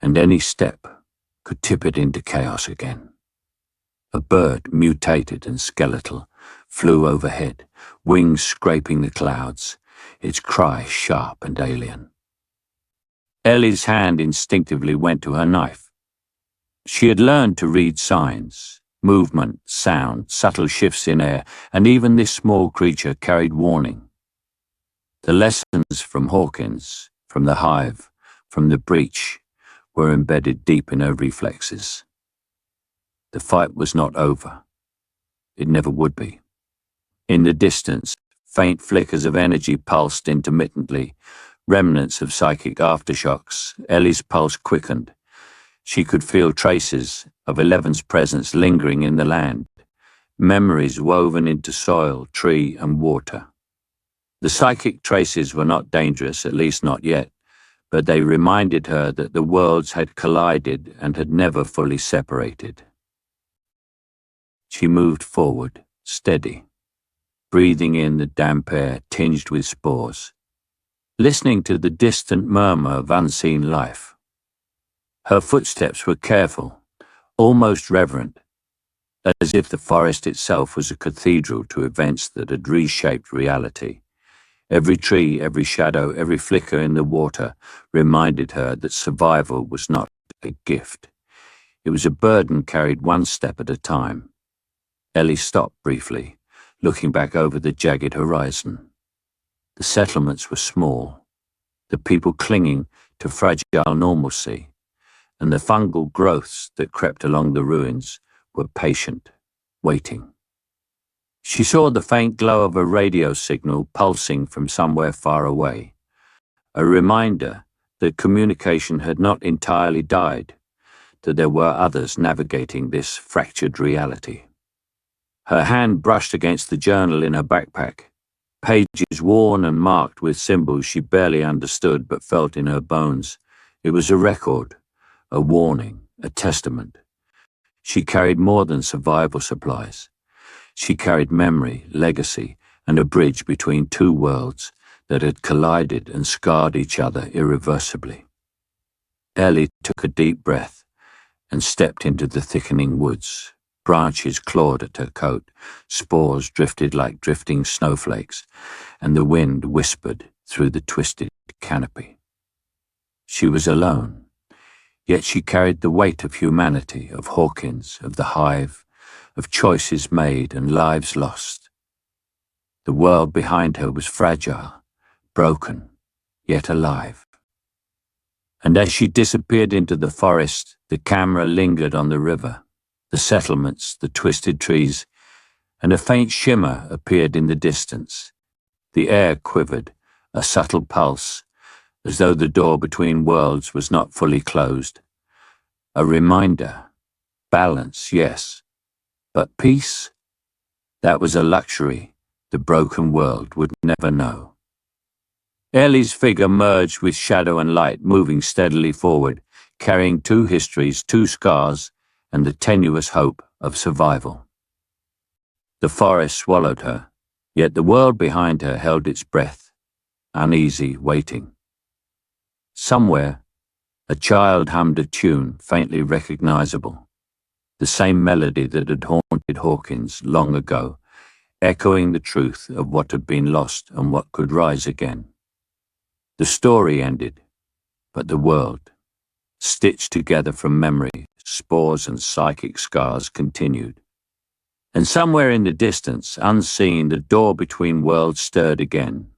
and any step could tip it into chaos again. A bird, mutated and skeletal, flew overhead, wings scraping the clouds, its cry sharp and alien. Ellie's hand instinctively went to her knife. She had learned to read signs, movement, sound, subtle shifts in air, and even this small creature carried warning. The lessons from Hawkins, from the hive, from the breach, were embedded deep in her reflexes. The fight was not over. It never would be. In the distance, faint flickers of energy pulsed intermittently, remnants of psychic aftershocks. Ellie's pulse quickened. She could feel traces of 11's presence lingering in the land, memories woven into soil, tree, and water. The psychic traces were not dangerous, at least not yet, but they reminded her that the worlds had collided and had never fully separated. She moved forward, steady, breathing in the damp air tinged with spores, listening to the distant murmur of unseen life. Her footsteps were careful, almost reverent, as if the forest itself was a cathedral to events that had reshaped reality. Every tree, every shadow, every flicker in the water reminded her that survival was not a gift. It was a burden carried one step at a time. Ellie stopped briefly, looking back over the jagged horizon. The settlements were small, the people clinging to fragile normalcy, and the fungal growths that crept along the ruins were patient, waiting. She saw the faint glow of a radio signal pulsing from somewhere far away, a reminder that communication had not entirely died, that there were others navigating this fractured reality. Her hand brushed against the journal in her backpack, pages worn and marked with symbols she barely understood but felt in her bones. It was a record, a warning, a testament. She carried more than survival supplies. She carried memory, legacy, and a bridge between two worlds that had collided and scarred each other irreversibly. Ellie took a deep breath and stepped into the thickening woods. Branches clawed at her coat, spores drifted like drifting snowflakes, and the wind whispered through the twisted canopy. She was alone, yet she carried the weight of humanity, of Hawkins, of the hive, of choices made and lives lost. The world behind her was fragile, broken, yet alive. And as she disappeared into the forest, the camera lingered on the river, the settlements, the twisted trees, and a faint shimmer appeared in the distance. The air quivered, a subtle pulse, as though the door between worlds was not fully closed. A reminder. Balance, yes. But peace? That was a luxury the broken world would never know. Ellie's figure merged with shadow and light, moving steadily forward, carrying two histories, two scars, and the tenuous hope of survival. The forest swallowed her, yet the world behind her held its breath, uneasy, waiting. Somewhere, a child hummed a tune faintly recognizable, the same melody that had haunted Hawkins long ago, echoing the truth of what had been lost and what could rise again. The story ended, but the world, stitched together from memory, spores and psychic scars, continued. And somewhere in the distance, unseen, the door between worlds stirred again,